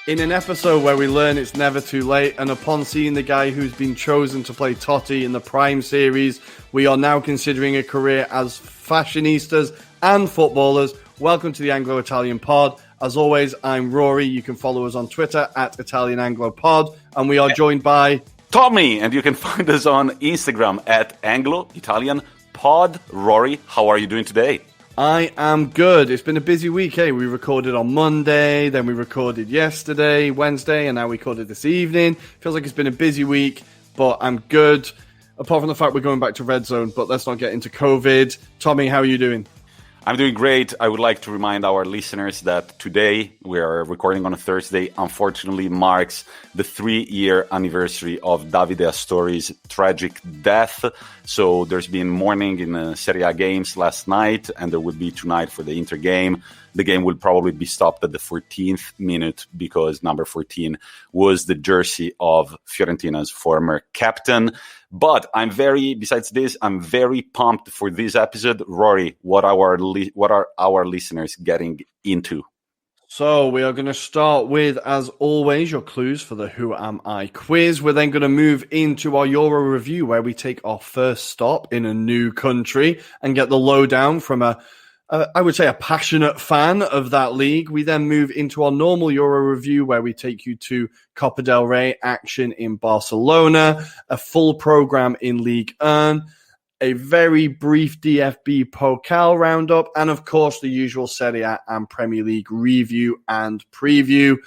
In an episode where we learn it's never too late, and upon seeing the guy who's been chosen to play Totti in the Prime series, we are now considering a career as fashionistas and footballers. Welcome to the Anglo-Italian pod. As always, I'm Rory. You can follow us on Twitter at Italian Anglo Pod, and we are joined by Tommi, and you can find us on Instagram at Anglo-Italian Pod. Rory, how are you doing today? I am good. It's been a busy week, eh? We recorded on Monday, then we recorded yesterday, Wednesday, and now we recorded this evening. Feels like it's been a busy week, but I'm good. Apart from the fact we're going back to Red Zone, but let's not get into COVID. Tommi, how are you doing? I'm doing great. I would like to remind our listeners that today, we are recording on a Thursday, unfortunately marks the 3-year anniversary of Davide Astori's tragic death. So there's been mourning in Serie A games last night, and there will be tonight for the Inter game. The game will probably be stopped at the 14th minute because number 14 was the jersey of Fiorentina's former captain. But besides this, I'm very pumped for this episode. Rory, what are our listeners getting into? So we are going to start with, as always, your clues for the Who Am I quiz. We're then going to move into our Euro review, where we take our first stop in a new country and get the lowdown from I would say a passionate fan of that league. We then move into our normal Euro review, where we take you to Copa del Rey action in Barcelona, a full program in Ligue 1, a very brief DFB Pokal roundup, and of course the usual Serie A and Premier League review and preview.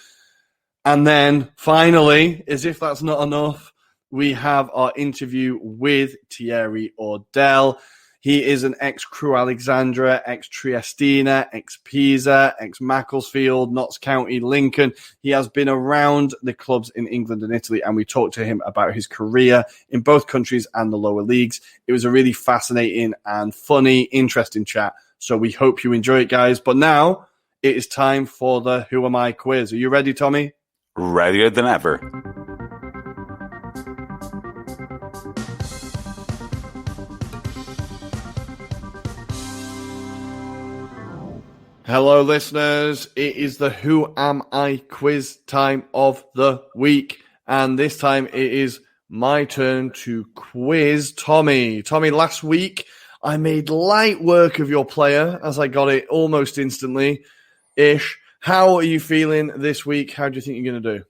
And then finally, as if that's not enough, we have our interview with Thierry Audel. He is an ex-Crew Alexandra, ex-Triestina, ex-Pisa, ex-Macclesfield, Notts County, Lincoln. He has been around the clubs in England and Italy, and we talked to him about his career in both countries and the lower leagues. It was a really fascinating and funny, interesting chat. So we hope you enjoy it, guys. But now it is time for the Who Am I quiz. Are you ready, Tommi? Readier than ever. Hello, listeners. It is the Who Am I quiz time of the week. And this time it is my turn to quiz Tommi. Tommi, last week I made light work of your player as I got it almost instantly-ish. How are you feeling this week? How do you think you're going to do?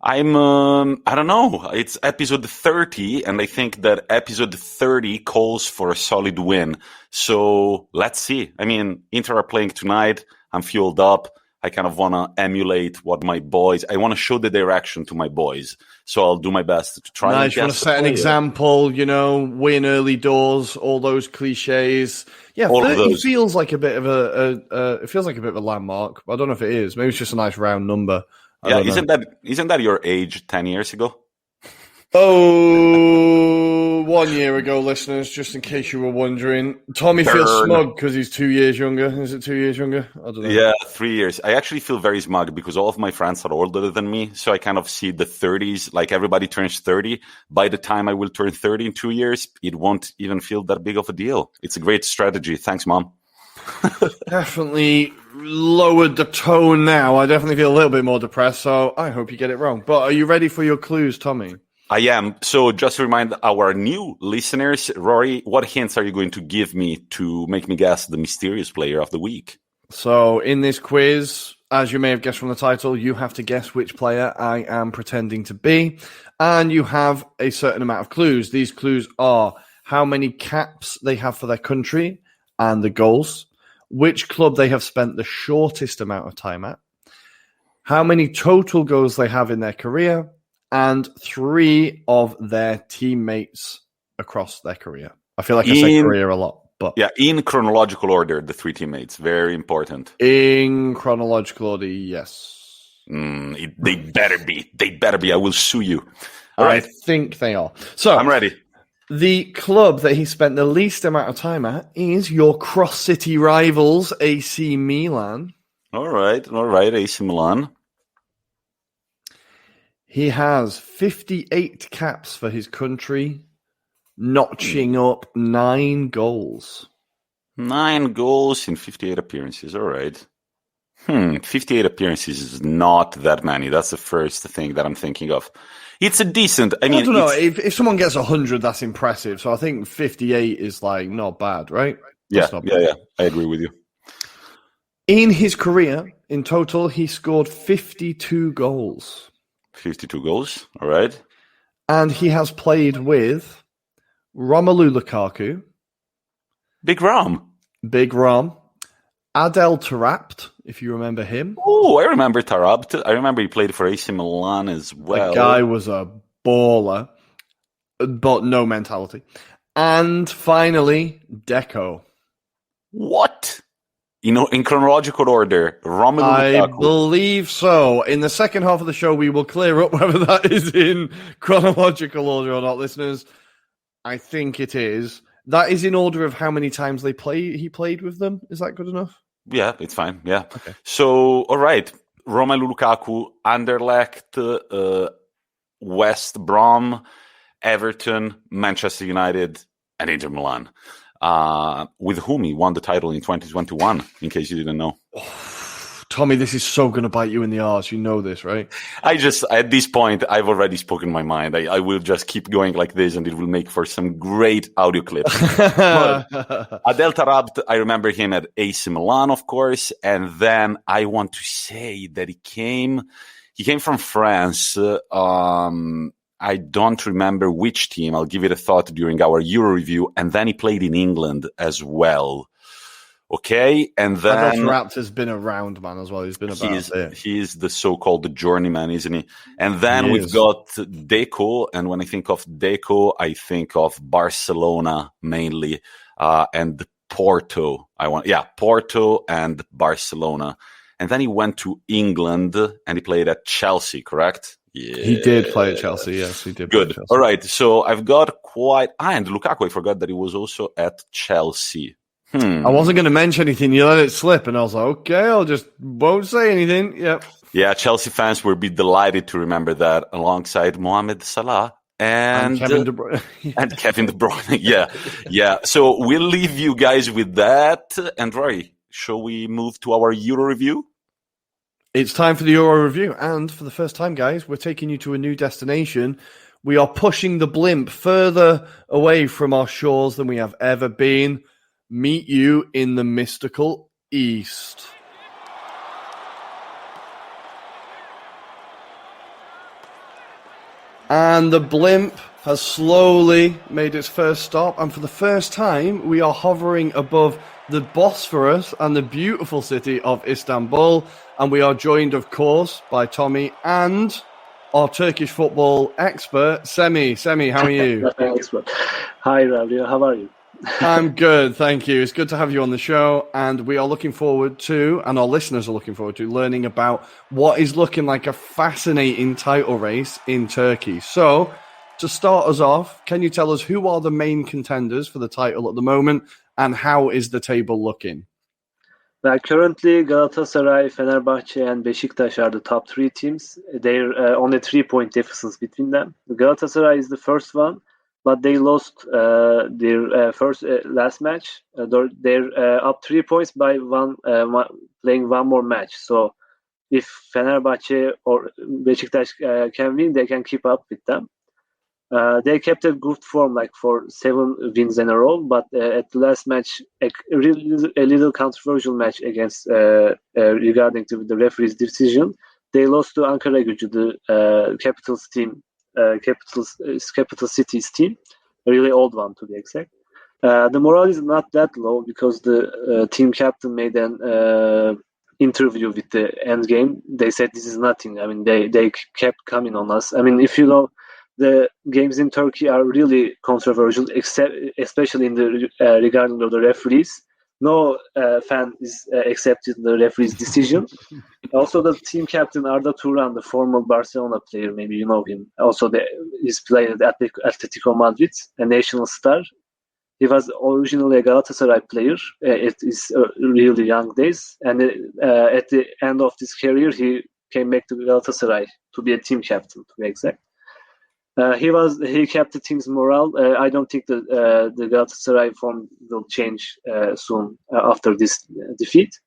I don't know. It's episode 30, and I think that episode 30 calls for a solid win. So let's see. I mean, Inter are playing tonight. I'm fueled up. I kind of want to emulate what my boys, I want to show the direction to my boys. So I'll do my best to try. Nice. You want to set an example, win early doors, all those cliches. Yeah, 30 feels like a bit of a landmark. I don't know if it is. Maybe it's just a nice round number. Yeah, isn't that your age 10 years ago? Oh, 1 year ago, listeners, just in case you were wondering. Tommi feels smug because he's 2 years younger. Is it 2 years younger? I don't know. Yeah, 3 years. I actually feel very smug because all of my friends are older than me. So I kind of see the 30s, like everybody turns 30. By the time I will turn 30 in 2 years, it won't even feel that big of a deal. It's a great strategy. Thanks, Mom. Definitely lowered the tone now. I definitely feel a little bit more depressed, so I hope you get it wrong. But are you ready for your clues, Tommi? I am. So just to remind our new listeners, Rory, what hints are you going to give me to make me guess the mysterious player of the week? So in this quiz, as you may have guessed from the title, you have to guess which player I am pretending to be. And you have a certain amount of clues. These clues are how many caps they have for their country and the goals, which club they have spent the shortest amount of time at, how many total goals they have in their career, and 3 of their teammates across their career. I feel like I say career a lot, but yeah, in chronological order, the 3 teammates, very important. In chronological order, yes. They better be. They better be. I will sue you. All right. I think they are. So I'm ready. The club that he spent the least amount of time at is your cross-city rivals, AC Milan. All right, AC Milan. He has 58 caps for his country, notching up 9 goals. 9 goals in 58 appearances, all right. 58 appearances is not that many. That's the first thing that I'm thinking of. It's a decent. I don't know. If someone gets 100, that's impressive. So I think 58 is like not bad, right? Yeah. I agree with you. In his career, in total, he scored 52 goals. 52 goals. All right. And he has played with Romelu Lukaku. Big Rom. Adel Tarabt, if you remember him. Oh, I remember Tarabt. I remember he played for AC Milan as well. The guy was a baller, but no mentality. And finally, Deco. What? In chronological order, Romelu Lukaku. I believe so. In the second half of the show, we will clear up whether that is in chronological order or not, listeners. I think it is. That is in order of how many times he played with them. Is that good enough? Yeah, it's fine. Yeah. Okay. So, all right. Romelu Lukaku, Anderlecht, West Brom, Everton, Manchester United, and Inter Milan. With whom he won the title in 2021, in case you didn't know. Tommy, this is so going to bite you in the arse. You know this, right? At this point, I've already spoken my mind. I will just keep going like this, and it will make for some great audio clips. Adel Tarabt, I remember him at AC Milan, of course. And then I want to say that he came from France. I don't remember which team. I'll give it a thought during our Euro review. And then he played in England as well. Okay, and then Adel Tarabt has been around, man, as well. He's been about. He's the so-called journeyman, isn't he? And then we've got Deco, and when I think of Deco, I think of Barcelona mainly, and Porto. Porto and Barcelona. And then he went to England, and he played at Chelsea, correct? Yeah. He did play at Chelsea, yes, he did. Good. All right, so I've got and Lukaku, I forgot that he was also at Chelsea. I wasn't going to mention anything. You let it slip, and I was like, okay, I'll just won't say anything. Yep. Yeah, Chelsea fans will be delighted to remember that alongside Mohamed Salah and Kevin De Bruyne. and Kevin De Bruyne. Yeah. So we'll leave you guys with that. And Roy, shall we move to our Euro review? It's time for the Euro review. And for the first time, guys, we're taking you to a new destination. We are pushing the blimp further away from our shores than we have ever been. Meet you in the mystical East. And the blimp has slowly made its first stop. And for the first time, we are hovering above the Bosphorus and the beautiful city of Istanbul. And we are joined, of course, by Tommy and our Turkish football expert, Semih. Semih, how are you? Hi, Ravio. How are you? I'm good, thank you. It's good to have you on the show, and we are looking forward to, and our listeners are looking forward to, learning about what is looking like a fascinating title race in Turkey. So, to start us off, can you tell us who are the main contenders for the title at the moment, and how is the table looking? Well, currently, Galatasaray, Fenerbahçe, and Besiktas are the top three teams. They're only 3-point difference between them. Galatasaray is the first one, but they lost their last match. They're up 3 points by playing one more match. So if Fenerbahçe or Besiktas can win, they can keep up with them. They kept a good form, like for 7 wins in a row. But at the last match, a little controversial match against regarding to the referee's decision, they lost to Ankaragücü, the Capital's team. Capital City's team, a really old one to be exact. The morale is not that low because the team captain made an interview with the end game. They said this is nothing. I mean, they kept coming on us. I mean, if you know, the games in Turkey are really controversial, especially in the regarding of the referees. No fan is accepting the referee's decision. Also, the team captain Arda Turan, the former Barcelona player, maybe you know him. Also, he's played at Atletico Madrid, a national star. He was originally a Galatasaray player at his really young days. And at the end of his career, he came back to Galatasaray to be a team captain, to be exact. He kept the team's morale. I don't think the Galatasaray form will change soon after this defeat.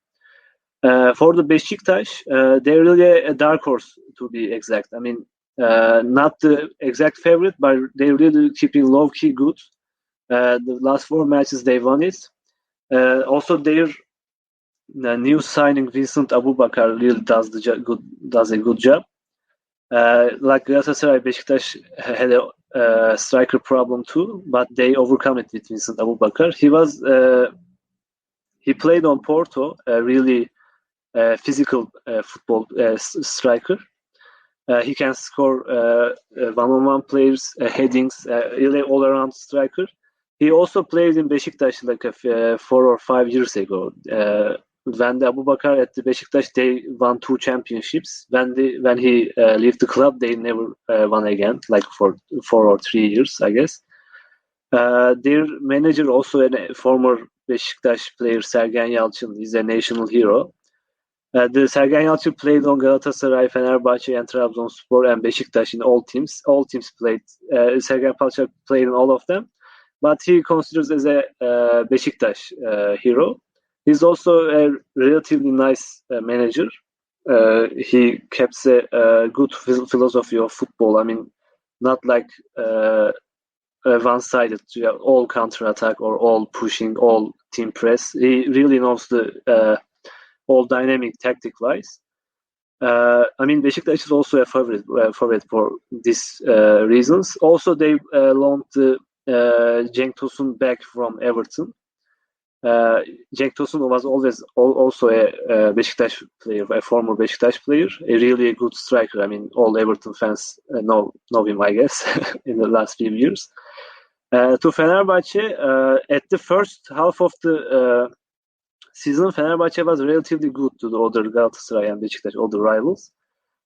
For the Besiktas, they're really a dark horse, to be exact. I mean, not the exact favorite, but they're really keeping low-key good. The last 4 matches, they won it. Also, their new signing, Vincent Abubakar, really does a good job. Like Galatasaray, Besiktas had a striker problem too, but they overcome it with Vincent Abubakar. He played on Porto, a really physical football striker. He can score one-on-one players, headings, really all-around striker. He also played in Besiktas like 4 or 5 years ago. When the Abubakar at the Besiktas, they won 2 championships. When he left the club, they never won again, like for 4 or 3 years, I guess. Their manager, also a former Besiktas player, Sergen Yalçın, is a national hero. The Sergen Yalçın played on Galatasaray, Fenerbahçe, and Trabzonspor, and Besiktas in all teams. All teams played. Sergen Yalçın played in all of them, but he considers as a Besiktas hero. He's also a relatively nice manager. He keeps a good philosophy of football. I mean, not like one-sided, all counter-attack or all pushing, all team press. He really knows the all dynamic tactic-wise. I mean, Besiktas is also a favorite for these reasons. Also, they loaned Cenk Tosun back from Everton. Cenk Tosun was always also a Besiktas player, a former Besiktas player, a really good striker. I mean, all Everton fans know him, I guess, in the last few years. To Fenerbahçe, at the first half of the season, Fenerbahçe was relatively good to the other Galatasaray and Besiktas, other rivals.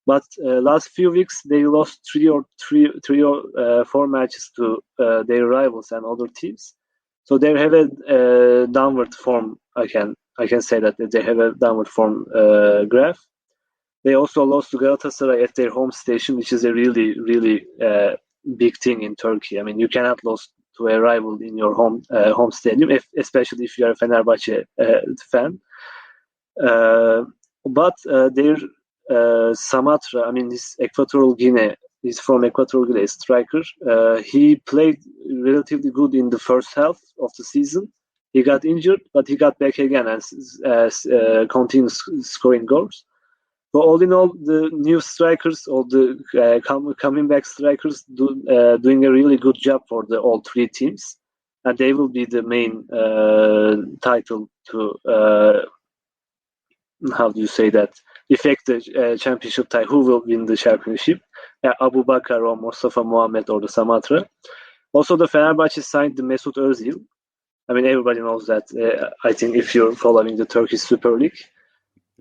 But last few weeks, they lost 3 or 4 matches to their rivals and other teams. So they have a downward form. I can say that they have a downward form graph. They also lost to Galatasaray at their home station, which is a really, really big thing in Turkey. I mean, you cannot lose to a rival in your home stadium, especially if you are a Fenerbahçe fan. But their Samatra, I mean, this Equatorial Guinea, he's from Equatorial Guinea, striker. He played relatively good in the first half of the season. He got injured, but he got back again and continues scoring goals. So all in all, the new strikers or the coming back strikers doing a really good job for all 3 teams, and they will be the main title to how do you say that? Affect the championship tie. Who will win the championship? Abu Bakar or Mustafa Mohamed or the Samatra. Also, the Fenerbahçe signed the Mesut Özil. I mean, everybody knows that. I think if you're following the Turkish Super Lig.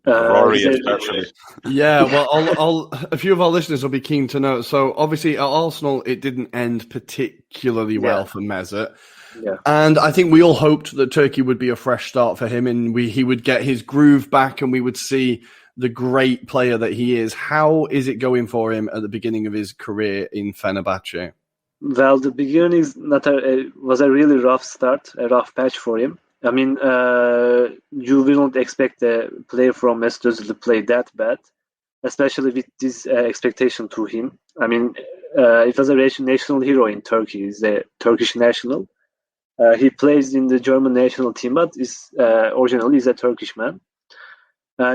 Rory, especially. Yeah, well, a few of our listeners will be keen to know. So, obviously, at Arsenal, it didn't end particularly well for Mesut. Yeah. And I think we all hoped that Turkey would be a fresh start for him and he would get his groove back and we would see the great player that he is. How is it going for him at the beginning of his career in Fenerbahçe? Well, the beginning was a really rough start, a rough patch for him. I mean, you wouldn't expect a player from Mesut Özil to play that bad, especially with this expectation to him. I mean, it was a national hero in Turkey. He's a Turkish national. He plays in the German national team, but originally he's a Turkish man.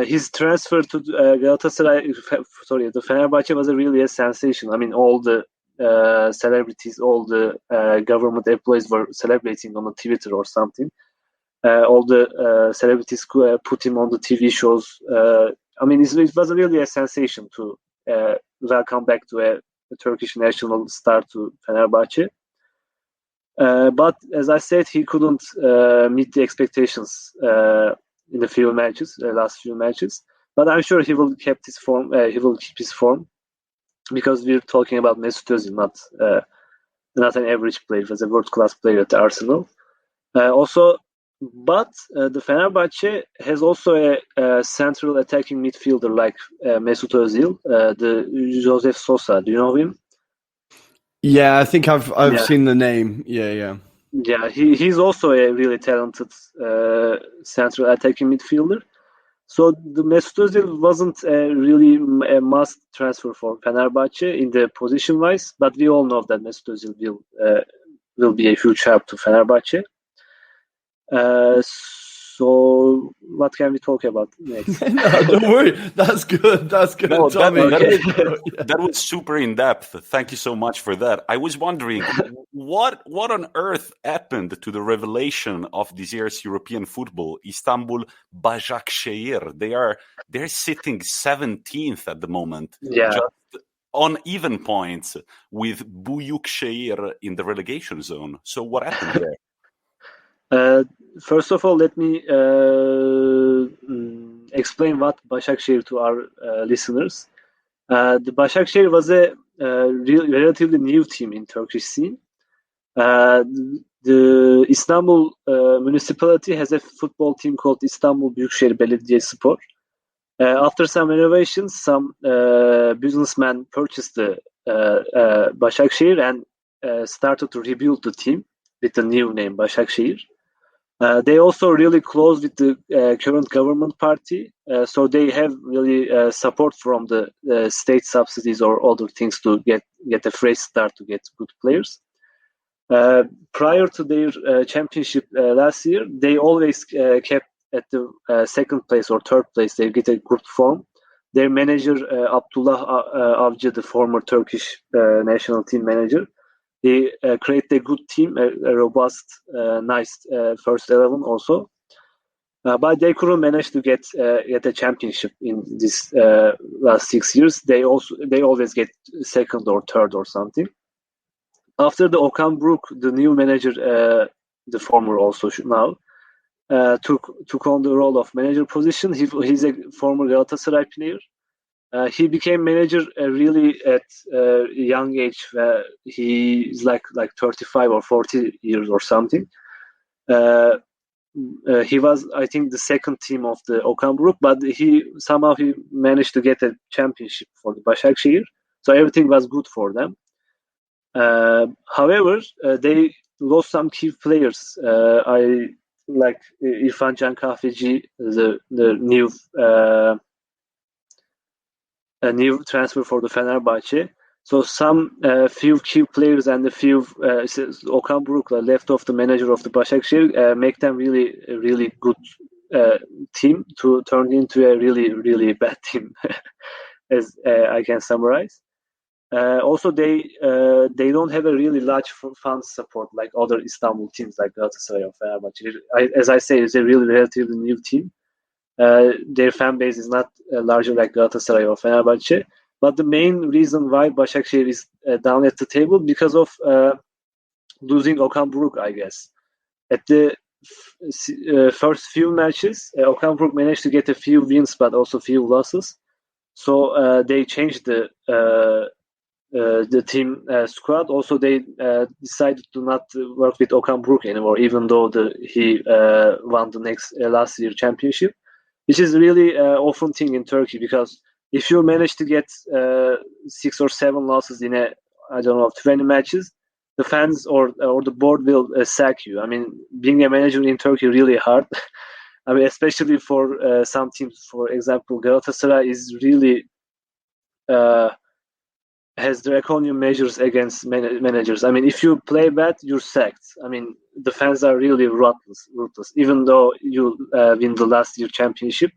His transfer to Galatasaray, the Fenerbahçe was really a sensation. I mean, all the celebrities, all the government employees were celebrating on Twitter or something. All the celebrities put him on the TV shows. I mean, it was really a sensation to welcome back to a Turkish national star to Fenerbahçe. But as I said, he couldn't meet the expectations in the last few matches. But I'm sure he will keep his form. He will keep his form because we're talking about Mesut Özil, not an average player. He was a world-class player at Arsenal. But the Fenerbahçe has also a central attacking midfielder like Mesut Özil, the Josef Sosa. Do you know him? Yeah, I think I've seen the name. Yeah. Yeah, he's also a really talented central attacking midfielder. So the Mesut Özil wasn't really a must transfer for Fenerbahçe in the position wise, but we all know that Mesut Özil will be a huge help to Fenerbahçe. So what can we talk about next? No, don't worry. That's good. That's good, No, Tommy. that was super in depth. Thank you so much for that. I was wondering what on earth happened to the revelation of this year's European football, Istanbul Başakşehir. They're sitting 17th at the moment, just on even points with Büyükşehir in the relegation zone. So what happened there? First of all, let me explain what Başakşehir to our listeners. The Başakşehir was a relatively new team in Turkish scene. The Istanbul municipality has a football team called Istanbul Büyükşehir Belediyespor. After some renovations, some businessmen purchased the Başakşehir and started to rebuild the team with the new name Başakşehir. They also really close with the current government party, so they have really support from the state subsidies or other things to get a fresh start to get good players. Prior to their championship last year, they always kept at the second place or third place. They get a good form. Their manager, Abdullah Avcı, the former Turkish national team manager, he created a good team, a robust, nice first 11 also. But they couldn't manage to get a championship in this last 6 years. They always get second or third or something. After the Okan Buruk, the new manager, the former also now, took on the role of manager position. He's a former Galatasaray player. He became manager really at a young age. He's like 35 or 40 years or something. He was, I think, the second team of the Okan Buruk, but he managed to get a championship for the Başakşehir. So everything was good for them. However, they lost some key players. I like İrfan Can Kahveci, the new new transfer for the Fenerbahçe. So some few key players and a few Okan Buruk left off the manager of the Başakşehir make them really good team to turn into a really bad team, as I can summarize. Also, they don't have a really large fan support like other Istanbul teams like Galatasaray or Fenerbahçe. As I say, it's a really relatively new team. Their fan base is not larger like Galatasaray or Fenerbahçe. But the main reason why Başakşehir is down at the table because of losing Okan Buruk, I guess. At the first few matches, Okan Buruk managed to get a few wins but also few losses. So they changed the team squad. Also, they decided to not work with Okan Buruk anymore, even though he won the last year championship, which is really often thing in Turkey because if you manage to get 6 or 7 losses in 20 matches, the fans or the board will sack you. I mean, being a manager in Turkey really hard. I mean, especially for some teams. For example, Galatasaray is really has draconian measures against managers. I mean, if you play bad, you're sacked. I mean, the fans are really ruthless. Even though you win the last year championship,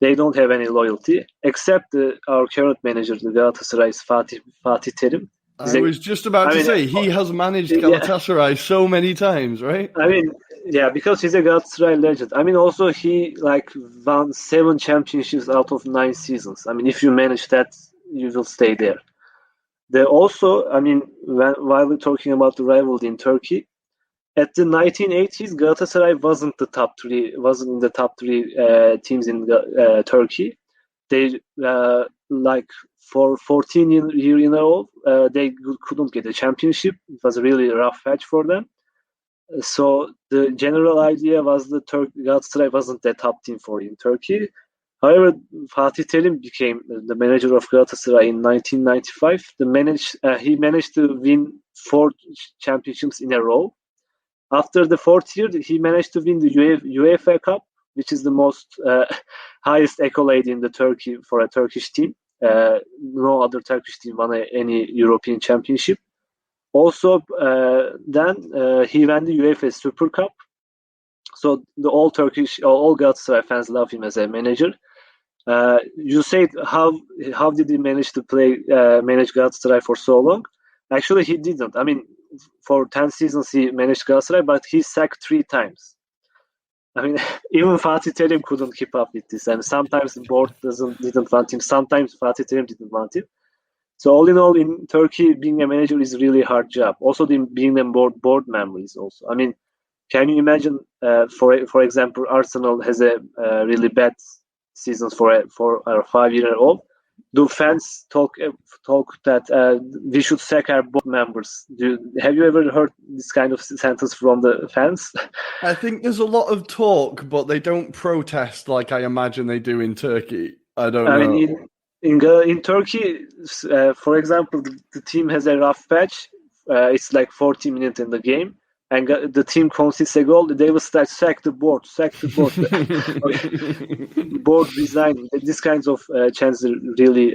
they don't have any loyalty, except our current manager, the Galatasaray's Fatih Terim. I was just about to say, he has managed Galatasaray so many times, right? I mean, yeah, because he's a Galatasaray legend. I mean, also he won 7 championships out of 9 seasons. I mean, if you manage that, you will stay there. Also, I mean, while we're talking about the rivalry in Turkey, at the 1980s, Galatasaray wasn't in the top 3 teams in Turkey. They for 14 years in a row, they couldn't get a championship. It was a really rough patch for them. So the general idea was that Galatasaray wasn't the top team in Turkey. However, Fatih Terim became the manager of Galatasaray in 1995. He managed to win 4 championships in a row. After the 4th year, he managed to win the UEFA Cup, which is the most highest accolade in the Turkey for a Turkish team. No other Turkish team won any European championship. Also, then he won the UEFA Super Cup. So all Galatasaray fans love him as a manager. You said how did he manage to manage Galatasaray for so long? Actually, he didn't. I mean, for 10 seasons he managed Galatasaray, but he sacked 3 times. I mean, even Fatih Terim couldn't keep up with this, and sometimes the board didn't want him. Sometimes Fatih Terim didn't want him. So all in all, in Turkey, being a manager is a really hard job. Also, being a board member is also. I mean, can you imagine? For example, Arsenal has a really bad seasons for a 5-year-old. Do fans talk that we should sack our board members? Have you ever heard this kind of sentence from the fans? I think there's a lot of talk, but they don't protest like I imagine they do in Turkey. I don't know. Mean, in Turkey, for example, the team has a rough patch. It's like 40 minutes in the game, and the team concedes a goal. They will start sack the board. Board resigning. These kinds of chances really.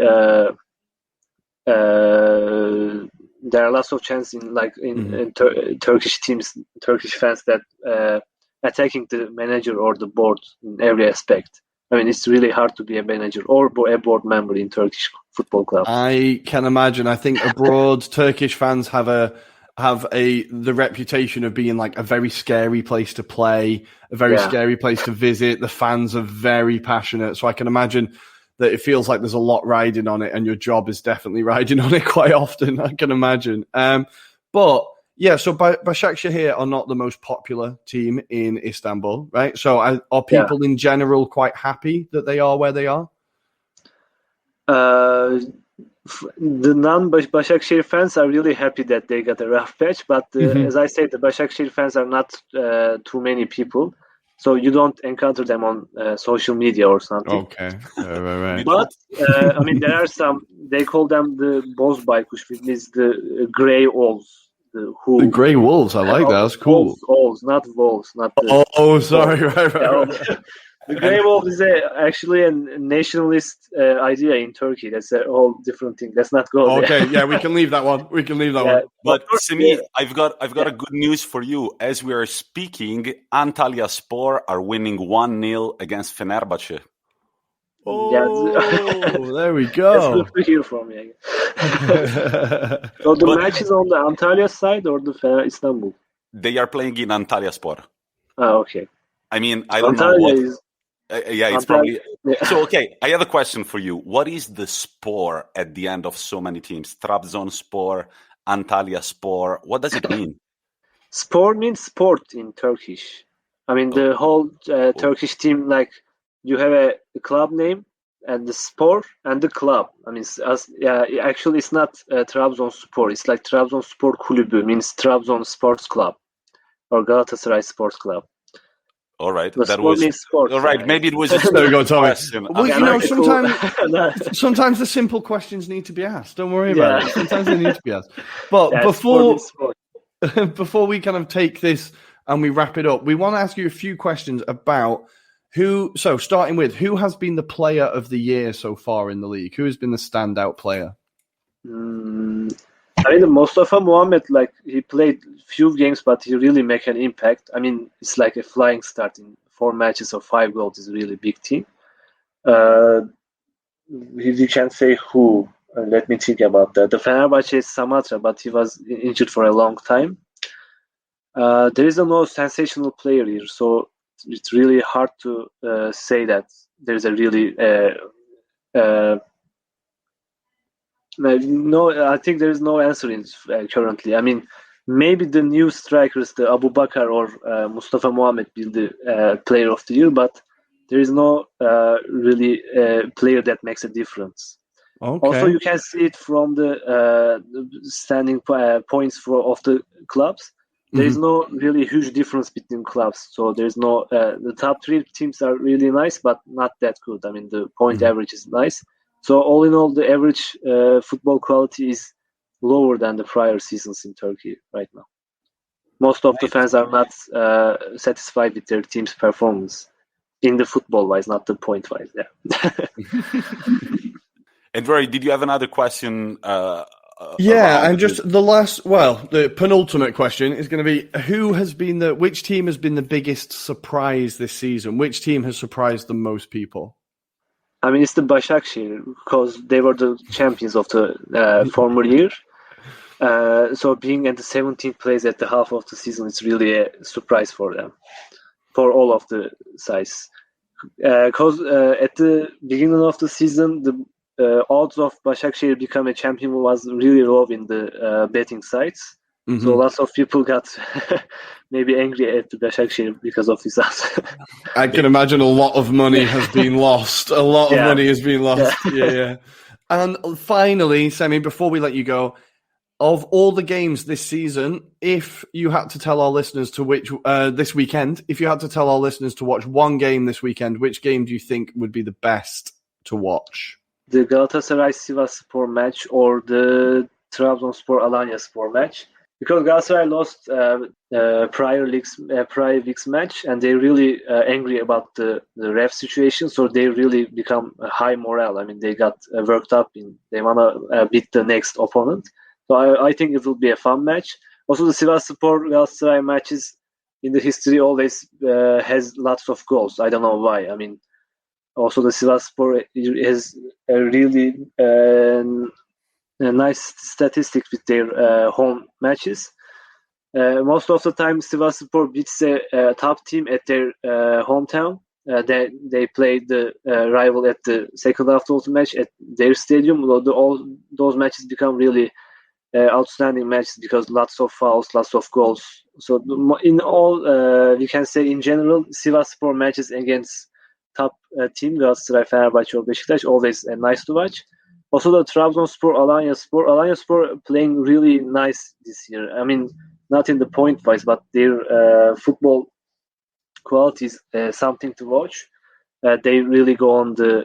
There are lots of chances in Turkish teams, Turkish fans that attacking the manager or the board in every aspect. I mean, it's really hard to be a manager or a board member in Turkish football clubs. I can imagine. I think abroad, Turkish fans have the reputation of being like a very scary place to play, a very scary place to visit. The fans are very passionate, so I can imagine that it feels like there's a lot riding on it, and your job is definitely riding on it quite often. I can imagine. But yeah, so Başakşehir are not the most popular team in Istanbul, right? So are people in general quite happy that they are where they are? The non-Başakşehir fans are really happy that they got a rough patch, but as I said, the Başakşehir fans are not too many people, so you don't encounter them on social media or something. Okay, right. But I mean, there are some. They call them the Boz Baykuş, which is the grey wolves. The grey wolves, I like that. That's cool. Wolves, not wolves, not. Sorry, right. The grey wolf is actually a nationalist idea in Turkey. That's a whole different thing. Let's not go there. Okay, yeah, we can leave that one. One. But Semih, I've got a good news for you. As we are speaking, Antalyaspor are winning 1-0 against Fenerbahçe. Oh, there we go. That's good to hear from you. So the match is on the Antalya side or the Istanbul? They are playing in Antalyaspor. Okay. I mean, I don't know what. It's probably. Yeah. So, okay, I have a question for you. What is the spor at the end of so many teams? Trabzonspor, Antalyaspor. What does it mean? Spor means sport in Turkish. I mean, the whole Turkish team, like, you have a club name and the spor and the club. I mean, actually, it's not Trabzonspor. It's like Trabzonspor Kulübü, means Trabzon Sports Club or Galatasaray Sports Club. All right, that was sports, all right. Maybe it was just there we go, Tommy. Well, sometimes the simple questions need to be asked. Don't worry about it. Sometimes they need to be asked. But before we kind of take this and we wrap it up, we want to ask you a few questions about who. So starting with, who has been the player of the year so far in the league? Who has been the standout player? I mean, Mustafa Muhammed, like, he played few games, but he really make an impact. I mean, it's like a flying start in 4 matches or 5 goals is a really big team. You can say who. Let me think about that. The Fenerbahçe is Samatra, but he was injured for a long time. There is no sensational player here, so it's really hard to say that there's a really... No, I think there is no answer currently. I mean, maybe the new strikers, the Abu Bakar or Mustafa Muhammed, will be the player of the year, but there is no really player that makes a difference. Okay. Also, you can see it from the standing points of the clubs. There is no really huge difference between clubs. So there's no the top 3 teams are really nice, but not that good. I mean, the point average is nice. So all in all, the average football quality is lower than the prior seasons in Turkey right now. Most of the fans are not satisfied with their team's performance. in the football-wise, not the point-wise. Yeah. And Rory, did you have another question? And just the penultimate question is going to be: which team has been the biggest surprise this season? Which team has surprised the most people? I mean, it's the Başakşehir because they were the champions of the former year. So being at the 17th place at the half of the season is really a surprise for them, for all of the sides. Because at the beginning of the season, the odds of Başakşehir become a champion was really low in the betting sites. Mm-hmm. So lots of people got maybe angry at the Başakşehir because of this odds. I can imagine a lot of money has been lost. A lot of money has been lost. Yeah. And finally, Semih, before we let you go, of all the games this season, if you had to tell our listeners to which this weekend, if you had to tell our listeners to watch one game this weekend, which game do you think would be the best to watch? The Galatasaray-Sivasspor match or the Trabzonspor-Alanyaspor match, because Galatasaray lost prior week's match, and they're really angry about the ref situation. So they really become high morale. I mean, they got worked up. They wanna beat the next opponent. So I think it will be a fun match. Also, the Sivasspor Galatasaray matches in the history always has lots of goals. I don't know why. I mean, also the Sivasspor has a really a nice statistic with their home matches. Most of the time, Sivasspor beats a top team at their hometown. They play the rival at the second half of the match at their stadium. All those matches become really outstanding matches because lots of fouls, lots of goals. So in all, we can say in general, Sivasspor matches against top team, Galatasaray, Fenerbahçe or Besiktas, always nice to watch. Also the Trabzonspor, Alanyaspor playing really nice this year. I mean, not in the point-wise, but their football quality is something to watch. They really go on the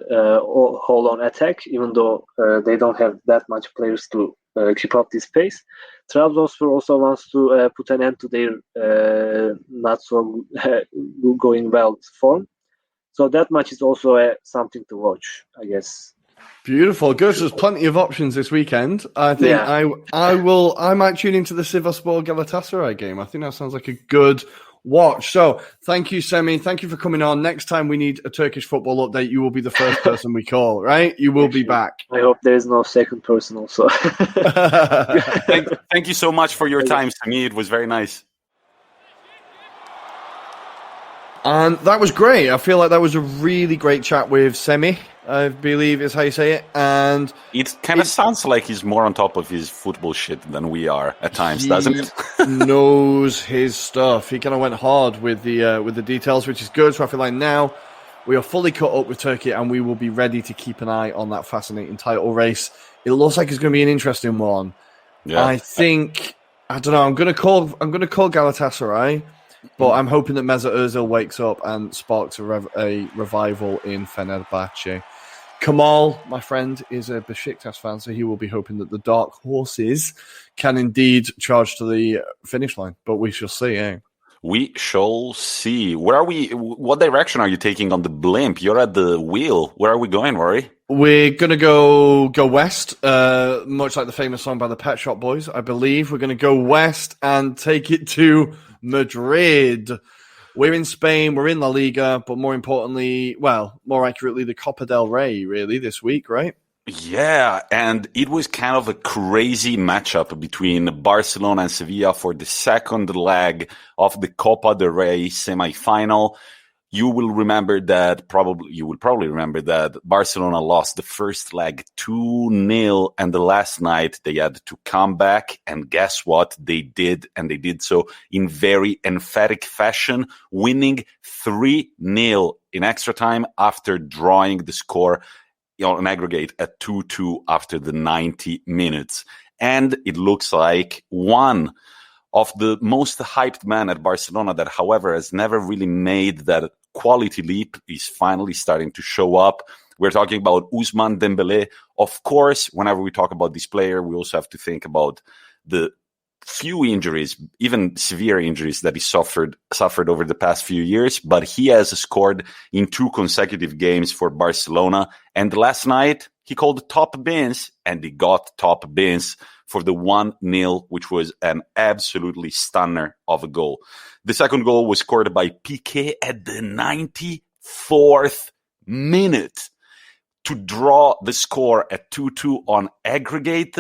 whole-on attack, even though they don't have that much players to keep up this pace. Trabzonspor also wants to put an end to their not so going well form. So that match is also something to watch, I guess. Beautiful. Good. There's plenty of options this weekend. I think I might tune into the Sivasspor Galatasaray game. I think that sounds like a good watch. So thank you, Semih. Thank you for coming on. Next time we need a Turkish football update, you will be the first person we call, right? You will be back. I hope there is no second person also. Thank you so much for your time, Semih. It was very nice. And that was great. I feel like that was a really great chat with Semih, I believe is how you say it. And it kind of sounds like he's more on top of his football shit than we are at times, doesn't it? Knows his stuff. He kind of went hard with the details, which is good. So I feel like now we are fully caught up with Turkey, and we will be ready to keep an eye on that fascinating title race. It looks like it's going to be an interesting one. Yeah. I don't know. I'm going to call Galatasaray. But I'm hoping that Mesut Ozil wakes up and sparks a revival in Fenerbahçe. Kamal, my friend, is a Besiktas fan, so he will be hoping that the dark horses can indeed charge to the finish line. But we shall see, eh? We shall see. Where are we? What direction are you taking on the blimp? You're at the wheel. Where are we going, Rory? We're going to go west, much like the famous song by the Pet Shop Boys, I believe. We're going to go west and take it to Madrid. We're in Spain, we're in La Liga, but more importantly, more accurately, the Copa del Rey, really, this week, right? Yeah, and it was kind of a crazy matchup between Barcelona and Sevilla for the second leg of the Copa del Rey semi-final. You will probably remember that Barcelona lost the first leg 2-0, and the last night they had to come back, and guess what? They did, and they did so in very emphatic fashion, winning 3-0 in extra time after drawing the score on aggregate at 2-2 after the 90 minutes. And it looks like one of the most hyped men at Barcelona that, however, has never really made that quality leap is finally starting to show up. We're talking about Ousmane Dembélé. Of course, whenever we talk about this player, we also have to think about the few injuries, even severe injuries that he suffered over the past few years, but he has scored in 2 consecutive games for Barcelona. And last night he called top bins, and he got top bins for the 1-0, which was an absolutely stunner of a goal. The second goal was scored by Piqué at the 94th minute to draw the score at 2-2 on aggregate.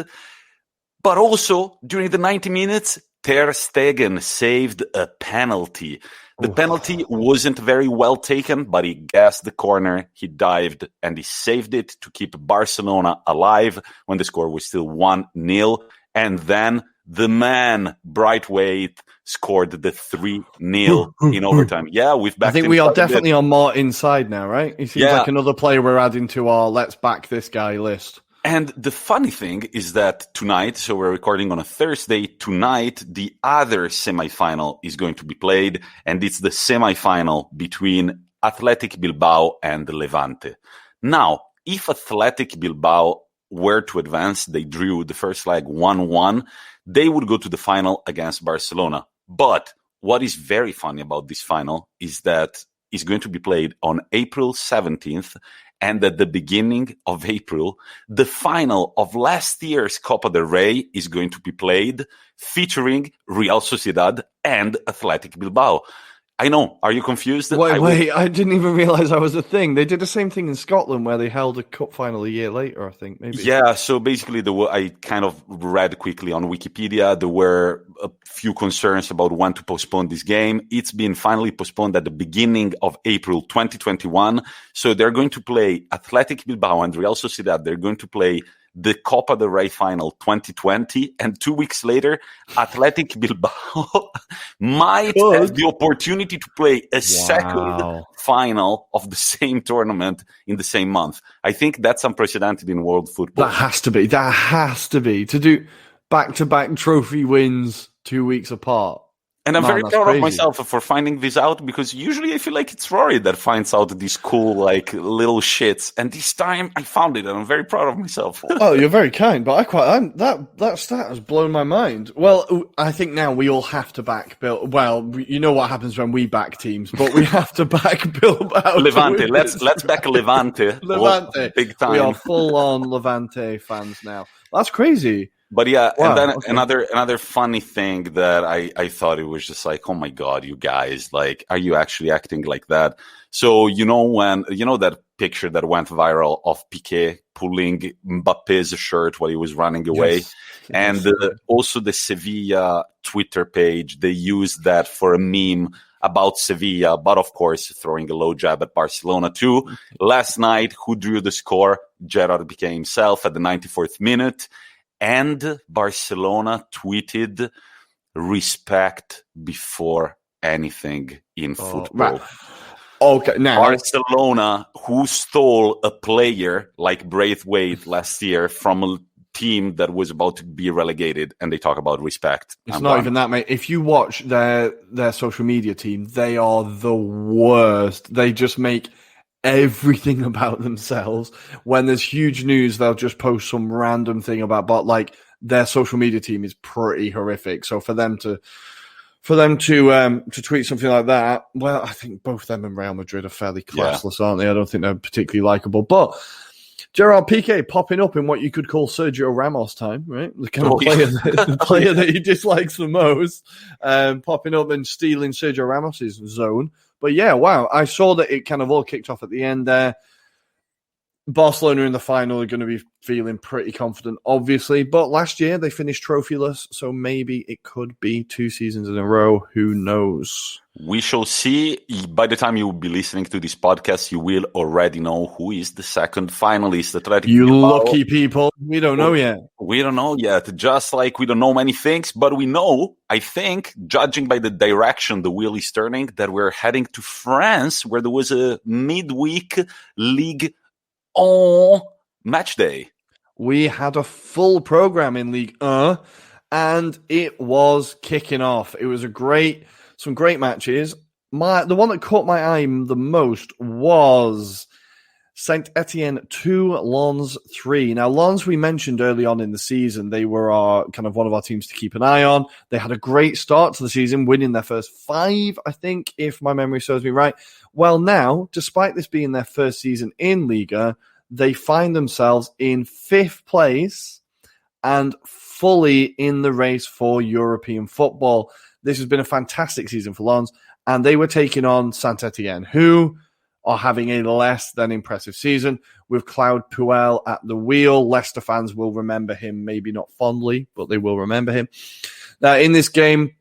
But also, during the 90 minutes, Ter Stegen saved a penalty. The penalty wasn't very well taken, but he guessed the corner, he dived, and he saved it to keep Barcelona alive when the score was still 1-0. And then the man, Braithwaite, scored the 3-0 in overtime. Yeah, we've backed I think we are definitely on Martin's side now, right? He seems like another player we're adding to our let's back this guy list. And the funny thing is that tonight, so we're recording on a Thursday, tonight the other semifinal is going to be played, and it's the semifinal between Athletic Bilbao and Levante. Now, if Athletic Bilbao were to advance, they drew the first leg 1-1, they would go to the final against Barcelona. But what is very funny about this final is that it's going to be played on April 17th, and at the beginning of April, the final of last year's Copa del Rey is going to be played, featuring Real Sociedad and Athletic Bilbao. I know. Are you confused? Wait, I didn't even realize that was a thing. They did the same thing in Scotland where they held a cup final a year later, I think. Maybe. Yeah, so basically I kind of read quickly on Wikipedia. There were a few concerns about when to postpone this game. It's been finally postponed at the beginning of April 2021. So they're going to play Athletic Bilbao and Real Sociedad. They're going to play the Copa del Rey final 2020, and 2 weeks later, Athletic Bilbao might have the opportunity to play a second final of the same tournament in the same month. I think that's unprecedented in world football. That has to be. To do back-to-back trophy wins 2 weeks apart. And I'm very proud of myself for finding this out, because usually I feel like it's Rory that finds out these cool, like, little shits. And this time I found it, and I'm very proud of myself. Oh, you're very kind, but that stat has blown my mind. Well, I think now we all have to back Bill. Well, you know what happens when we back teams, but we have to back Bilbao. Levante, let's back Levante. Levante, big time. We are full on Levante fans now. That's crazy. But yeah, and then another funny thing that I thought it was just like, oh my God, you guys, like, are you actually acting like that? So, that picture that went viral of Piqué pulling Mbappe's shirt while he was running away. Yes. And also the Sevilla Twitter page, they used that for a meme about Sevilla, but of course, throwing a low jab at Barcelona too. Last night, who drew the score? Gerard Piqué himself at the 94th minute. And Barcelona tweeted respect before anything in football. Right. Okay, now Barcelona, who stole a player like Braithwaite last year from a team that was about to be relegated, and they talk about respect. It's not even that, mate. If you watch their social media team, they are the worst. They just make everything about themselves. When there's huge news, they'll just post some random thing about, but like their social media team is pretty horrific. So for them to tweet something like that, well, I think both them and Real Madrid are fairly classless, aren't they? I don't think they're particularly likable. But Gerard Piqué popping up in what you could call Sergio Ramos time, right? The kind of player that he dislikes the most, popping up and stealing Sergio Ramos's zone. But yeah, wow, I saw that it kind of all kicked off at the end there. Barcelona in the final are going to be feeling pretty confident, obviously. But last year they finished trophyless, so maybe it could be 2 seasons in a row. Who knows? We shall see. By the time you will be listening to this podcast, you will already know who is the second finalist. Athletic you Bilbao. Lucky people. We don't know yet. We don't know yet. Just like we don't know many things, but we know, I think, judging by the direction the wheel is turning, that we're heading to France, where there was a midweek Ligue on match day. We had a full program in Ligue 1, and it was kicking off. It was some great matches. The one that caught my eye the most was Saint Etienne 2, Lens 3. Now, Lens, we mentioned early on in the season, they were one of our teams to keep an eye on. They had a great start to the season, winning their first 5, I think, if my memory serves me right. Well, now, despite this being their first season in Liga, they find themselves in 5th place and fully in the race for European football. This has been a fantastic season for Lens, and they were taking on Saint Etienne, who are having a less than impressive season with Claude Puel at the wheel. Leicester fans will remember him, maybe not fondly, but they will remember him. Now, in this game,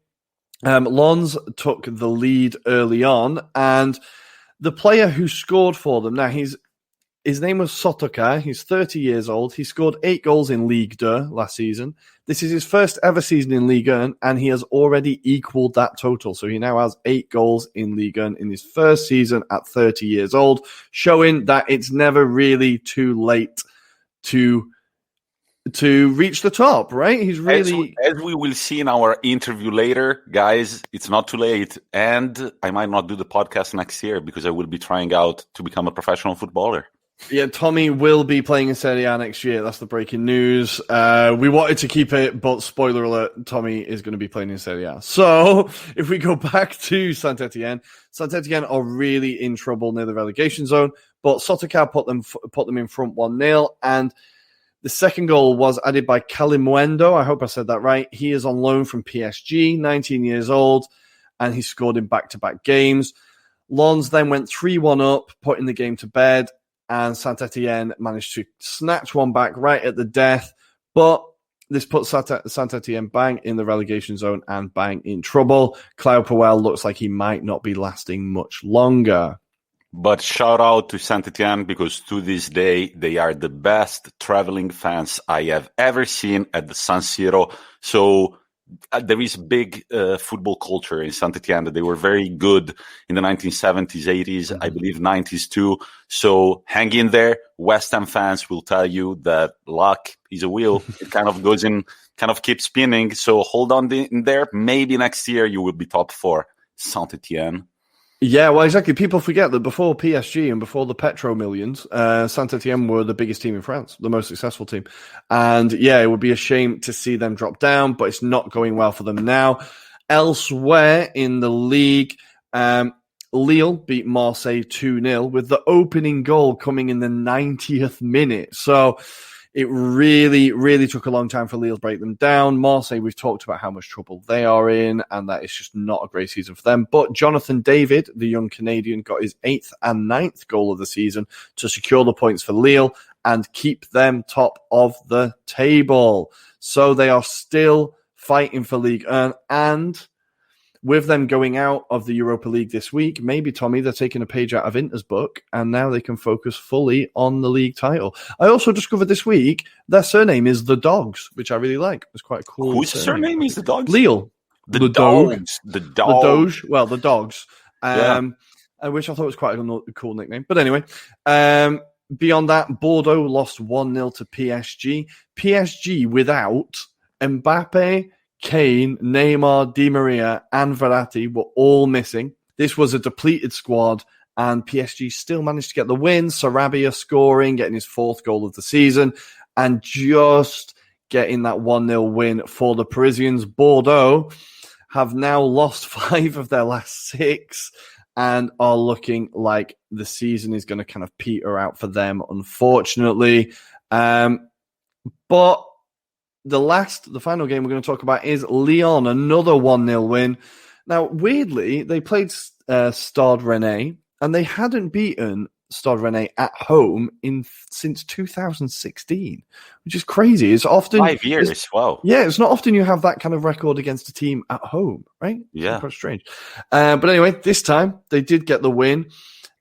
Lens took the lead early on, and the player who scored for them, now his name was Sotoka. He's 30 years old. He scored 8 goals in Ligue 2 last season. This is his first ever season in Ligue 1, and he has already equaled that total. So he now has 8 goals in Ligue 1 in his first season at 30 years old, showing that it's never really too late to reach the top, right? He's really... As we will see in our interview later, guys, it's not too late. And I might not do the podcast next year because I will be trying out to become a professional footballer. Yeah, Tommy will be playing in Serie A next year. That's the breaking news. We wanted to keep it, but spoiler alert, Tommy is going to be playing in Serie A. So if we go back to Saint Etienne are really in trouble near the relegation zone, but Sotoka put them in front 1-0, and the second goal was added by Kalimuendo. I hope I said that right. He is on loan from PSG, 19 years old, and he scored in back-to-back games. Lens then went 3-1 up, putting the game to bed, and Saint Etienne managed to snatch one back right at the death. But this put Saint Etienne bang in the relegation zone and bang in trouble. Claude Puel looks like he might not be lasting much longer. But shout out to Saint Etienne, because to this day, they are the best traveling fans I have ever seen at the San Siro. So there is big football culture in Saint Etienne. They were very good in the 1970s, 80s, I believe 90s too. So hang in there. West Ham fans will tell you that luck is a wheel. It kind of goes in, kind of keeps spinning. So hold on in there. Maybe next year you will be top 4. Saint Etienne. Yeah, well, exactly. People forget that before PSG and before the Petro Millions, Saint Etienne were the biggest team in France, the most successful team. And yeah, it would be a shame to see them drop down, but it's not going well for them now. Elsewhere in the league, Lille beat Marseille 2-0 with the opening goal coming in the 90th minute. So it really, really took a long time for Lille to break them down. Marseille, we've talked about how much trouble they are in, and that it's just not a great season for them. But Jonathan David, the young Canadian, got his 8th and 9th goal of the season to secure the points for Lille and keep them top of the table. So they are still fighting for Ligue 1, and with them going out of the Europa League this week, maybe, Tommy, they're taking a page out of Inter's book, and now they can focus fully on the league title. I also discovered this week their surname is The Dogs, which I really like. It's quite cool. Whose surname is The Dogs? Lille. The Dogs. The Dogs. The Doge. Well, The Dogs. Which I thought was quite a cool nickname. But anyway, beyond that, Bordeaux lost 1-0 to PSG. PSG without Mbappe, Kane, Neymar, Di Maria, and Verratti were all missing. This was a depleted squad, and PSG still managed to get the win. Sarabia scoring, getting his 4th goal of the season, and just getting that 1-0 win for the Parisians. Bordeaux have now lost 5 of their last 6 and are looking like the season is going to kind of peter out for them, unfortunately. But the final game we're going to talk about is Lyon, another 1-0 win. Now, weirdly, they played Stade Rennais, and they hadn't beaten Stade Rennais at home since 2016, which is crazy. It's often 5 years. Wow. Yeah, it's not often you have that kind of record against a team at home, right? Yeah. It's quite strange. But anyway, this time they did get the win,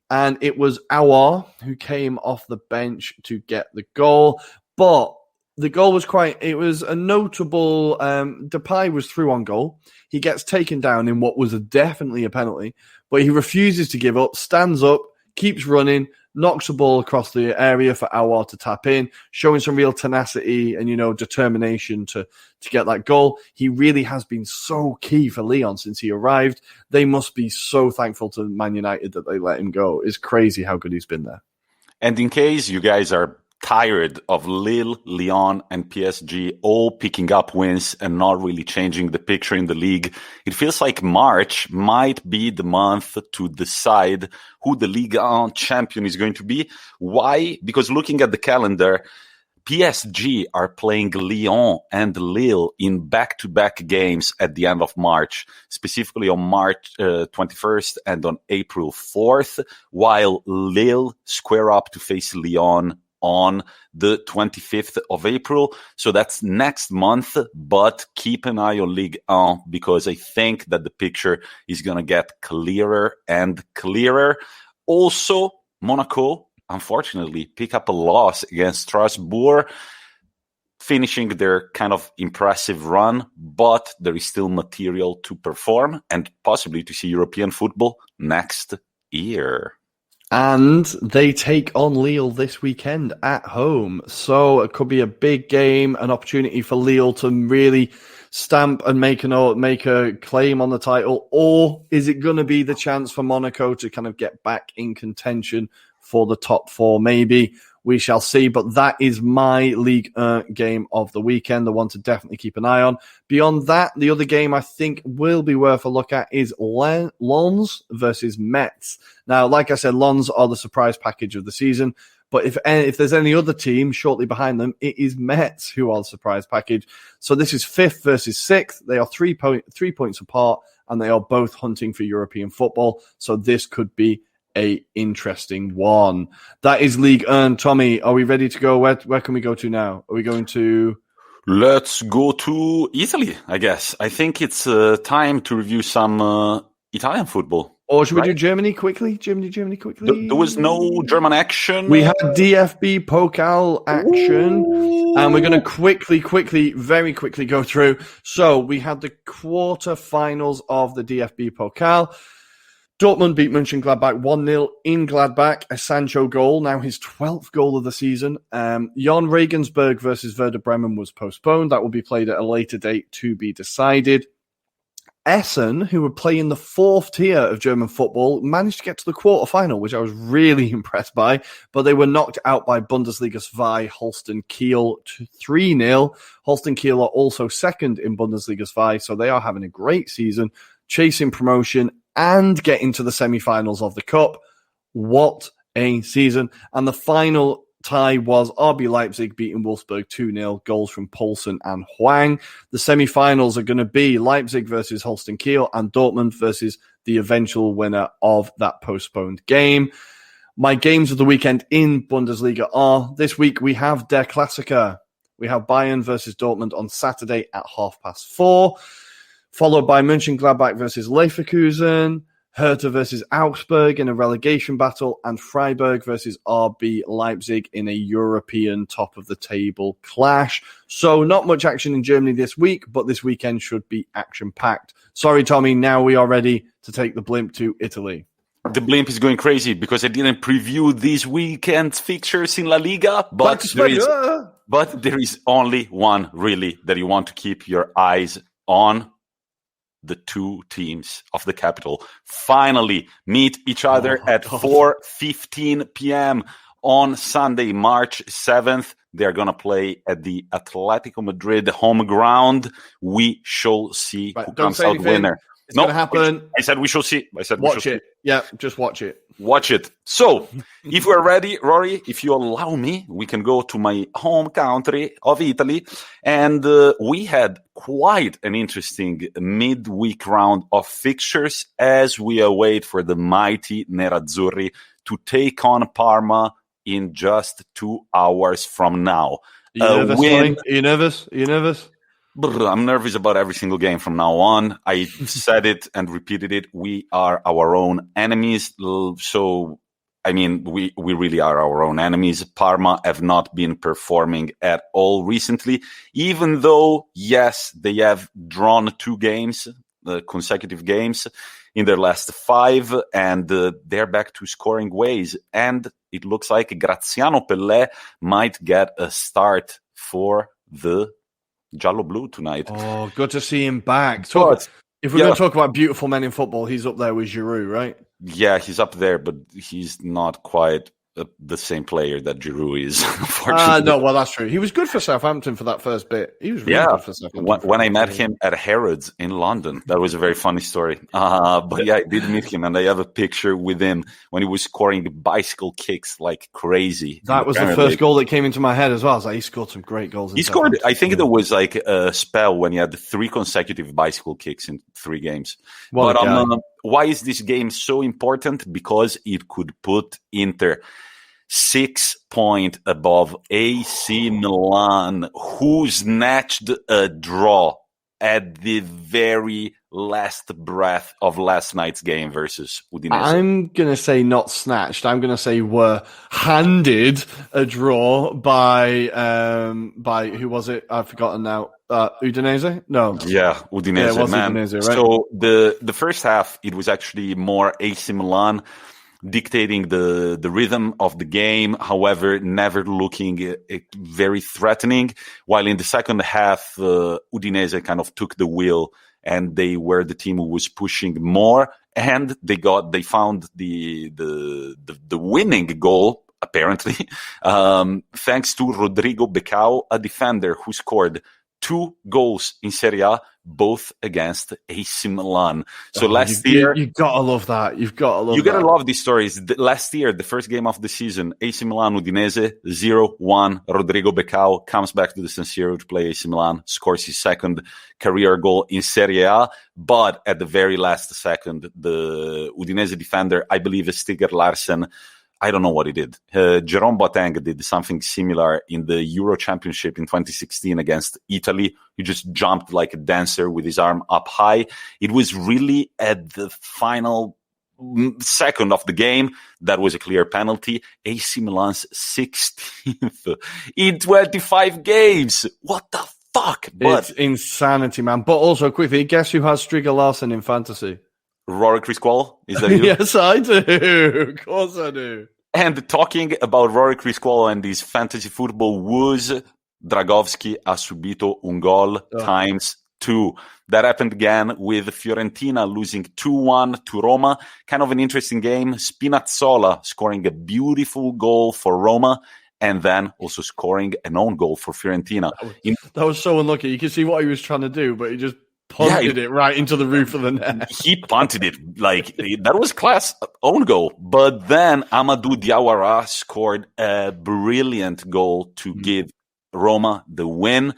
and it was Aouar who came off the bench to get the goal. But the goal was it was a notable, Depay was through on goal. He gets taken down in what was definitely a penalty, but he refuses to give up, stands up, keeps running, knocks the ball across the area for Aouar to tap in, showing some real tenacity and, determination to get that goal. He really has been so key for Lyon since he arrived. They must be so thankful to Man United that they let him go. It's crazy how good he's been there. And in case you guys are tired of Lille, Lyon, and PSG all picking up wins and not really changing the picture in the league, it feels like March might be the month to decide who the Ligue 1 champion is going to be. Why? Because looking at the calendar, PSG are playing Lyon and Lille in back-to-back games at the end of March, specifically on March 21st and on April 4th, while Lille square up to face Lyon on the 25th of April. So that's next month, but keep an eye on Ligue 1 because I think that the picture is going to get clearer and clearer. Also, Monaco, unfortunately, pick up a loss against Strasbourg, finishing their kind of impressive run, but there is still material to perform and possibly to see European football next year. And they take on Lille this weekend at home. So it could be a big game, an opportunity for Lille to really stamp and make a claim on the title. Or is it going to be the chance for Monaco to kind of get back in contention for the top four? Maybe. We shall see, but that is my Ligue 1 game of the weekend, the one to definitely keep an eye on. Beyond that, the other game I think will be worth a look at is Lens versus Metz. Now, like I said, Lens are the surprise package of the season, but if there's any other team shortly behind them, it is Metz who are the surprise package. So this is 5th versus 6th. They are 3 points apart, and they are both hunting for European football. So this could be a interesting one. That is Ligue 1. Tommy, are we ready to go? Where can we go to now? Are we going to... Let's go to Italy, I guess. I think it's time to review some Italian football. Or should we do Germany quickly? Germany quickly? There was no German action. We had DFB Pokal action. Ooh. And we're going to very quickly go through. So we had the quarterfinals of the DFB Pokal. Dortmund beat Mönchengladbach 1-0 in Gladbach, a Sancho goal, now his 12th goal of the season. Jan Regensburg versus Werder Bremen was postponed. That will be played at a later date to be decided. Essen, who were playing the 4th tier of German football, managed to get to the quarterfinal, which I was really impressed by, but they were knocked out by Bundesliga 2 Holsten Kiel 3-0. Holsten Kiel are also second in Bundesliga 2, so they are having a great season, chasing promotion and getting to the semi-finals of the Cup. What a season. And the final tie was RB Leipzig beating Wolfsburg 2-0, goals from Poulsen and Hwang. The semi-finals are going to be Leipzig versus Holsten Kiel and Dortmund versus the eventual winner of that postponed game. My games of the weekend in Bundesliga are, this week we have Der Klassiker. We have Bayern versus Dortmund on Saturday at 4:30. Followed by Mönchengladbach versus Leverkusen, Hertha versus Augsburg in a relegation battle, and Freiburg versus RB Leipzig in a European top-of-the-table clash. So not much action in Germany this week, but this weekend should be action-packed. Sorry, Tommy, now we are ready to take the blimp to Italy. The blimp is going crazy because I didn't preview these weekend's fixtures in La Liga, but there is only one really that you want to keep your eyes on. The two teams of the capital finally meet each other at 4:15 p.m. on Sunday, March 7th. They're going to play at the Atletico Madrid home ground. We shall see who comes out winner. It's going to happen. I said we shall see. Watch it. Yeah, just watch it. Watch it. So, if we're ready, Rory, if you allow me, we can go to my home country of Italy. And we had quite an interesting midweek round of fixtures as we await for the mighty Nerazzurri to take on Parma in just 2 hours from now. Are you nervous? I'm nervous about every single game from now on. I said it and repeated it. We are our own enemies. So, I mean, we really are our own enemies. Parma have not been performing at all recently, even though, yes, they have drawn 2 games, consecutive games in their last 5, and they're back to scoring ways. And it looks like Graziano Pellè might get a start for the Giallo Blue tonight. Oh, good to see him back. If we're going to talk about beautiful men in football, he's up there with Giroud, right? Yeah, he's up there, but he's not quite the same player that Giroud is. Unfortunately, no, well, that's true. He was good for Southampton for that first bit. He was really good for Southampton. When I met him at Harrods in London, that was a very funny story. But yeah, I did meet him, and I have a picture with him when he was scoring bicycle kicks like crazy. That was the first goal that came into my head as well. I was like, he scored some great goals. He scored, I think there was like a spell when he had 3 consecutive bicycle kicks in 3 games. But why is this game so important? Because it could put Inter 6 points above AC Milan, who snatched a draw at the very last breath of last night's game versus Udinese. I'm going to say not snatched. I'm going to say were handed a draw by who was it? I've forgotten now. Udinese? No. Yeah, Udinese, yeah, it was man. Udinese, right? So the first half, it was actually more AC Milan dictating the rhythm of the game, however, never looking very threatening. While in the second half, Udinese kind of took the wheel, and they were the team who was pushing more, and they found the winning goal, apparently, thanks to Rodrigo Becao, a defender who scored 2 goals in Serie A, both against AC Milan. So last year... You gotta love that. You've gotta love that. You gotta love these stories. Last year, the first game of the season, AC Milan, Udinese, 0-1. Rodrigo Becao comes back to the San Siro to play AC Milan, scores his second career goal in Serie A. But at the very last second, the Udinese defender, I believe Stiger Larsen, I don't know what he did. Jerome Boateng did something similar in the Euro Championship in 2016 against Italy. He just jumped like a dancer with his arm up high. It was really at the final second of the game. That was a clear penalty. AC Milan's 16th in 25 games. What the fuck? It's insanity, man. But also, quickly, guess who has Striger Larsen in fantasy? Rory Criscuolo? Is that you? Yes, I do. Of course I do. And talking about Rory Criscuolo and his fantasy football, was Dragowski ha subito un gol times 2. That happened again with Fiorentina losing 2-1 to Roma. Kind of an interesting game. Spinazzola scoring a beautiful goal for Roma, and then also scoring an own goal for Fiorentina. That was so unlucky. You can see what he was trying to do, but he just punted it right into the roof of the net. He punted it like that was class own goal. But then Amadou Diawara scored a brilliant goal to give Roma the win.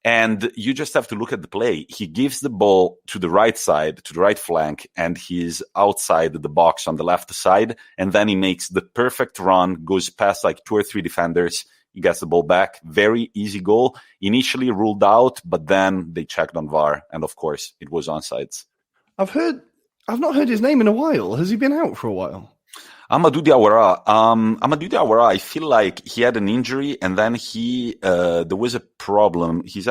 And you just have to look at the play. He gives the ball to the right side, to the right flank, and he's outside the box on the left side. And then he makes the perfect run, goes past like 2 or 3 defenders. He gets the ball back. Very easy goal. Initially ruled out, but then they checked on VAR. And of course, it was onside. I've not heard his name in a while. Has he been out for a while? Amadou Diawara, I feel like he had an injury, and then there was a problem. He's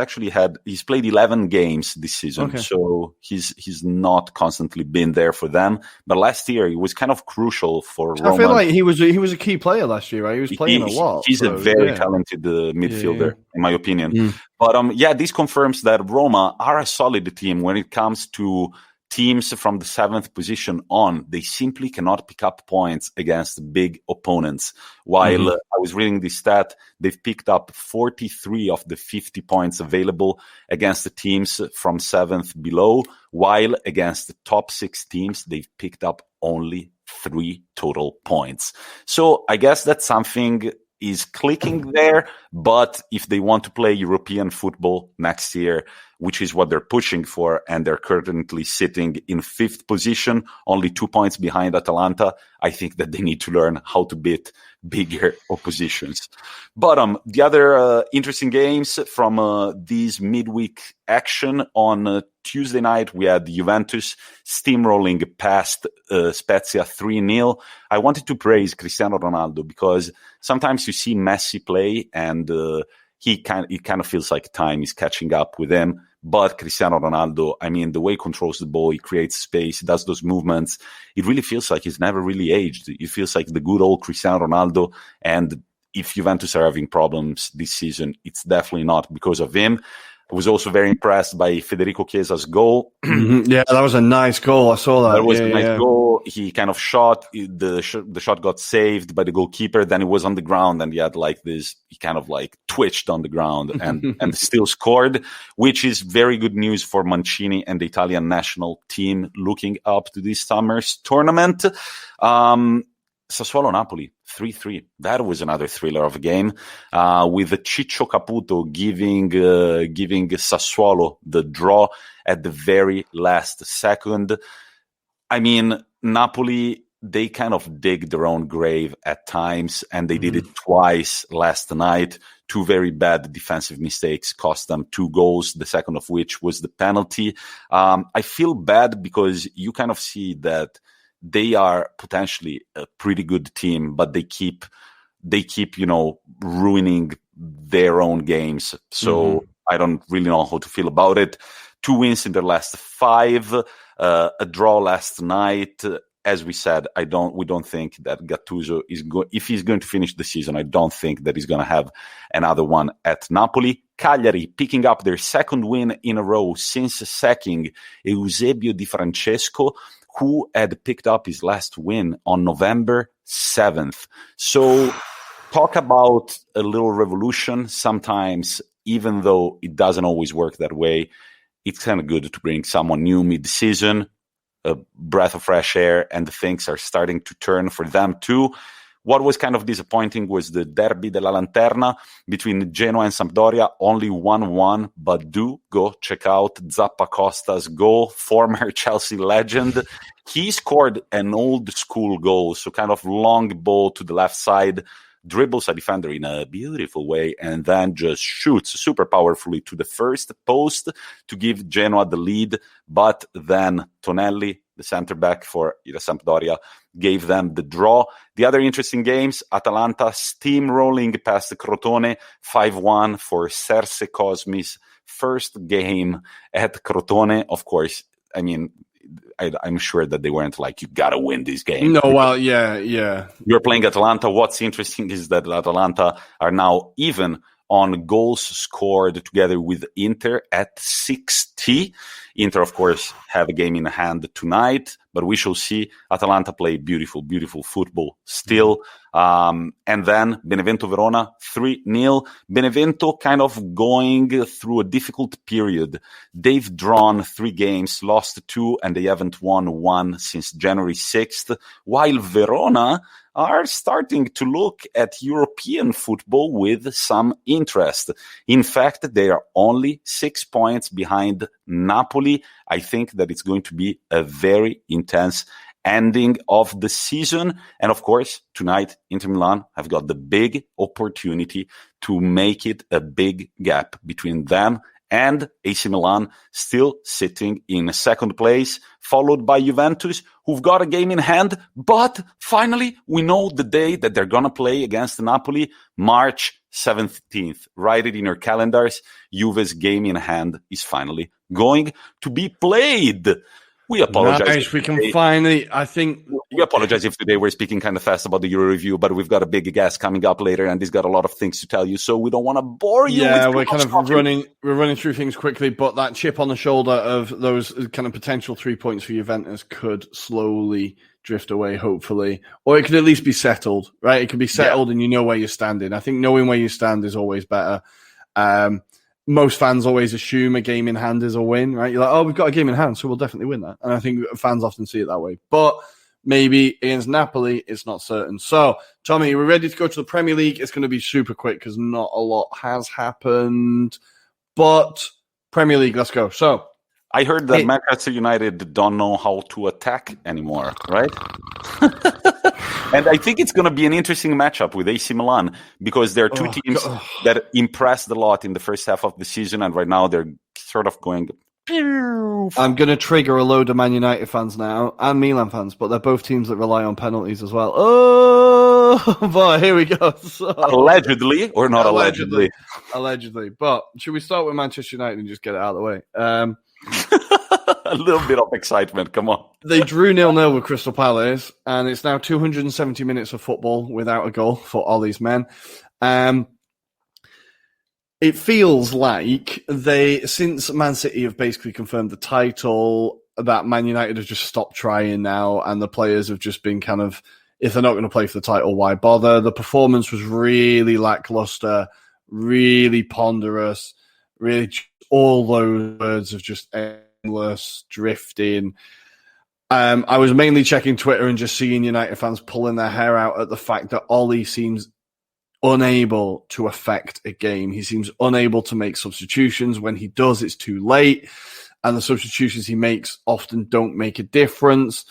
played 11 games this season, so he's not constantly been there for them. But last year, he was kind of crucial for Roma. I feel like he was a key player last year, right? He was playing a lot. He's a very talented midfielder, in my opinion. But this confirms that Roma are a solid team when it comes to teams from the 7th position on. They simply cannot pick up points against big opponents. While I was reading this stat, they've picked up 43 of the 50 points available against the teams from 7th below, while against the top 6 teams, they've picked up only 3 total points. So I guess that's something is clicking there, but if they want to play European football next year, which is what they're pushing for, and they're currently sitting in 5th position, only 2 points behind Atalanta, I think that they need to learn how to beat bigger oppositions. But the other interesting games from this midweek action on Tuesday night, we had Juventus steamrolling past Spezia 3-0. I wanted to praise Cristiano Ronaldo because sometimes you see Messi play and it kind of feels like time is catching up with him. But Cristiano Ronaldo, I mean, the way he controls the ball, he creates space, he does those movements. It really feels like he's never really aged. It feels like the good old Cristiano Ronaldo. And if Juventus are having problems this season, it's definitely not because of him. I was also very impressed by Federico Chiesa's goal. Yeah, that was a nice goal. I saw that. That was a nice goal. He kind of shot. The shot got saved by the goalkeeper. Then it was on the ground, and he had like this. He kind of like twitched on the ground and still scored, which is very good news for Mancini and the Italian national team looking up to this summer's tournament. Sassuolo-Napoli, 3-3. That was another thriller of a game, with Ciccio Caputo giving Sassuolo the draw at the very last second. I mean, Napoli, they kind of dig their own grave at times, and they did it twice last night. Two very bad defensive mistakes cost them 2 goals, the second of which was the penalty. I feel bad because you kind of see that they are potentially a pretty good team, but they keep, ruining their own games. So I don't really know how to feel about it. 2 wins in their last 5, a draw last night. As we said, we don't think that Gattuso if he's going to finish the season, I don't think that he's going to have another one at Napoli. Cagliari picking up their second win in a row since sacking Eusebio Di Francesco, who had picked up his last win on November 7th. So talk about a little revolution. Sometimes, even though it doesn't always work that way, it's kind of good to bring someone new mid-season, a breath of fresh air, and things are starting to turn for them too. What was kind of disappointing was the Derby della Lanterna between Genoa and Sampdoria, only 1-1, but do go check out Zappa Costa's goal, former Chelsea legend. He scored an old school goal, so kind of long ball to the left side, dribbles a defender in a beautiful way, and then just shoots super powerfully to the first post to give Genoa the lead. But then Tonelli, the center back for Sampdoria, gave them the draw. The other interesting games, Atalanta steamrolling past Crotone, 5-1 for Serse Cosmi's first game at Crotone. Of course, I mean, I'm sure that they weren't like, you gotta win this game. No, well, yeah. You're playing Atalanta. What's interesting is that Atalanta are now even on goals scored together with Inter at 60. Inter, of course, have a game in hand tonight, but we shall see. Atalanta play beautiful, beautiful football still. And then Benevento Verona, 3-0. Benevento kind of going through a difficult period. They've drawn 3 games, lost 2, and they haven't won 1 since January 6th, while Verona are starting to look at European football with some interest. In fact, they are only 6 points behind Napoli. I think that it's going to be a very intense ending of the season. And of course, tonight, Inter Milan have got the big opportunity to make it a big gap between them and AC Milan, still sitting in second place, followed by Juventus, who've got a game in hand. But finally, we know the day that they're going to play against Napoli, March 17th. Write it in your calendars. Juve's game in hand is finally going to be played. We apologize. Nice. We can finally, I think. We apologize if today we're speaking kind of fast about the Euroreview, but we've got a big guest coming up later, and he's got a lot of things to tell you, so we don't want to bore you. Yeah, we're kind of running through things quickly, but that chip on the shoulder of those kind of potential 3 points for Juventus could slowly drift away, hopefully, or it could at least be settled, right? It could be settled, and you know where you're standing. I think knowing where you stand is always better. Most fans always assume a game in hand is a win, right? You're like, oh, we've got a game in hand, so we'll definitely win that. And I think fans often see it that way. But maybe against Napoli, it's not certain. So, Tommy, we're ready to go to the Premier League. It's going to be super quick because not a lot has happened. But Premier League, let's go. So, I heard that Manchester United don't know how to attack anymore, right? And I think it's going to be an interesting matchup with AC Milan because there are two teams that impressed a lot in the first half of the season, and right now they're sort of going. I'm going to trigger a load of Man United fans now and Milan fans, but they're both teams that rely on penalties as well. Oh, boy, here we go. So, allegedly or not allegedly? Allegedly. But should we start with Manchester United and just get it out of the way? A little bit of excitement, come on. They drew 0-0 with Crystal Palace, and it's now 270 minutes of football without a goal for all these men. it feels like since Man City have basically confirmed the title, that Man United have just stopped trying now, and the players have just been kind of, if they're not going to play for the title, why bother? The performance was really lackluster, really ponderous, really all those words of just endless drifting. I was mainly checking Twitter and just seeing United fans pulling their hair out at the fact that Ollie seems unable to affect a game. He seems unable to make substitutions. When he does, it's too late, and the substitutions he makes often don't make a difference.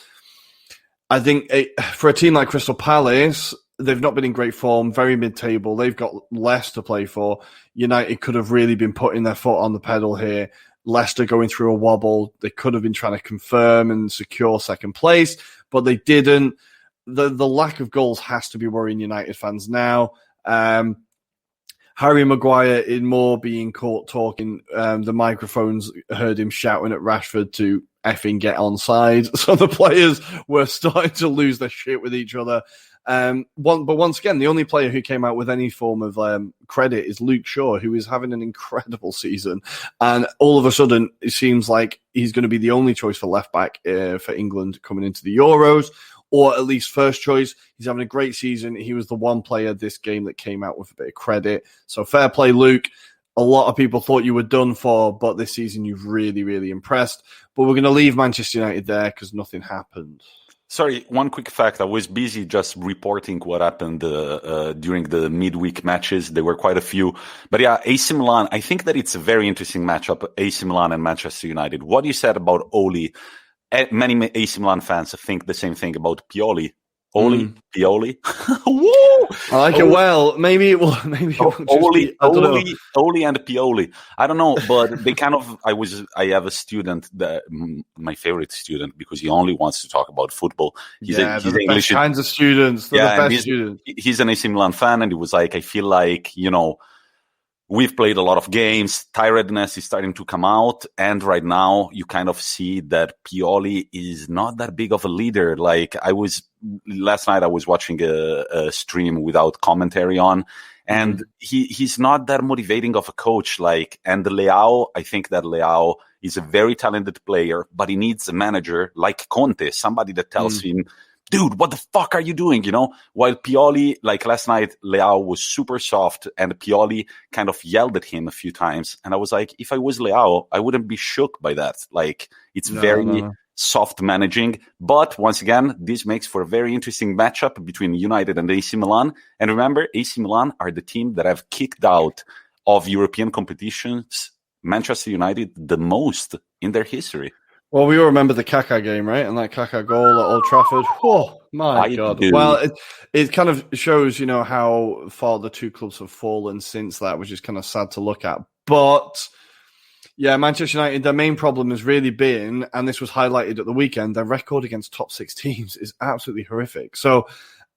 I think for a team like Crystal Palace, they've not been in great form, very mid-table. They've got less to play for. United could have really been putting their foot on the pedal here. Leicester going through a wobble. They could have been trying to confirm and secure second place, but they didn't. The lack of goals has to be worrying United fans now. Harry Maguire, in more being caught talking, the microphones heard him shouting at Rashford to effing get onside. So the players were starting to lose their shit with each other. But once again, the only player who came out with any form of credit is Luke Shaw, who is having an incredible season. And all of a sudden, it seems like he's going to be the only choice for left back for England coming into the Euros, or at least first choice. He's having a great season. He was the one player this game that came out with a bit of credit. So fair play, Luke. A lot of people thought you were done for, but this season you've really, really impressed. But we're going to leave Manchester United there because nothing happened. Sorry, one quick fact. I was busy just reporting what happened during the midweek matches. There were quite a few. But yeah, AC Milan, I think that it's a very interesting matchup, AC Milan and Manchester United. What you said about Oli, many AC Milan fans think the same thing about Pioli. Oli, Pioli. Woo! I like it well. Maybe it will. Maybe it will just Oli and Pioli. I don't know, but they kind of. I have a student that my favorite student because he only wants to talk about football. He's the English best kinds of students. They're the best students. He's an AC Milan fan, and he was like, I feel like we've played a lot of games. Tiredness is starting to come out. And right now, you kind of see that Pioli is not that big of a leader. Like last night I was watching a stream without commentary on, and he's not that motivating of a coach. And Leao, I think that Leao is a very talented player, but he needs a manager like Conte, somebody that tells him, dude, what the fuck are you doing? While Pioli, last night, Leao was super soft and Pioli kind of yelled at him a few times. And I was like, if I was Leao, I wouldn't be shook by that. It's very soft managing. But once again, this makes for a very interesting matchup between United and AC Milan. And remember, AC Milan are the team that have kicked out of European competitions Manchester United the most in their history. Well, we all remember the Kaká game, right? And that Kaká goal at Old Trafford. Oh, my God. Do. Well, it kind of shows, how far the two clubs have fallen since that, which is kind of sad to look at. But, yeah, Manchester United, their main problem has really been, and this was highlighted at the weekend, their record against top six teams is absolutely horrific. So,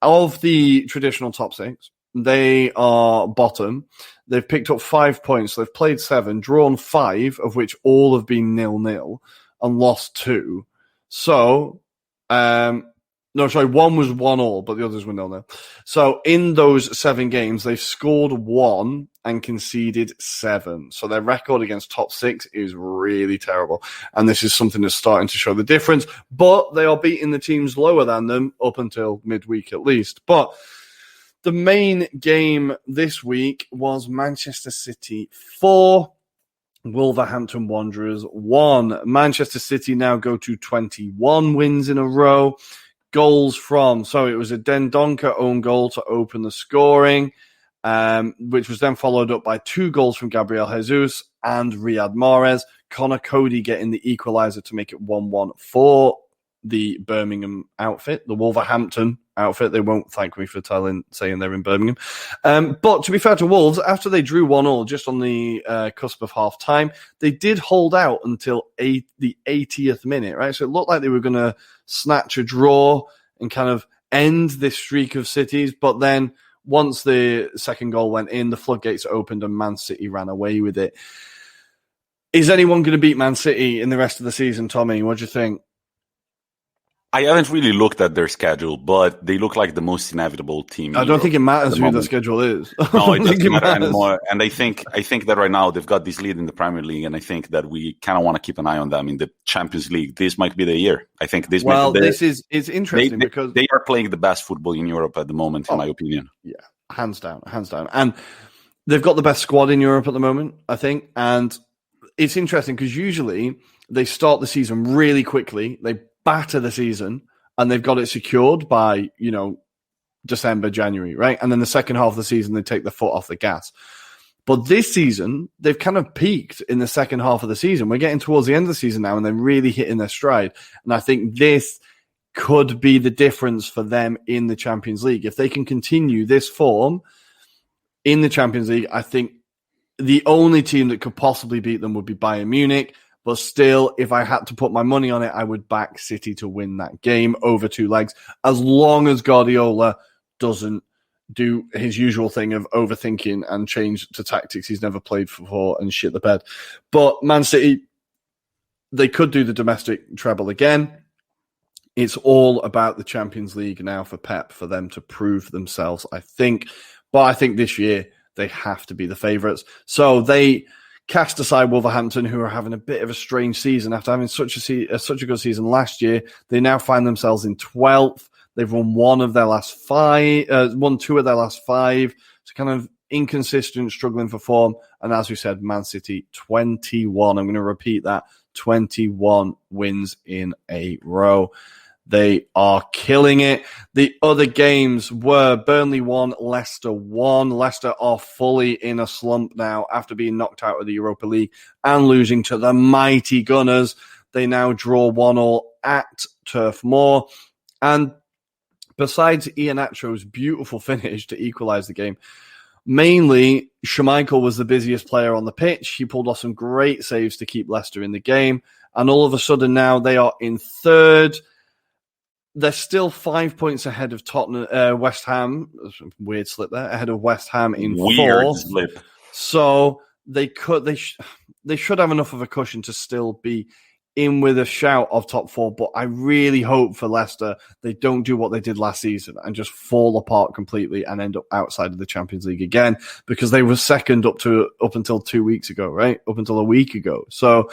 of the traditional top six, they are bottom. They've picked up 5 points. They've played 7, drawn 5, of which all have been 0-0. And lost 2. So, one was 1-1, but the others were 0-0. So, in those 7 games, they've scored 1 and conceded 7. So, their record against top 6 is really terrible. And this is something that's starting to show the difference. But they are beating the teams lower than them up until midweek at least. But the main game this week was Manchester City 4. Wolverhampton Wanderers 1. Manchester City now go to 21 wins in a row. Goals from, so it was a Dendoncker own goal to open the scoring, which was then followed up by 2 goals from Gabriel Jesus and Riyad Mahrez. Connor Cody getting the equaliser to make it 1-1 for the Birmingham outfit, the Wolverhampton outfit. They won't thank me for saying they're in Birmingham. But to be fair to Wolves, after they drew 1-1 just on the cusp of half time, they did hold out until the 80th minute, right? So it looked like they were going to snatch a draw and kind of end this streak of cities. But then once the second goal went in, the floodgates opened and Man City ran away with it. Is anyone going to beat Man City in the rest of the season, Tommy? What do you think? I haven't really looked at their schedule, but they look like the most inevitable team. I don't think it matters who the schedule is. No, it doesn't matter anymore. And I think that right now they've got this lead in the Premier League, and I think that we kind of want to keep an eye on them in the Champions League. This might be the year. I think this. This is interesting because they are playing the best football in Europe at the moment, in my opinion. Yeah, hands down, and they've got the best squad in Europe at the moment, I think. And it's interesting because usually they start the season really quickly. They batter the season and they've got it secured by, December, January, right? And then the second half of the season, they take the foot off the gas. But this season, they've kind of peaked in the second half of the season. We're getting towards the end of the season now and they're really hitting their stride. And I think this could be the difference for them in the Champions League. If they can continue this form in the Champions League, I think the only team that could possibly beat them would be Bayern Munich. But still, if I had to put my money on it, I would back City to win that game over 2 legs, as long as Guardiola doesn't do his usual thing of overthinking and change to tactics he's never played before and shit the bed. But Man City, they could do the domestic treble again. It's all about the Champions League now for Pep, for them to prove themselves, I think. But I think this year they have to be the favourites. So they cast aside Wolverhampton, who are having a bit of a strange season after having such a good season last year. They now find themselves in 12th. They've won 2 of their last 5. So kind of inconsistent, struggling for form. And as we said, Man City 21. I'm going to repeat that: 21 wins in a row. They are killing it. The other games were Burnley 1, Leicester 1. Leicester are fully in a slump now after being knocked out of the Europa League and losing to the mighty Gunners. They now draw 1-1 at Turf Moor. And besides Iheanacho's beautiful finish to equalise the game, mainly Schmeichel was the busiest player on the pitch. He pulled off some great saves to keep Leicester in the game. And all of a sudden now they are in 3rd. They're still 5 points ahead of Tottenham, West Ham. Weird slip there. Ahead of West Ham in 4th. Slip. So they should have enough of a cushion to still be in with a shout of top 4. But I really hope for Leicester they don't do what they did last season and just fall apart completely and end up outside of the Champions League again, because they were second up until 2 weeks ago, right? Up until a week ago. So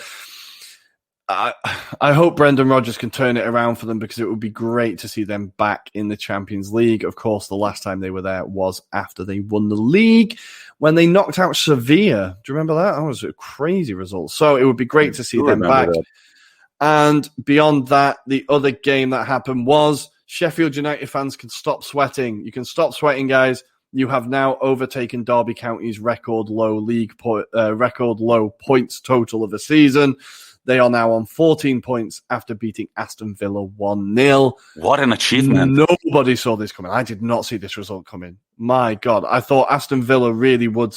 I hope Brendan Rodgers can turn it around for them, because it would be great to see them back in the Champions League. Of course, the last time they were there was after they won the league, when they knocked out Sevilla. Do you remember that? That was a crazy result. So it would be great to see them back. That. And beyond that, the other game that happened was Sheffield United fans can stop sweating. You can stop sweating, guys. You have now overtaken Derby County's record low points total of the season. They are now on 14 points after beating Aston Villa 1-0. What an achievement. Nobody saw this coming. I did not see this result coming. My God, I thought Aston Villa really would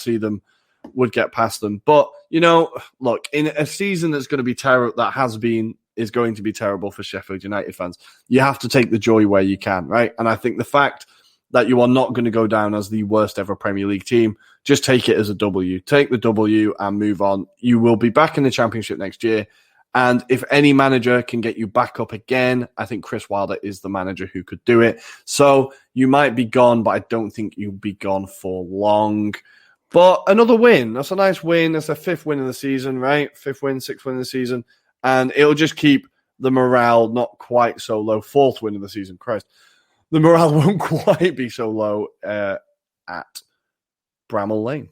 get past them. But, look, in a season that's going to be terrible, is going to be terrible for Sheffield United fans, you have to take the joy where you can, right? And I think the fact that you are not going to go down as the worst ever Premier League team, just take it as a W. Take the W and move on. You will be back in the Championship next year. And if any manager can get you back up again, I think Chris Wilder is the manager who could do it. So you might be gone, but I don't think you'll be gone for long. But another win. That's a nice win. That's a 5th win of the season, right? 5th win, 6th win of the season. And it'll just keep the morale not quite so low. 4th win of the season, Christ. The morale won't quite be so low at Bramall Lane.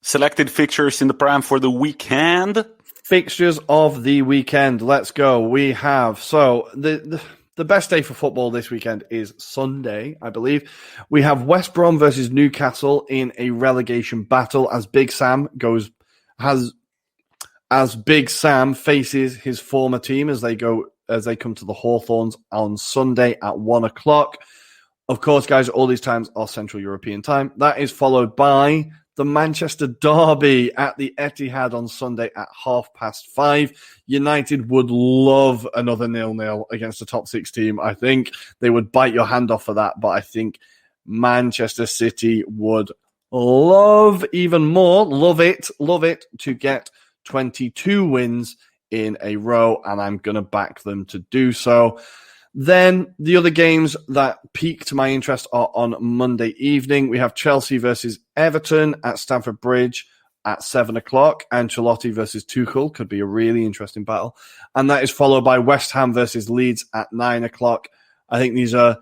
Selected fixtures in the Prem for the weekend. Fixtures of the weekend. Let's go. We have, the best day for football this weekend is Sunday, I believe. We have West Brom versus Newcastle in a relegation battle as Big Sam faces his former team as they come to the Hawthorns on Sunday at 1:00. Of course, guys, all these times are Central European time. That is followed by the Manchester Derby at the Etihad on Sunday at 5:30. United would love another 0-0 against a top 6 team. I think they would bite your hand off for that, but I think Manchester City would love it to get 22 wins in a row, and I'm going to back them to do so. Then the other games that piqued my interest are on Monday evening. We have Chelsea versus Everton at Stamford Bridge at 7 o'clock. Ancelotti versus Tuchel could be a really interesting battle. And that is followed by West Ham versus Leeds at 9 o'clock. I think these are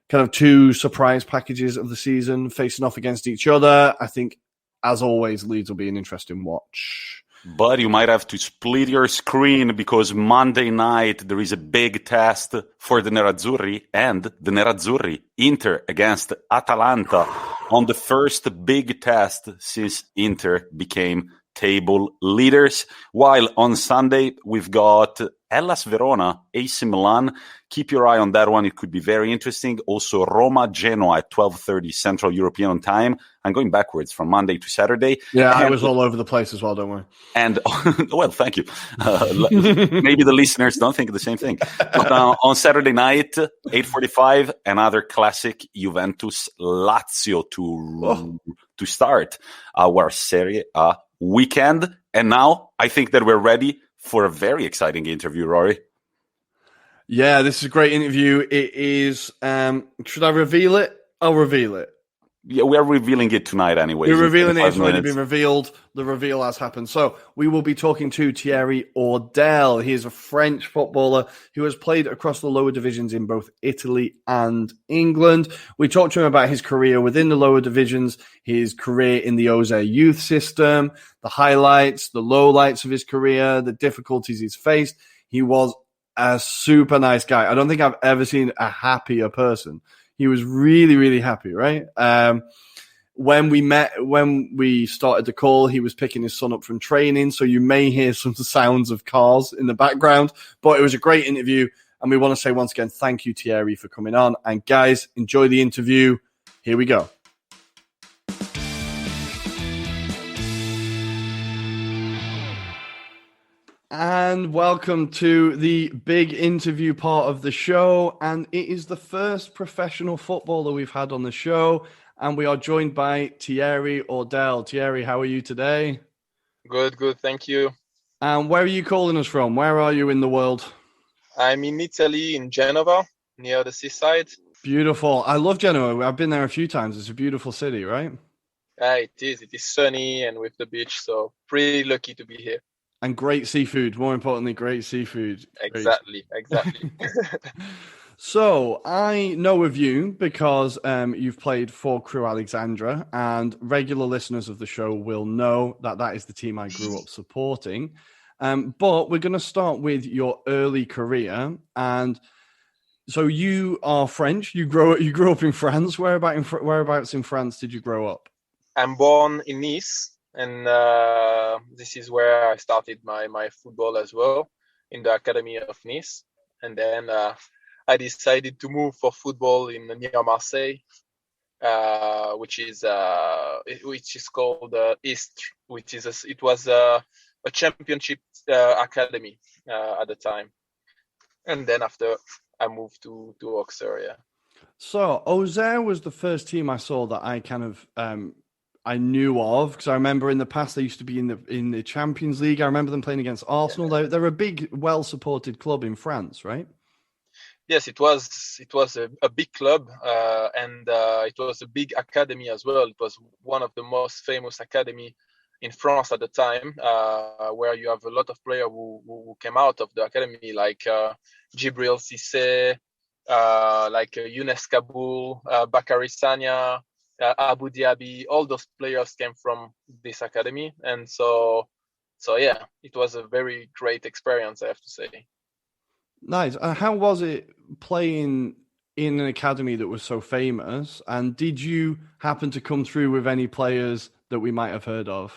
kind of two surprise packages of the season facing off against each other. I think, as always, Leeds will be an interesting watch. But you might have to split your screen because Monday night there is a big test for the Nerazzurri and the Nerazzurri. Inter against Atalanta on the first big test since Inter became table leaders. While on Sunday we've got Hellas Verona, AC Milan. Keep your eye on that one. It could be very interesting. Also, Roma-Genoa at 12:30 Central European time. I'm going backwards from Monday to Saturday. Yeah, I was all over the place as well, don't worry. And, well, thank you. Maybe the listeners don't think the same thing. But on Saturday night, 8:45, another classic Juventus-Lazio to start our Serie A weekend. And now I think that we're ready for a very exciting interview, Rory. Yeah, this is a great interview. It is, should I reveal it? I'll reveal it. Yeah, we are revealing it tonight anyway. We're revealing it. It's already been revealed. The reveal has happened. So we will be talking to Thierry Audel. He is a French footballer who has played across the lower divisions in both Italy and England. We talked to him about his career within the lower divisions, his career in the OZE youth system, the highlights, the lowlights of his career, the difficulties he's faced. He was a super nice guy. I don't think I've ever seen a happier person. He was really, really happy, right? When we started the call, he was picking his son up from training, so you may hear some sounds of cars in the background, but it was a great interview, and we want to say once again, thank you, Thierry, for coming on. And guys, enjoy the interview. Here we go. And welcome to the big interview part of the show. And it is the first professional footballer we've had on the show. And we are joined by Thierry Audel. Thierry, how are you today? Good. Thank you. And where are you calling us from? Where are you in the world? I'm in Italy, in Genova, near the seaside. Beautiful. I love Genoa. I've been there a few times. It's a beautiful city, right? It is. It is sunny and with the beach. So pretty lucky to be here. And great seafood. More importantly, great seafood. Exactly. So I know of you because you've played for Crew Alexandra, and regular listeners of the show will know that is the team I grew up supporting. But we're going to start with your early career. And so you are French. You grew up in France. Whereabouts in France did you grow up? I'm born in Nice, and this is where I started my football as well, in the Academy of Nice. And then I decided to move for football near Marseille, which is called Istres, it was a championship academy at the time. And then after I moved to Auxerre. Yeah. So Auxerre was the first team I saw that I kind of I knew of, because I remember in the past they used to be in the Champions League. I remember them playing against Arsenal. Yeah. They're a big, well-supported club in France, right? Yes, it was a big club, and it was a big academy as well. It was one of the most famous academy in France at the time, where you have a lot of players who came out of the academy, like Djibril Cissé, like Younes Kaboul, Bakary Sagna, Abu Dhabi. All those players came from this academy, and so yeah, it was a very great experience, I have to say. Nice. How was it playing in an academy that was so famous? And did you happen to come through with any players that we might have heard of?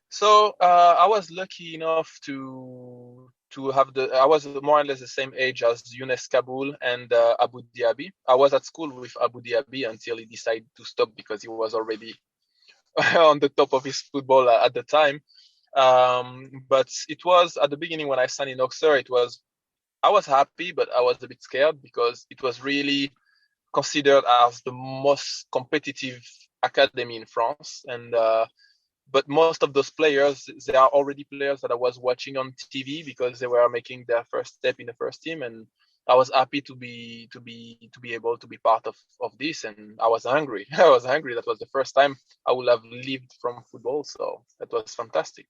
So I was lucky enough to have I was more or less the same age as Younes Kaboul and Abu Dhabi. I was at school with Abu Dhabi until he decided to stop because he was already on the top of his football at the time. But it was at the beginning when I signed in Auxerre, I was happy, but I was a bit scared because it was really considered as the most competitive academy in France. And But most of those players, they are already players that I was watching on TV because they were making their first step in the first team, and I was happy to be able to be part of this, and I was hungry. I was hungry. That was the first time I would have lived from football, so that was fantastic.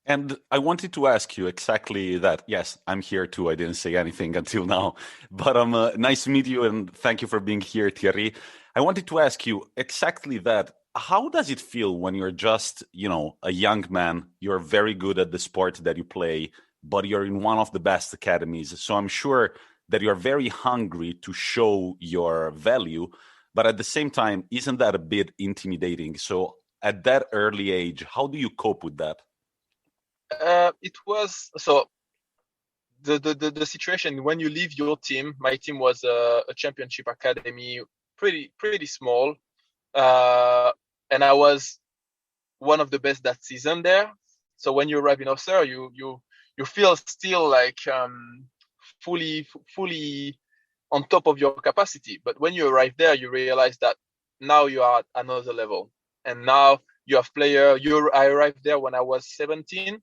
And I wanted to ask you exactly that. Yes, I'm here too. I didn't say anything until now, but nice to meet you and thank you for being here, Thierry. I wanted to ask you exactly that. How does it feel when you're just, a young man? You're very good at the sport that you play, but you're in one of the best academies. So I'm sure that you're very hungry to show your value, but at the same time, isn't that a bit intimidating? So at that early age, how do you cope with that? It was so the situation when you leave your team. My team was a championship academy, pretty small, and I was one of the best that season there. So when you arrive in Auxerre, you feel still like fully on top of your capacity. But when you arrive there, you realize that now you are at another level, and now you have player. I arrived there when I was 17.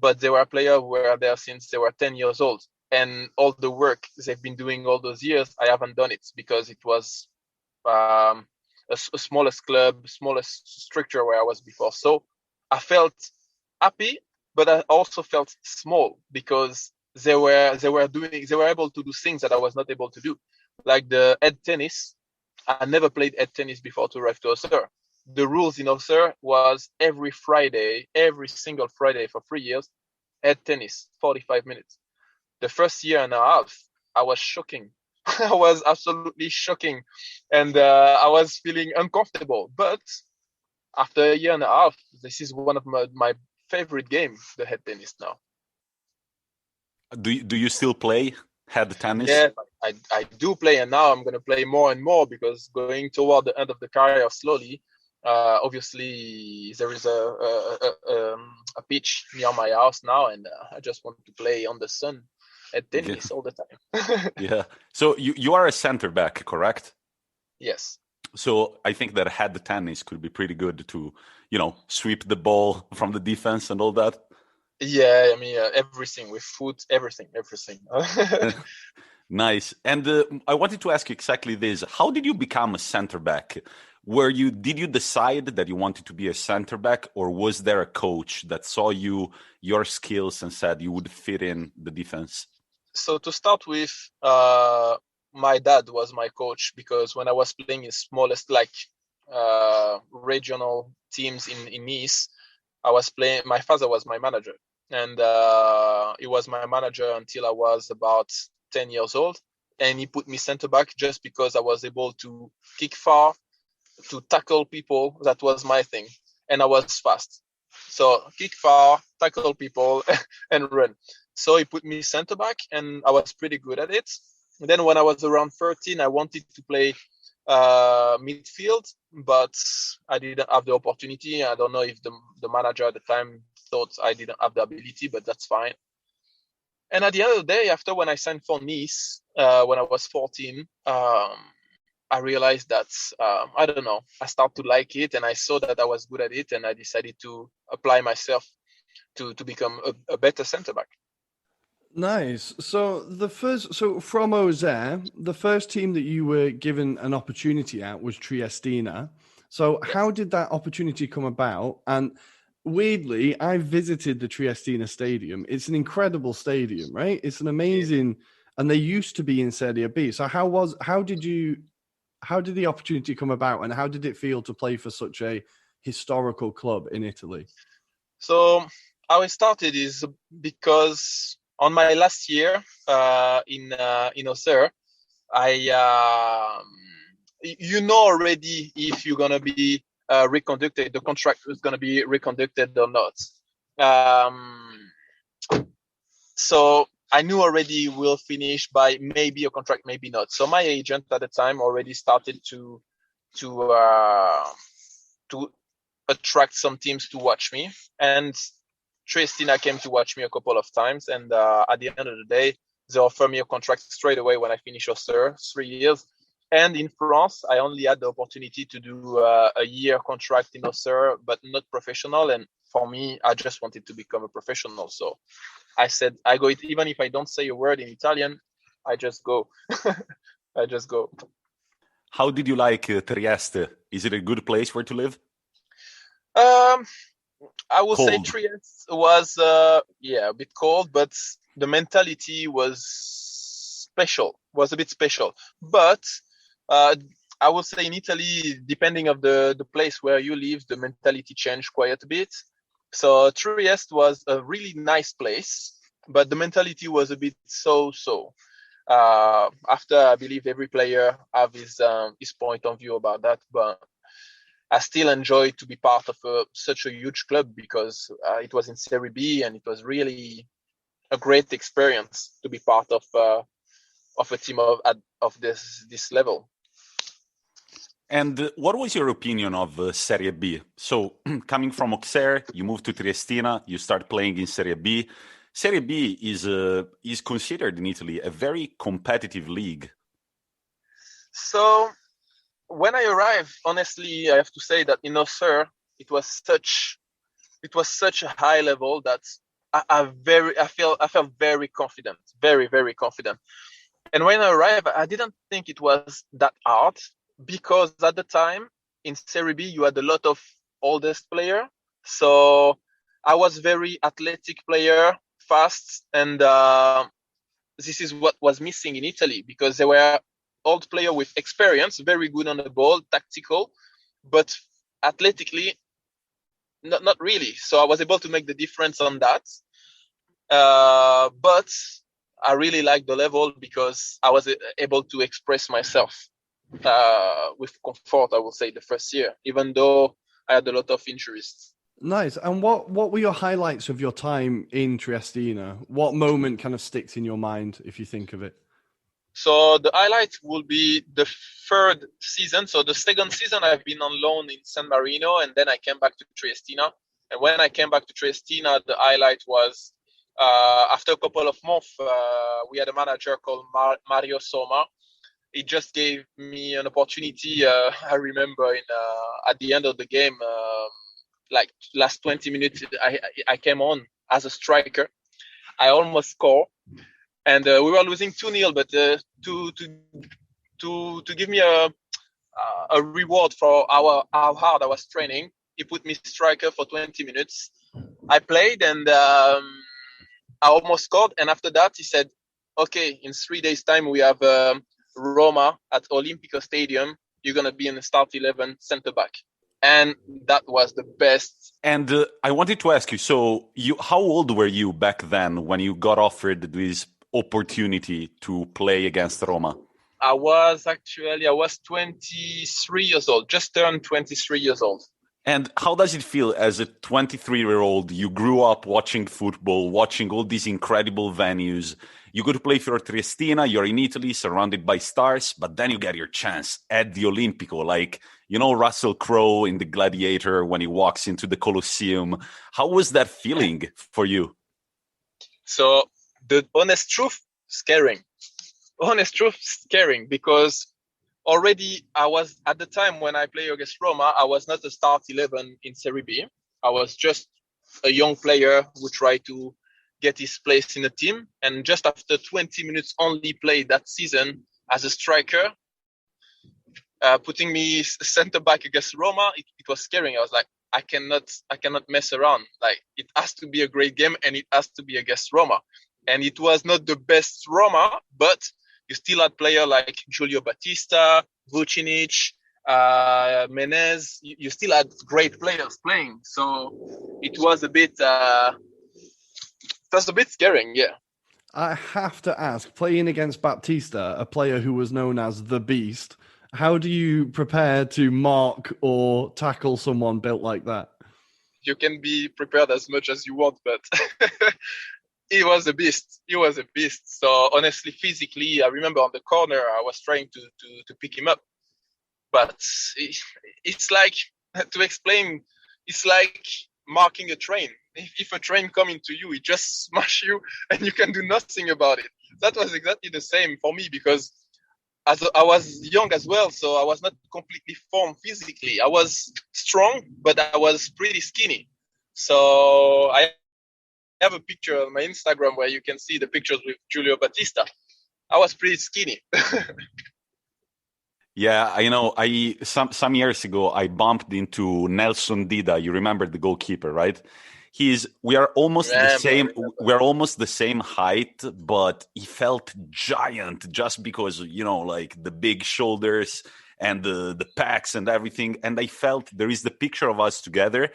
But there were players who were there since they were 10 years old. And all the work they've been doing all those years, I haven't done it because it was a smallest club, smallest structure where I was before. So I felt happy, but I also felt small because they were able to do things that I was not able to do. Like the head tennis. I never played head tennis before to arrive to Auxerre. The rules in Auxerre was every single Friday for 3 years, head tennis, 45 minutes. The first year and a half, I was shocking. I was absolutely shocking. And I was feeling uncomfortable. But after a year and a half, this is one of my favorite games, the head tennis now. Do you still play head tennis? Yeah, I do play. And now I'm going to play more and more because going toward the end of the career slowly, obviously there is a pitch near my house now, and I just want to play on the sun at tennis all the time. Yeah. So you are a center back, correct? Yes. So I think that head tennis could be pretty good to, sweep the ball from the defense and all that. Yeah, I mean everything with foot, everything. Nice. And I wanted to ask you exactly this: how did you become a center back? Did you decide that you wanted to be a center back, or was there a coach that saw your skills and said you would fit in the defense? So to start with, my dad was my coach because when I was playing in smallest regional teams in Nice, my father was my manager, and he was my manager until I was about 10 years old, and he put me center back just because I was able to kick far, to tackle people. That was my thing, and I was fast. So kick far, tackle people, and run. So he put me center back, and I was pretty good at it. And then when I was around 13, I wanted to play midfield, but I didn't have the opportunity. I don't know if the manager at the time thought I didn't have the ability, but that's fine. And at the end of the day, after when I signed for Nice, when I was 14, I realized that, I don't know, I started to like it, and I saw that I was good at it, and I decided to apply myself to become a better center back. Nice. So from Auxerre, the first team that you were given an opportunity at was Triestina. So how did that opportunity come about? And weirdly, I visited the Triestina stadium. It's an incredible stadium, right? It's an amazing, and they used to be in Serie B. So how did the opportunity come about, and how did it feel to play for such a historical club in Italy? So how it started is because on my last year in Auxerre, already if you're gonna be reconducted, the contract is gonna be reconducted or not. So I knew already we'll finish by maybe a contract, maybe not. So my agent at the time already started to attract some teams to watch me, and Triestina came to watch me a couple of times, and at the end of the day, they offered me a contract straight away when I finished Auxerre, 3 years. And in France, I only had the opportunity to do a year contract in Auxerre, but not professional. And for me, I just wanted to become a professional. So I said, I go it, even if I don't say a word in Italian, I just go. I just go. How did you like Trieste? Is it a good place where to live? I would say Cold. Trieste was, a bit cold, but the mentality was a bit special. But I would say in Italy, depending of the place where you live, the mentality changed quite a bit. So Trieste was a really nice place, but the mentality was a bit so-so. After I believe every player have his point of view about that, but I still enjoy to be part of such a huge club because it was in Serie B and it was really a great experience to be part of a team of this level. And what was your opinion of Serie B? So coming from Auxerre, you moved to Triestina, you start playing in Serie B. Serie B is considered in Italy a very competitive league. So when I arrived, honestly, I have to say that in Auxerre, it was such a high level that I felt very confident, very, very confident. And when I arrived, I didn't think it was that hard because at the time in Serie B, you had a lot of oldest player. So I was very athletic player, fast. And this is what was missing in Italy because there were old player with experience, very good on the ball, tactical, but athletically, not really. So I was able to make the difference on that. But I really liked the level because I was able to express myself with comfort, I will say, the first year, even though I had a lot of injuries. Nice. And what were your highlights of your time in Triestina? What moment kind of sticks in your mind if you think of it? So the highlight will be the third season. So the second season, I've been on loan in San Marino, and then I came back to Triestina. And when I came back to Triestina, the highlight was after a couple of months, we had a manager called Mario Soma. He just gave me an opportunity. I remember at the end of the game, like last 20 minutes, I came on as a striker. I almost scored. And we were losing 2-0, but to give me a reward for how hard I was training, he put me striker for 20 minutes. I played and I almost scored. And after that, he said, "Okay, in 3 days' time we have Roma at Olimpico Stadium. You're gonna be in the start 11 centre back." And that was the best. And I wanted to ask you, so how old were you back then when you got offered this opportunity to play against Roma? I was 23 years old, just turned 23 years old. And how does it feel as a 23-year-old? You grew up watching football, watching all these incredible venues. You go to play for Triestina, you're in Italy, surrounded by stars, but then you get your chance at the Olimpico, like, Russell Crowe in The Gladiator when he walks into the Colosseum. How was that feeling for you? So the honest truth, scaring. Honest truth, scaring, because already I was, at the time when I played against Roma, I was not a start 11 in Serie B. I was just a young player who tried to get his place in the team. And just after 20 minutes only played that season as a striker, putting me center back against Roma, it was scaring. I was like, I cannot mess around. Like, it has to be a great game and it has to be against Roma. And it was not the best Roma, but you still had players like Giulio Battista, Vucinic, Menez. You still had great players playing. So it was a bit scaring, yeah. I have to ask, playing against Battista, a player who was known as the Beast, how do you prepare to mark or tackle someone built like that? You can be prepared as much as you want, but he was a beast. He was a beast. So honestly, physically, I remember on the corner, I was trying to pick him up. But it's like, to explain, it's like marking a train. If a train comes into you, it just smash you and you can do nothing about it. That was exactly the same for me because as I was young as well, so I was not completely formed physically. I was strong, but I was pretty skinny. So I have a picture on my Instagram where you can see the pictures with Julio Batista. I was pretty skinny. Yeah, I know. Some years ago I bumped into Nelson Dida. You remember the goalkeeper, right? We are almost the same. We're almost the same height, but he felt giant just because, like the big shoulders and the pecs and everything. And I felt there is the picture of us together.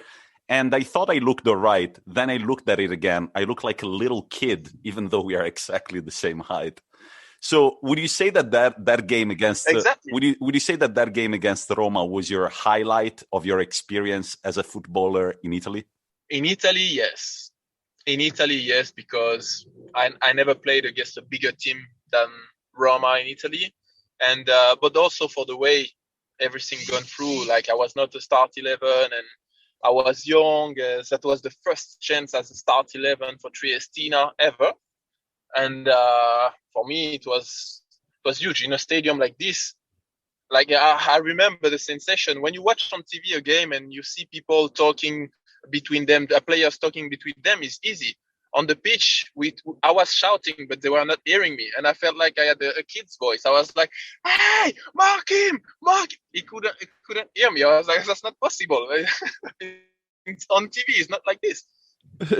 And I thought I looked all right. Then I looked at it again. I look like a little kid, even though we are exactly the same height. So would you say that game against exactly. Would you say that game against Roma was your highlight of your experience as a footballer in Italy? In Italy, yes. Because I never played against a bigger team than Roma in Italy, and but also for the way everything gone through. Like I was not a start 11, and I was young. That was the first chance as a start 11 for Triestina ever. And for me, it was huge in a stadium like this. Like I remember the sensation when you watch on TV a game and you see people talking between them, the players talking between them is easy. On the pitch, I was shouting, but they were not hearing me, and I felt like I had a kid's voice. I was like, "Hey, mark him!" He couldn't hear me. I was like, "That's not possible." On TV, it's not like this.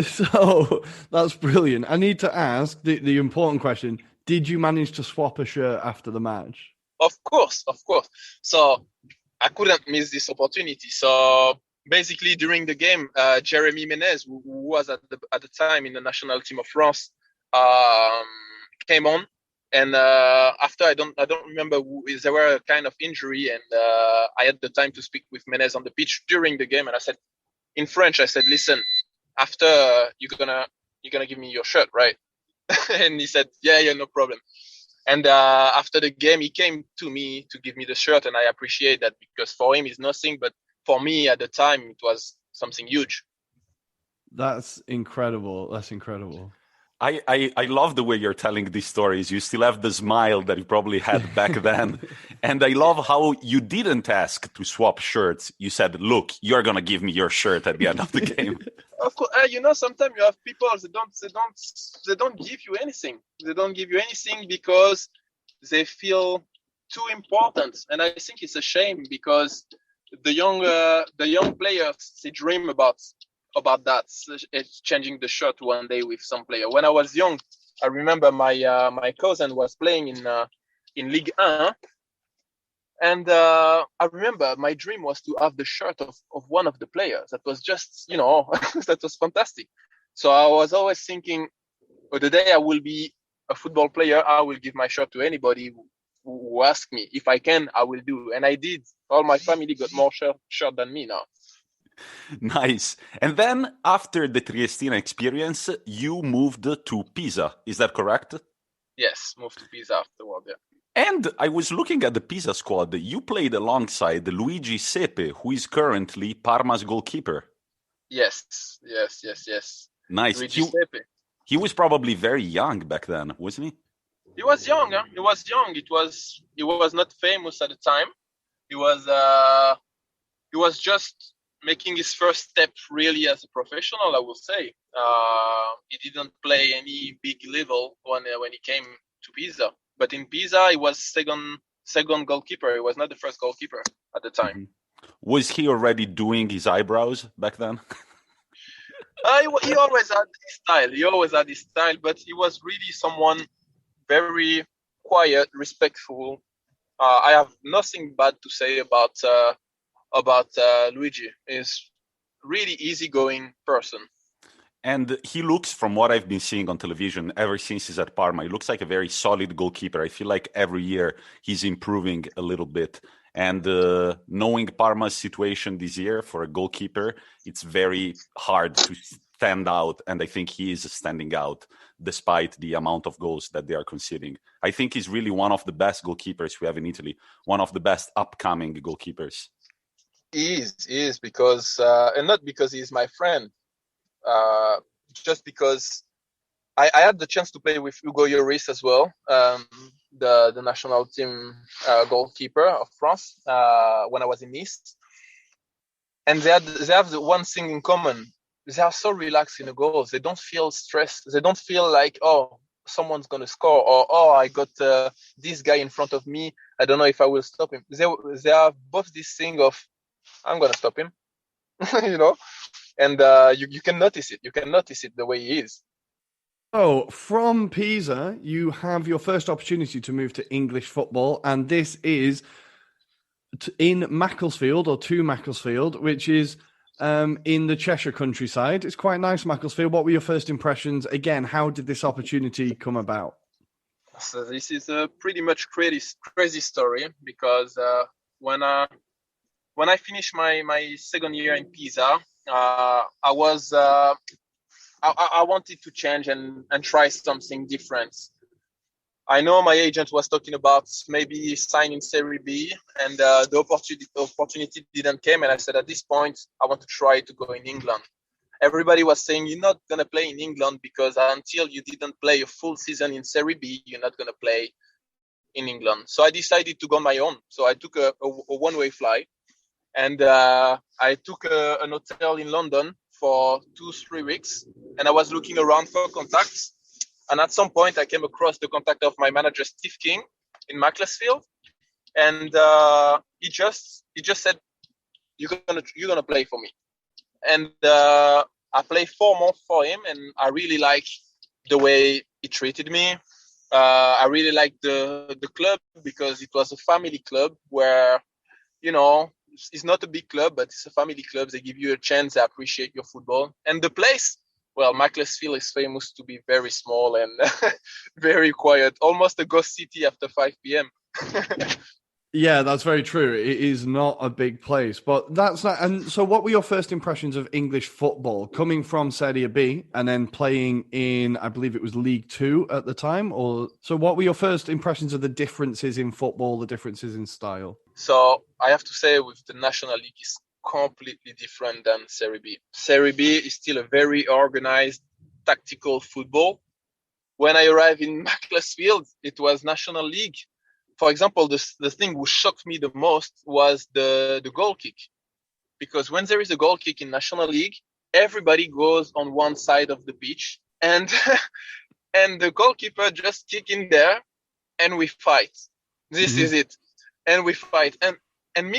So that's brilliant. I need to ask the important question. Did you manage to swap a shirt after the match? Of course. So I couldn't miss this opportunity. So basically during the game, Jeremy Menez, who was at the time in the national team of France, came on. And after I don't remember, there were a kind of injury, and I had the time to speak with Menez on the pitch during the game, and I said, in French, I said, "Listen, after you're gonna give me your shirt, right?" And he said, yeah, no problem. And after the game, he came to me to give me the shirt, and I appreciate that because for him it's nothing, but for me at the time it was something huge. That's incredible. I love the way you're telling these stories. You still have the smile that you probably had back then. And I love how you didn't ask to swap shirts. You said, look, you're going to give me your shirt at the end of the game. Of course, sometimes you have people they don't give you anything. They don't give you anything because they feel too important. And I think it's a shame because the young players, they dream about that, changing the shirt one day with some player. When I was young, I remember my cousin was playing in Ligue 1, and I remember my dream was to have the shirt of one of the players. That was just, that was fantastic. So I was always thinking, the day I will be a football player, I will give my shirt to anybody who asks me. If I can, I will do. And I did. All my family got more shirt than me now. Nice. And then after the Triestina experience, you moved to Pisa. Is that correct? Yes, moved to Pisa afterward, yeah. And I was looking at the Pisa squad. You played alongside Luigi Sepe, who is currently Parma's goalkeeper. Yes. Nice. Luigi Sepe. He was probably very young back then, wasn't he? He was young. Huh? He was not famous at the time. He was just making his first step really as a professional, I will say. He didn't play any big level when he came to Pisa. But in Pisa, he was second goalkeeper. He was not the first goalkeeper at the time. Mm-hmm. Was he already doing his eyebrows back then? He always had his style. But he was really someone very quiet, respectful. I have nothing bad to say about Luigi. He's really easygoing person. And he looks, from what I've been seeing on television ever since he's at Parma, he looks like a very solid goalkeeper. I feel like every year he's improving a little bit. And knowing Parma's situation this year for a goalkeeper, it's very hard to stand out. And I think he is standing out despite the amount of goals that they are conceding. I think he's really one of the best goalkeepers we have in Italy, one of the best upcoming goalkeepers. He is because, and not because he's my friend, just because I had the chance to play with Hugo Lloris as well. the national team goalkeeper of France when I was in Nice. And they have the one thing in common. They are so relaxed in the goals. They don't feel stressed. They don't feel like, oh, someone's going to score, or, oh, I got this guy in front of me. I don't know if I will stop him. They have both this thing of, I'm going to stop him, and you can notice it. You can notice it the way he is. So, from Pisa, you have your first opportunity to move to English football, and this is in Macclesfield, or to Macclesfield, which is in the Cheshire countryside. It's quite nice, Macclesfield. What were your first impressions? Again, how did this opportunity come about? So this is a pretty much crazy story, because when I finished my second year in Pisa, I wanted to change and try something different. I know my agent was talking about maybe signing Serie B, and the opportunity didn't come. And I said, at this point, I want to try to go in England. Everybody was saying, you're not going to play in England because until you didn't play a full season in Serie B, you're not going to play in England. So I decided to go on my own. So I took a one-way flight, and I took an hotel in London for 2-3 weeks, and I was looking around for contacts. And at some point, I came across the contact of my manager, Steve King, in Macclesfield, and he just said, "You're gonna play for me." And I played 4 months for him, and I really like the way he treated me. I really liked the club, because it was a family club where, it's not a big club, but it's a family club. They give you a chance. They appreciate your football, and the place. Well, Macclesfield is famous to be very small and very quiet, almost a ghost city after 5 p.m. Yeah, that's very true. It is not a big place, but that's not. And so, what were your first impressions of English football, coming from Serie B and then playing in, I believe it was League 2 at the time? Or so, what were your first impressions of the differences in football, the differences in style? So I have to say, with the National League, is completely different than Serie B. Serie B is still a very organized, tactical football. When I arrived in Macclesfield, it was National League. For example, the thing which shocked me the most was the goal kick. Because when there is a goal kick in National League, everybody goes on one side of the pitch, and and the goalkeeper just kick in there, and we fight. This is it. And we fight. And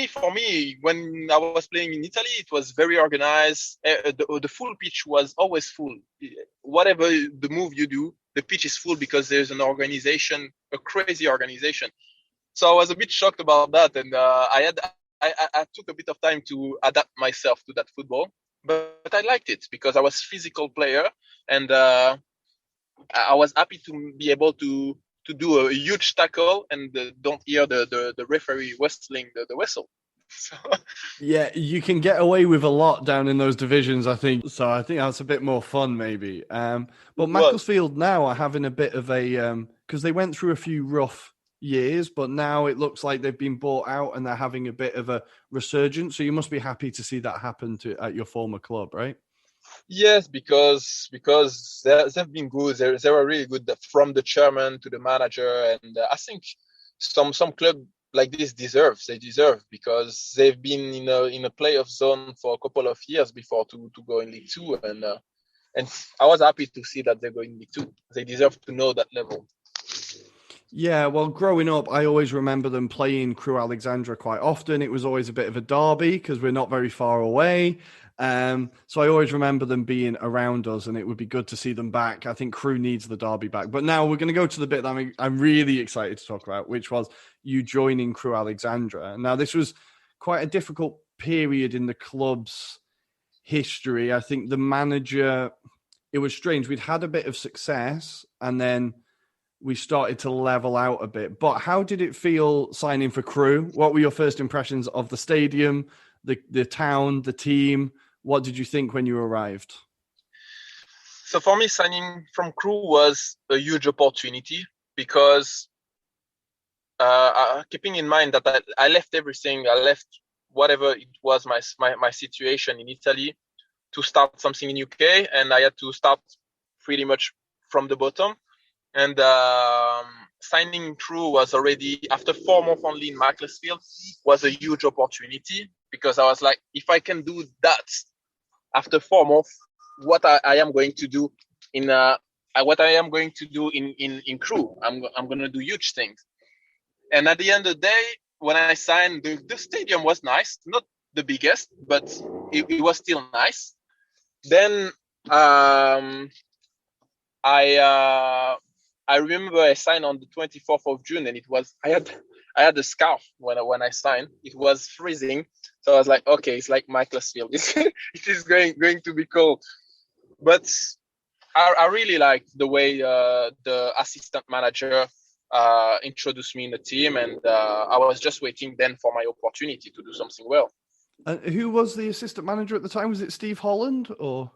for me, when I was playing in Italy, it was very organized. The full pitch was always full. Whatever the move you do, the pitch is full, because there's an organization, a crazy organization. So I was a bit shocked about that, and I took a bit of time to adapt myself to that football. But I liked it, because I was a physical player, and I was happy to be able to do a huge tackle and don't hear the referee whistling the whistle. So. Yeah, you can get away with a lot down in those divisions, I think. So I think that's a bit more fun, maybe. But Macclesfield now are having a bit of a... because they went through a few rough years, but now it looks like they've been bought out and they're having a bit of a resurgence. So you must be happy to see that happen at your former club, right? Yes, because they've been good. They were really good, from the chairman to the manager, and I think some club like this deserve, because they've been in a playoff zone for a couple of years before to go in League 2, and I was happy to see that they're going in League 2. They deserve to know that level. Yeah, well, growing up, I always remember them playing Crewe Alexandra quite often. It was always a bit of a derby because we're not very far away. So I always remember them being around us, and it would be good to see them back. I think Crewe needs the derby back. But now we're going to go to the bit that I'm really excited to talk about, which was you joining Crewe Alexandra. Now, this was quite a difficult period in the club's history. I think the manager, it was strange. We'd had a bit of success, and then we started to level out a bit. But how did it feel signing for Crewe? What were your first impressions of the stadium, the town, the team? What did you think when you arrived? So for me, signing from Crewe was a huge opportunity, because keeping in mind that I left everything, I left whatever it was my situation in Italy to start something in UK, and I had to start pretty much from the bottom. And signing through was already after 4 months only in Macclesfield was a huge opportunity, because I was like, if I can do that after 4 months, what I am going to do in Crewe, I'm going to do huge things. And at the end of the day, when I signed, the stadium was nice, not the biggest, but it was still nice. Then I remember I signed on the 24th of June, and I had a scarf when I signed. It was freezing, so I was like, okay, it's like Macclesfield. It is going to be cold. But I really liked the way the assistant manager introduced me in the team, and I was just waiting then for my opportunity to do something well. Who was the assistant manager at the time? Was it Steve Holland or?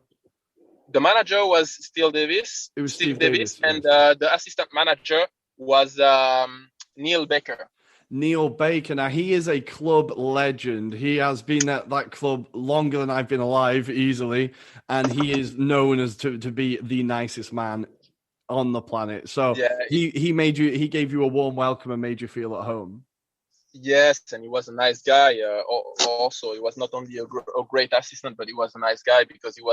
The manager was Steve Davis. It was Steve Davis, and the assistant manager was Neil Baker. Neil Baker. Now, he is a club legend. He has been at that club longer than I've been alive, easily, and he is known as to be the nicest man on the planet. So yeah, he gave you a warm welcome and made you feel at home. Yes, and he was a nice guy. Also, he was not only a great assistant, but he was a nice guy because he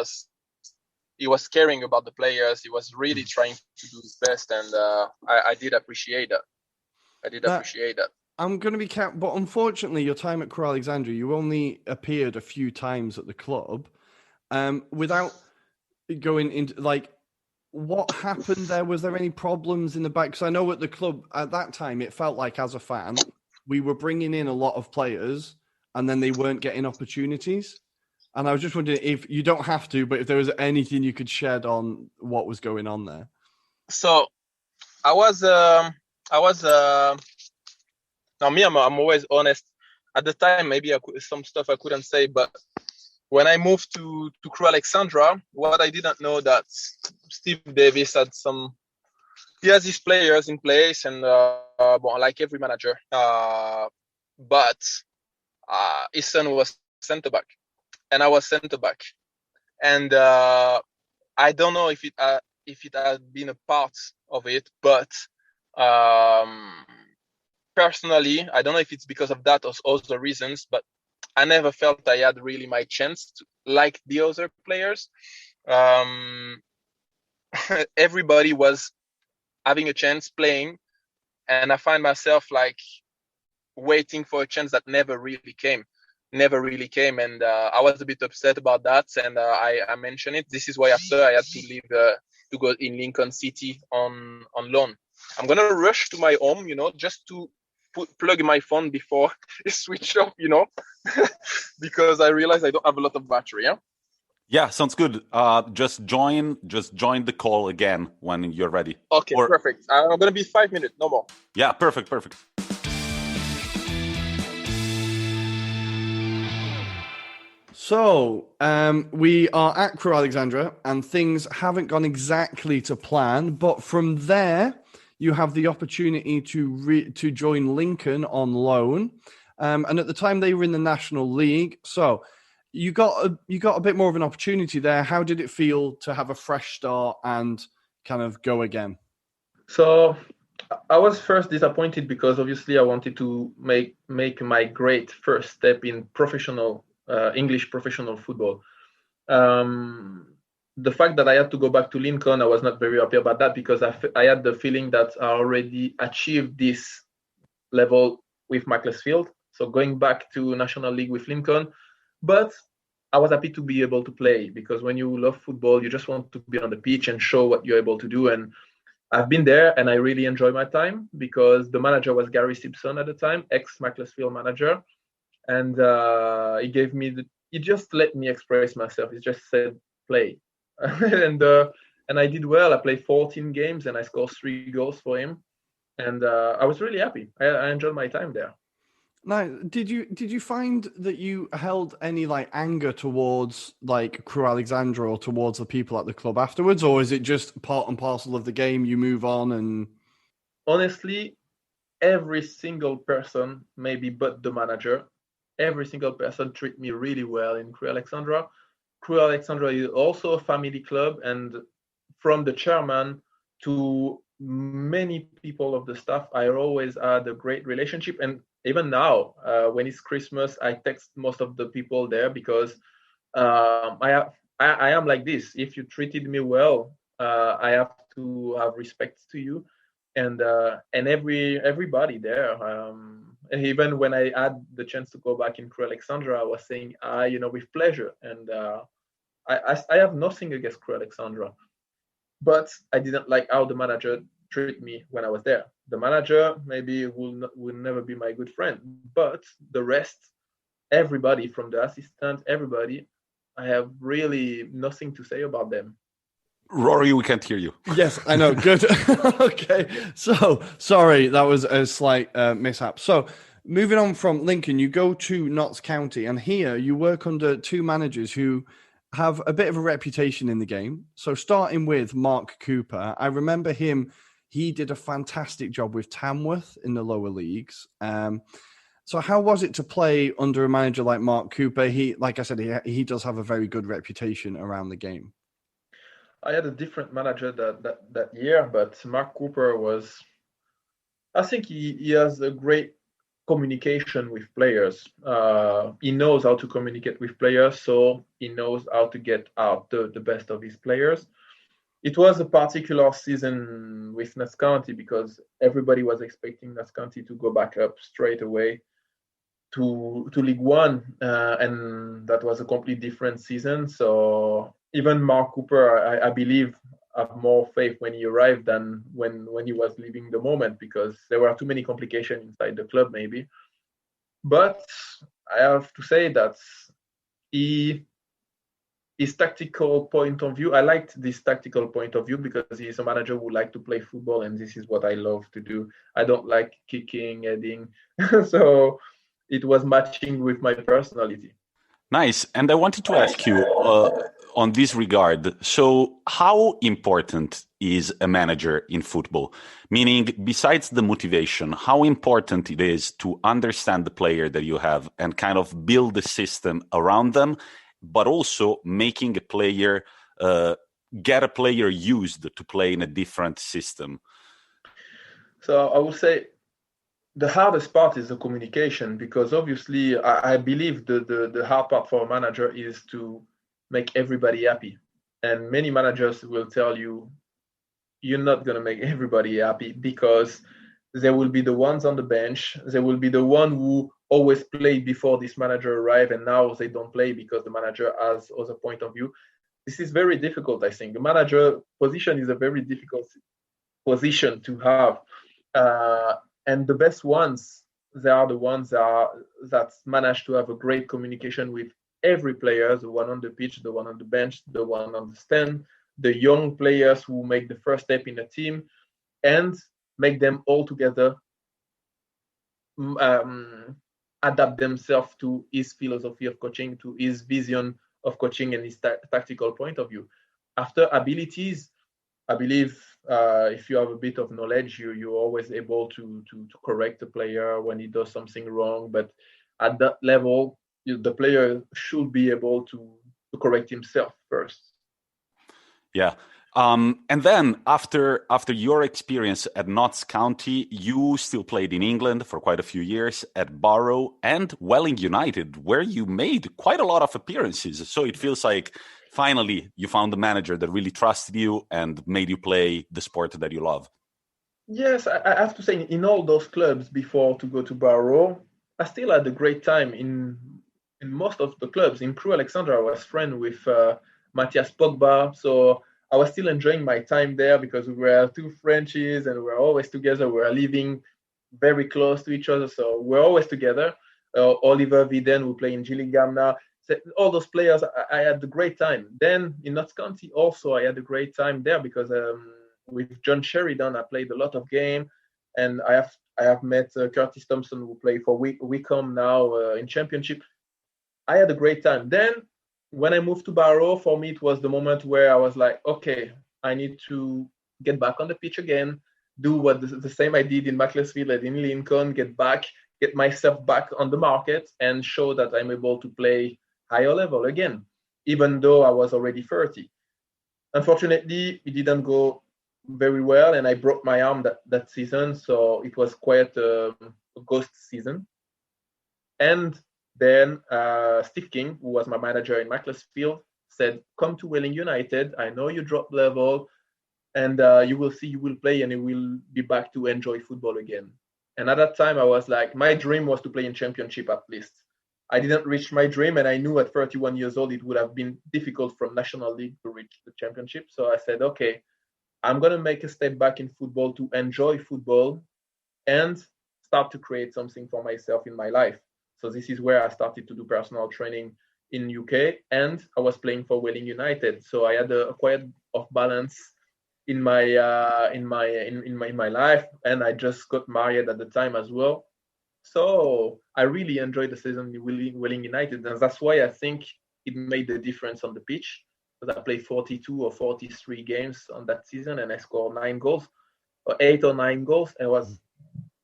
was caring about the players. He was really trying to do his best, and I did appreciate that. Appreciate that. I'm going to be but unfortunately, your time at Crewe Alexandra, you only appeared a few times at the club. Without going into, like, what happened there? Was there any problems in the back? Because I know at the club at that time, it felt like, as a fan, we were bringing in a lot of players and then they weren't getting opportunities. And I was just wondering, if you don't have to, but if there was anything you could shed on what was going on there. So I was now me, I'm always honest. At the time, maybe some stuff I couldn't say, but when I moved to Crewe Alexandra, what I didn't know that Steve Davis he has his players in place, and like every manager, but his son was centre back, and I was centre back, and I don't know if it had been a part of it, but personally, I don't know if it's because of that or other reasons, but I never felt I had really my chance like the other players. Everybody was having a chance playing, and I find myself like waiting for a chance that never really came. And I was a bit upset about that, and I mentioned it. This is why after I had to leave to go in Lincoln City on loan. I'm gonna rush to my home, just to plug my phone before it switch off, because I realize I don't have a lot of battery. Yeah, sounds good. Just join the call again when you're ready. Okay, perfect. I'm gonna be 5 minutes, no more. Yeah, perfect. So we are at Crewe Alexandra, and things haven't gone exactly to plan. But from there, you have the opportunity to join Lincoln on loan, and at the time they were in the National League. So you got a bit more of an opportunity there. How did it feel to have a fresh start and kind of go again? So I was first disappointed because obviously I wanted to make my great first step in professional English professional football. The fact that I had to go back to Lincoln, I was not very happy about that because I had the feeling that I already achieved this level with Macclesfield. So going back to National League with Lincoln, but I was happy to be able to play because when you love football, you just want to be on the pitch and show what you're able to do. And I've been there and I really enjoyed my time because the manager was Gary Simpson at the time, ex-Macclesfield manager. And he just let me express myself. He just said, play. and I did well. I played 14 games and I scored 3 goals for him. And I was really happy. I enjoyed my time there. Now, did you find that you held any like anger towards like Crewe Alexandra or towards the people at the club afterwards, or is it just part and parcel of the game? You move on, and honestly, every single person, maybe but the manager, every single person treated me really well in Crewe Alexandra. Crewe Alexandra is also a family club, and from the chairman to many people of the staff, I always had a great relationship. And even now, when it's Christmas, I text most of the people there because I am like this. If you treated me well, I have to have respect to you, and everybody there. And even when I had the chance to go back in Crew Alexandra, I was saying, with pleasure. And I have nothing against Crew Alexandra, but I didn't like how the manager treated me when I was there. The manager maybe will never be my good friend, but the rest, everybody from the assistant, everybody, I have really nothing to say about them. Rory, we can't hear you. Yes, I know. Good. Okay. So, sorry, that was a slight mishap. So, moving on from Lincoln, you go to Notts County, and here you work under two managers who have a bit of a reputation in the game. So, starting with Mark Cooper, I remember him. He did a fantastic job with Tamworth in the lower leagues. So how was it to play under a manager like Mark Cooper? He, like I said, he does have a very good reputation around the game. I had a different manager that year, but Mark Cooper I think he has a great communication with players. He knows how to communicate with players, so he knows how to get out the best of his players. It was a particular season with Notts County because everybody was expecting Notts County to go back up straight away to League One, and that was a completely different season. So even Mark Cooper, I believe, have more faith when he arrived than when he was leaving the moment, because there were too many complications inside the club maybe. But I have to say that his tactical point of view, I liked this tactical point of view because he's a manager who likes to play football, and this is what I love to do. I don't like kicking, heading. So it was matching with my personality. Nice. And I wanted to ask you on this regard. So how important is a manager in football? Meaning, besides the motivation, how important it is to understand the player that you have and kind of build the system around them, but also making a player, get a player used to play in a different system? So I would say the hardest part is the communication, because obviously I believe the hard part for a manager is to make everybody happy. And many managers will tell you, you're not going to make everybody happy, because there will be the ones on the bench. There will be the one who always played before this manager arrived, and now they don't play because the manager has other point of view. This is very difficult, I think. The manager position is a very difficult position to have. And the best ones, they are the ones that manage to have a great communication with every player, the one on the pitch, the one on the bench, the one on the stand, the young players who make the first step in a team, and make them all together adapt themselves to his philosophy of coaching, to his vision of coaching, and his tactical point of view. After abilities, I believe if you have a bit of knowledge, you're always able to correct the player when he does something wrong. But at that level, the player should be able to correct himself first. Yeah. And then after your experience at Notts County, you still played in England for quite a few years at Barrow and Welling United, where you made quite a lot of appearances. So it feels like finally you found a manager that really trusted you and made you play the sport that you love. Yes, I have to say, in all those clubs before to go to Barrow, I still had a great time in most of the clubs. In Crew Alexandra, I was friends with Matthias Pogba, so I was still enjoying my time there because we were two Frenchies and we were always together. We were living very close to each other, so we're always together. Oliver Viden, who play in Gillingham now. So all those players, I had a great time. Then in Notts County also, I had a great time there because with John Sheridan, I played a lot of games, and I have met Curtis Thompson, who played for Wycombe now in Championship. I had a great time. Then when I moved to Barrow, for me, it was the moment where I was like, okay, I need to get back on the pitch again, do what the same I did in Macclesfield and in Lincoln, get myself back on the market and show that I'm able to play higher level again, even though I was already 30. Unfortunately, it didn't go very well, and I broke my arm that season, so it was quite a ghost season. And then Steve King, who was my manager in Macclesfield, said, "Come to Welling United. I know you dropped level, and you will see you will play, and you will be back to enjoy football again." And at that time, I was like, my dream was to play in Championship at least. I didn't reach my dream, and I knew at 31 years old it would have been difficult from National League to reach the Championship. So I said, okay, I'm going to make a step back in football to enjoy football and start to create something for myself in my life. So this is where I started to do personal training in UK, and I was playing for Welling United. So I had a quite of balance in my life, and I just got married at the time as well. So I really enjoyed the season in Welling United, and that's why I think it made the difference on the pitch. Because I played 42 or 43 games on that season, and I scored 9 goals, or 8 or 9 goals. And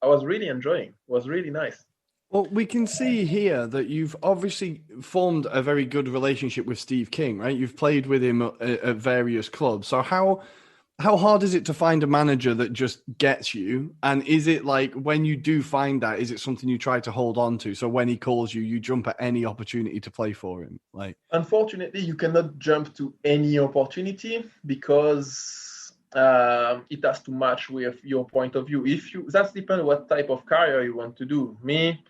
I was really enjoying. It was really nice. Well, we can see here that you've obviously formed a very good relationship with Steve King, right? You've played with him at various clubs. So how hard is it to find a manager that just gets you? And is it like, when you do find that, is it something you try to hold on to? So when he calls you, you jump at any opportunity to play for him? Like, unfortunately, you cannot jump to any opportunity because it has to match with your point of view. That depends what type of career you want to do. Me,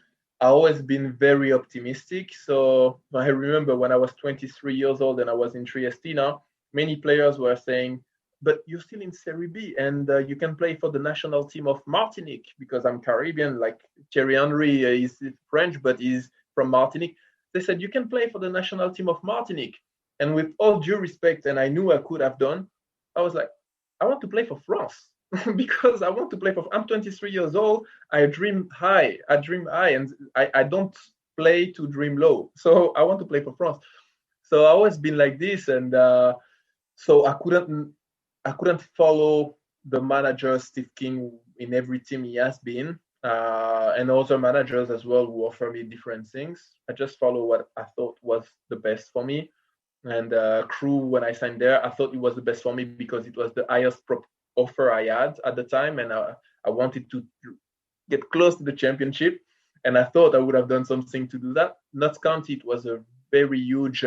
I've always been very optimistic. So I remember when I was 23 years old and I was in Triestina, many players were saying, "But you're still in Serie B, and you can play for the national team of Martinique," because I'm Caribbean. Like Thierry Henry is French, but he's from Martinique. They said, "You can play for the national team of Martinique." And with all due respect, and I knew I could have done, I was like, I want to play for France because I want to play for. I'm 23 years old. I dream high, and I don't play to dream low. So I want to play for France. So I always been like this, and so I couldn't follow the manager Steve King in every team he has been, and other managers as well who offer me different things. I just follow what I thought was the best for me. And Crew, when I signed there, I thought it was the best for me because it was the highest offer I had at the time, and I wanted to get close to the Championship, and I thought I would have done something to do that. Notts County, it was a very huge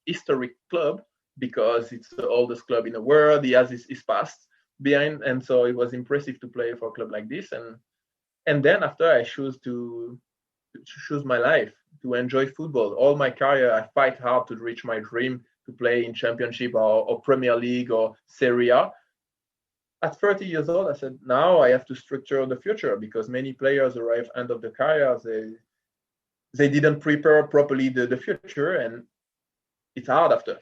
historic club, because it's the oldest club in the world. He has his past behind, and so it was impressive to play for a club like this. And then after, I choose to choose my life, to enjoy football. All my career, I fight hard to reach my dream to play in Championship or Premier League or Serie A. At 30 years old, I said, now I have to structure the future, because many players arrive end of the career. They didn't prepare properly the future, and it's hard after.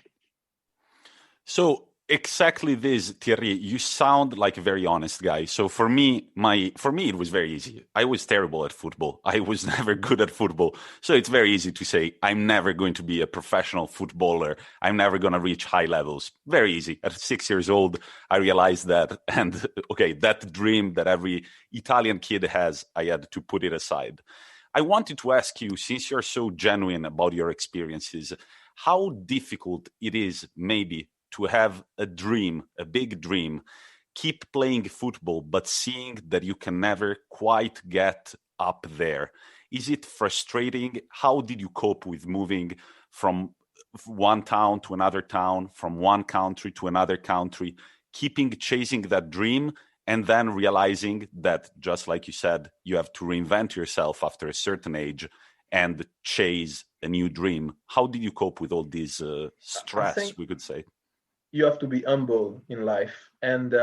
So exactly this, Thierry, you sound like a very honest guy. So for me, it was very easy. I was terrible at football. I was never good at football. So it's very easy to say, I'm never going to be a professional footballer. I'm never going to reach high levels. Very easy. At 6 years old, I realized that. And okay, that dream that every Italian kid has, I had to put it aside. I wanted to ask you, since you're so genuine about your experiences, how difficult it is maybe to have a dream, a big dream, keep playing football, but seeing that you can never quite get up there. Is it frustrating? How did you cope with moving from one town to another town, from one country to another country, chasing that dream, and then realizing that, just like you said, you have to reinvent yourself after a certain age and chase a new dream? How did you cope with all this stress, we could say? You have to be humble in life, and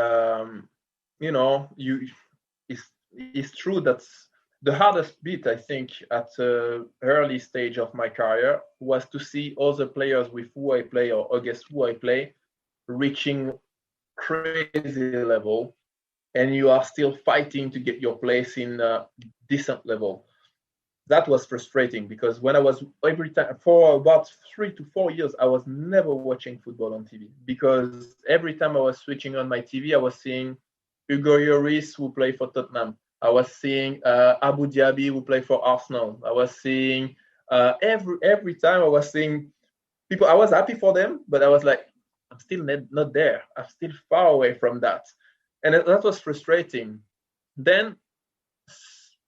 it's true that the hardest bit, I think, at the early stage of my career was to see other players with who I play or against who I play reaching crazy level, and you are still fighting to get your place in a decent level. That was frustrating, because when I was every time for about 3 to 4 years, I was never watching football on TV, because every time I was switching on my TV, I was seeing Hugo Lloris, who played for Tottenham. I was seeing Abu Dhabi, who played for Arsenal. I was seeing every time I was seeing people. I was happy for them, but I was like, I'm still not there. I'm still far away from that. And that was frustrating. Then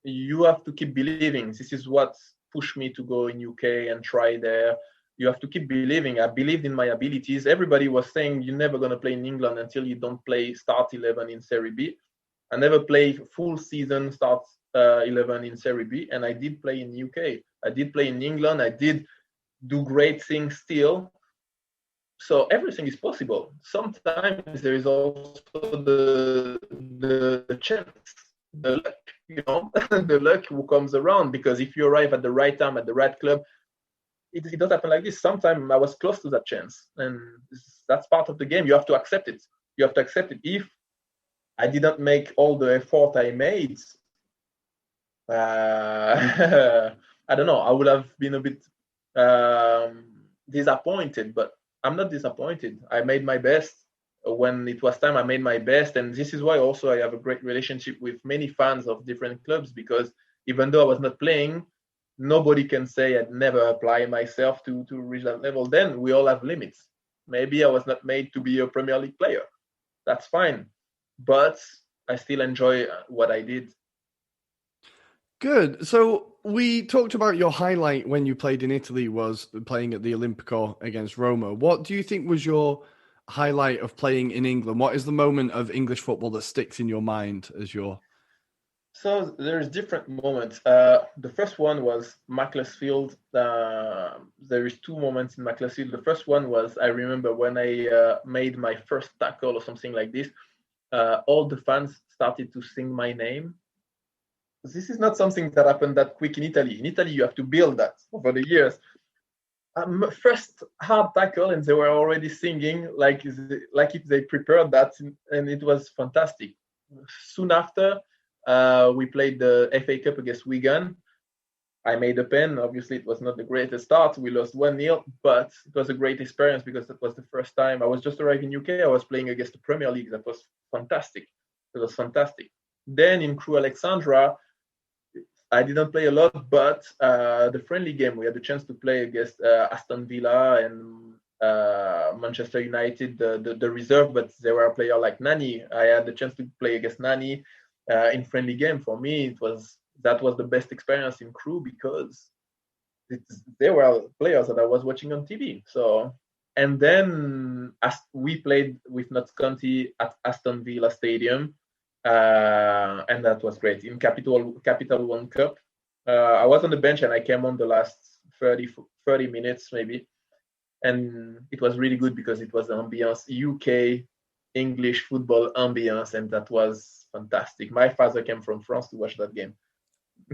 you have to keep believing. This is what pushed me to go in UK and try there. You have to keep believing. I believed in my abilities. Everybody was saying you're never going to play in England until you don't play start 11 in Serie B. I never played full season start 11 in Serie B, and I did play in UK. I did play in England. I did do great things still. So everything is possible. Sometimes there is also the chance, the luck, the luck who comes around, because if you arrive at the right time at the right club, it does happen like this. Sometimes I was close to that chance, and that's part of the game. You have to accept it. You have to accept it. If I didn't make all the effort I made, I don't know, I would have been a bit disappointed, but I'm not disappointed. I made my best. When it was time, I made my best. And this is why also I have a great relationship with many fans of different clubs, because even though I was not playing, nobody can say I'd never apply myself to reach that level. Then we all have limits. Maybe I was not made to be a Premier League player. That's fine. But I still enjoy what I did. Good. So we talked about your highlight when you played in Italy was playing at the Olimpico against Roma. What do you think was your highlight of playing in England? What is the moment of English football that sticks in your mind as your... So there's different moments. The first one was Macclesfield. There is two moments in Macclesfield. The first one was, I remember when I made my first tackle or something like this, all the fans started to sing my name. This is not something that happened that quick in Italy. In Italy, you have to build that over the years. First hard tackle, and they were already singing like if they prepared that, and it was fantastic. Soon after, we played the FA Cup against Wigan. I made a pen. Obviously, it was not the greatest start. We lost 1-0, but it was a great experience because it was the first time. I was just arrived in UK. I was playing against the Premier League. That was fantastic. It was fantastic. Then in Crewe Alexandra, I didn't play a lot, but the friendly game, we had the chance to play against Aston Villa and Manchester United, the reserve, but there were a player like Nani. I had the chance to play against Nani in friendly game. For me, that was the best experience in Crewe because they were players that I was watching on TV. So, and then as we played with Notts County at Aston Villa Stadium. And that was great. In Capital One Cup, I was on the bench and I came on the last 30 minutes maybe. And it was really good because it was the ambience, UK, English football ambience, and that was fantastic. My father came from France to watch that game.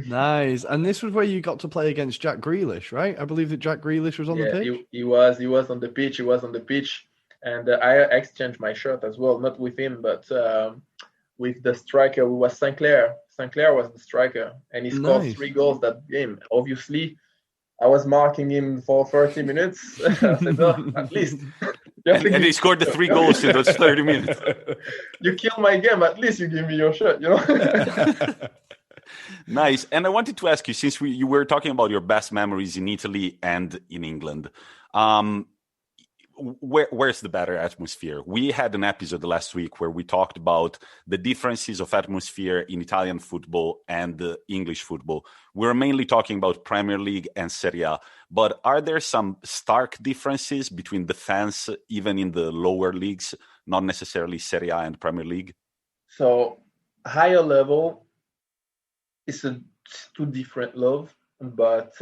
Nice. And this was where you got to play against Jack Grealish, right? I believe that Jack Grealish was on the pitch? He was on the pitch. He was on the pitch. And I exchanged my shirt as well, not with him, but... with the striker who was Sinclair. Sinclair was the striker, and he scored 3 goals that game. Obviously, I was marking him for 30 minutes. I said, no, at least. And he scored the 3 goals in those 30 minutes. You kill my game, at least you give me your shirt, Nice. And I wanted to ask you, since you were talking about your best memories in Italy and in England, where's the better atmosphere? We had an episode last week where we talked about the differences of atmosphere in Italian football and English football. We're mainly talking about Premier League and Serie A, but are there some stark differences between the fans, even in the lower leagues, not necessarily Serie A and Premier League? So higher level is two different love. But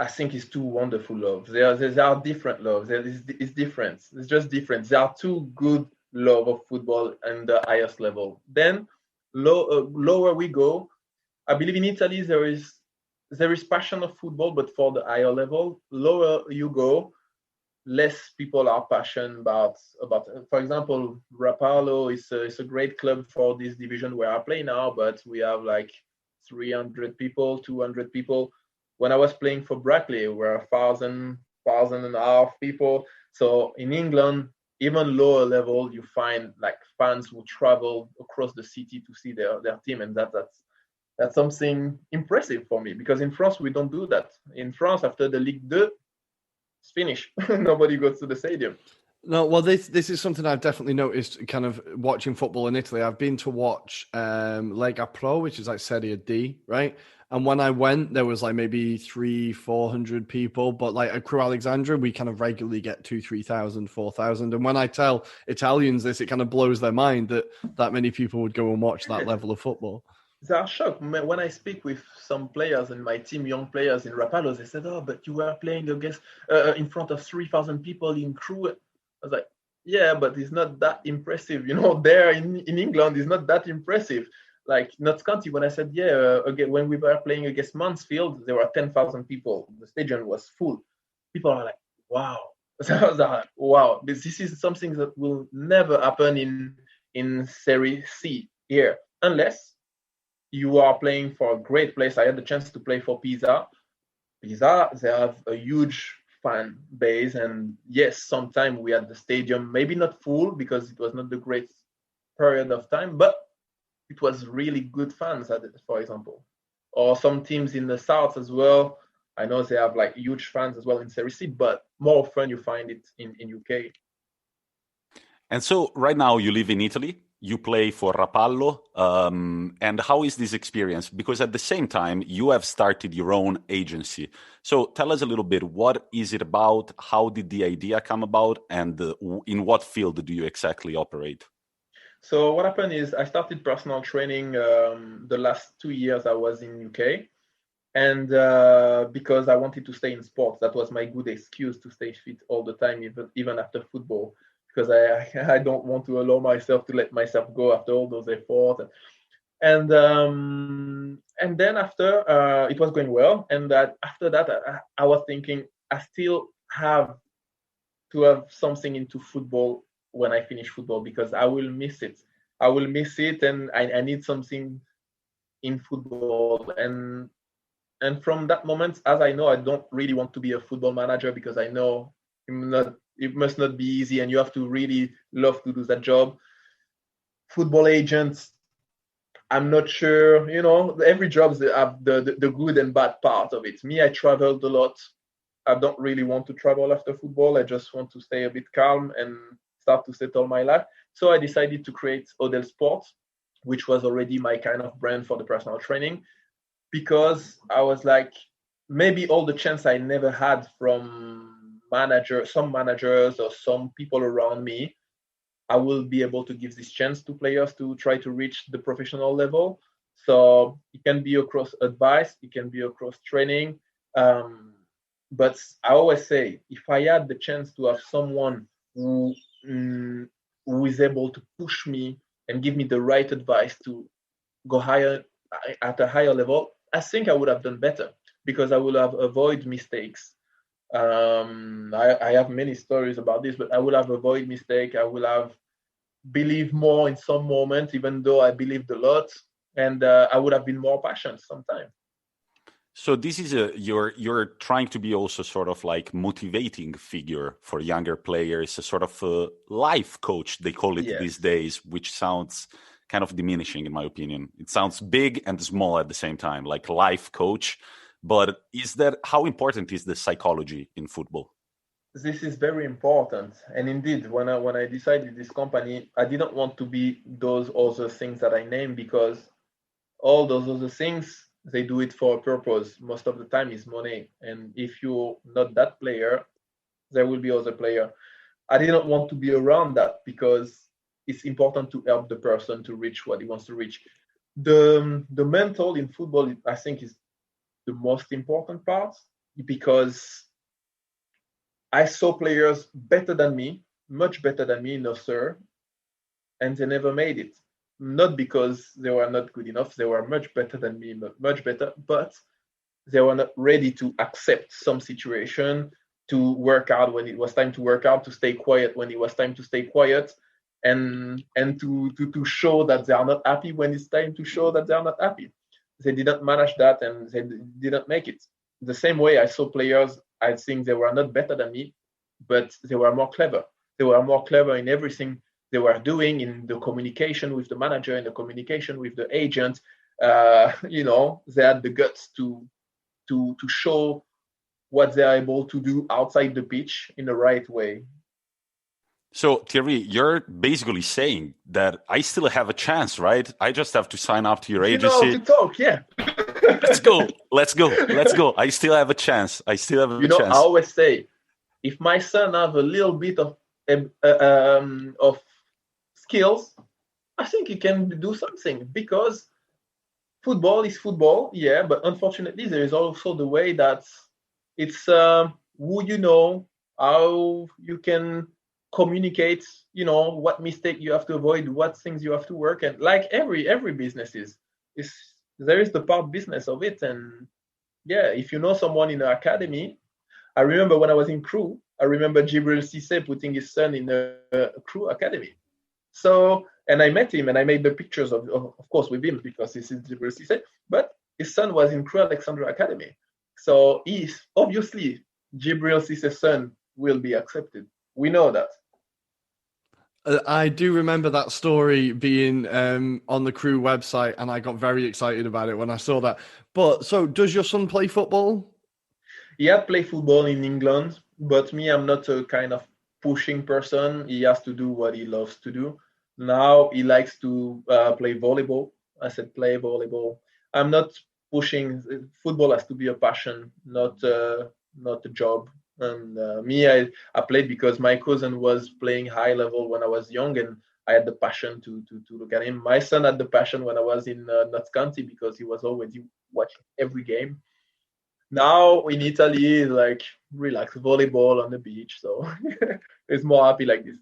I think it's two wonderful loves. There are different loves. It's different. It's just different. There are two good love of football and the highest level. Then lower we go. I believe in Italy there is passion of football, but for the higher level, lower you go, less people are passionate about. For example, Rapallo is a great club for this division where I play now, but we have like 300 people, 200 people. When I was playing for Brackley, we were 1,500 people. So in England, even lower level, you find like fans who travel across the city to see their team, and that's something impressive for me. Because in France, we don't do that. In France, after the Ligue 2, it's finished. Nobody goes to the stadium. No, well, this is something I've definitely noticed kind of watching football in Italy. I've been to watch Lega Pro, which is like Serie D, right? And when I went, there was like maybe 300-400 people, but like at Crew Alexandra, we kind of regularly get 2,000-3,000, 4,000. And when I tell Italians this, it kind of blows their mind that many people would go and watch that level of football. They are shocked when I speak with some players in my team, young players in Rapallo. They said, "Oh, but you were playing against in front of 3,000 people in Crew." I was like, "Yeah, but it's not that impressive, you know. There in England, it's not that impressive. Like Notts County, when I said, again, when we were playing against Mansfield, there were 10,000 people. The stadium was full. People are like, wow." So I was like, wow, this is something that will never happen in Serie C here, unless you are playing for a great place. I had the chance to play for Pisa. Pisa, they have a huge fan base. And yes, sometimes we had the stadium, maybe not full because it was not the great period of time, but it was really good fans, for example. Or some teams in the south as well. I know they have like huge fans as well in Serie C, but more often you find it in UK. And so right now you live in Italy. You play for Rapallo. And how is this experience? Because at the same time, you have started your own agency. So tell us a little bit, what is it about? How did the idea come about? And in what field do you exactly operate? So what happened is I started personal training the last 2 years I was in UK. And because I wanted to stay in sports, that was my good excuse to stay fit all the time, even after football. Because I don't want to allow myself to let myself go after all those efforts. And then after, it was going well. And after that, I was thinking, I still have to have something into football when I finish football, because I will miss it. I will miss it, and I need something in football. And from that moment, as I know, I don't really want to be a football manager, because I know it must not be easy, and you have to really love to do that job. Football agents, I'm not sure, every job have the good and bad part of it. Me, I traveled a lot. I don't really want to travel after football. I just want to stay a bit calm and start to settle my life. So I decided to create Audel Sports, which was already my kind of brand for the personal training, because I was like, maybe all the chance I never had from some managers or some people around me, I will be able to give this chance to players to try to reach the professional level. So it can be across advice, it can be across training. But I always say, if I had the chance to have someone who is able to push me and give me the right advice to go higher at a higher level, I think I would have done better, because I would have avoided mistakes. I have many stories about this, but I would have avoided mistake. I would have believed more in some moments, even though I believed a lot, and I would have been more passionate sometimes. So this is you're trying to be also sort of like motivating figure for younger players, a sort of a life coach, they call it these days, which sounds kind of diminishing in my opinion. It sounds big and small at the same time, like life coach. But how important is the psychology in football? This is very important. And indeed, when I decided this company, I didn't want to be those other things that I named, because all those other things, they do it for a purpose. Most of the time is money. And if you're not that player, there will be other player. I didn't want to be around that, because it's important to help the person to reach what he wants to reach. The mental in football, I think, is the most important part, because I saw players better than me, much better than me in Auxerre, and they never made it. Not because they were not good enough, they were much better than me, much better, but they were not ready to accept some situation, to work out when it was time to work out, to stay quiet when it was time to stay quiet, and to show that they are not happy when it's time to show that they are not happy. They didn't manage that, and they didn't make it. The same way I saw players, I think they were not better than me, but they were more clever. They were more clever in everything they were doing, in the communication with the manager, in the communication with the agent. They had the guts to show what they're able to do outside the pitch in the right way. So, Thierry, you're basically saying that I still have a chance, right? I just have to sign up to your You know agency. how to talk, yeah. Let's go. I still have a chance. I I always say, if my son have a little bit of skills, I think he can do something, because football is football, yeah, but unfortunately there is also the way that it's who you know, how you can communicate, what mistake you have to avoid, what things you have to work, and like every business is there is the part business of it. And yeah, if you know someone in the academy, I remember when I was in crew, I remember Jibril Cisse putting his son in a crew academy. So, and I met him and I made the pictures of course with him, because this is Jibril Cisse, but his son was in Crew Alexandra Academy. So he's obviously Jibril Cisse's son will be accepted. We know that. I do remember that story being on the crew website, and I got very excited about it when I saw that. But so, does your son play football? He had played football in England, but me, I'm not a kind of pushing person. He has to do what he loves to do. Now he likes to play volleyball. I said play volleyball. I'm not pushing. Football has to be a passion, not a job. And me, I played because my cousin was playing high level when I was young, and I had the passion to look at him. My son had the passion when I was in Notts County, because he was already watching every game. Now in Italy, like relax, volleyball on the beach. So it's more happy like this.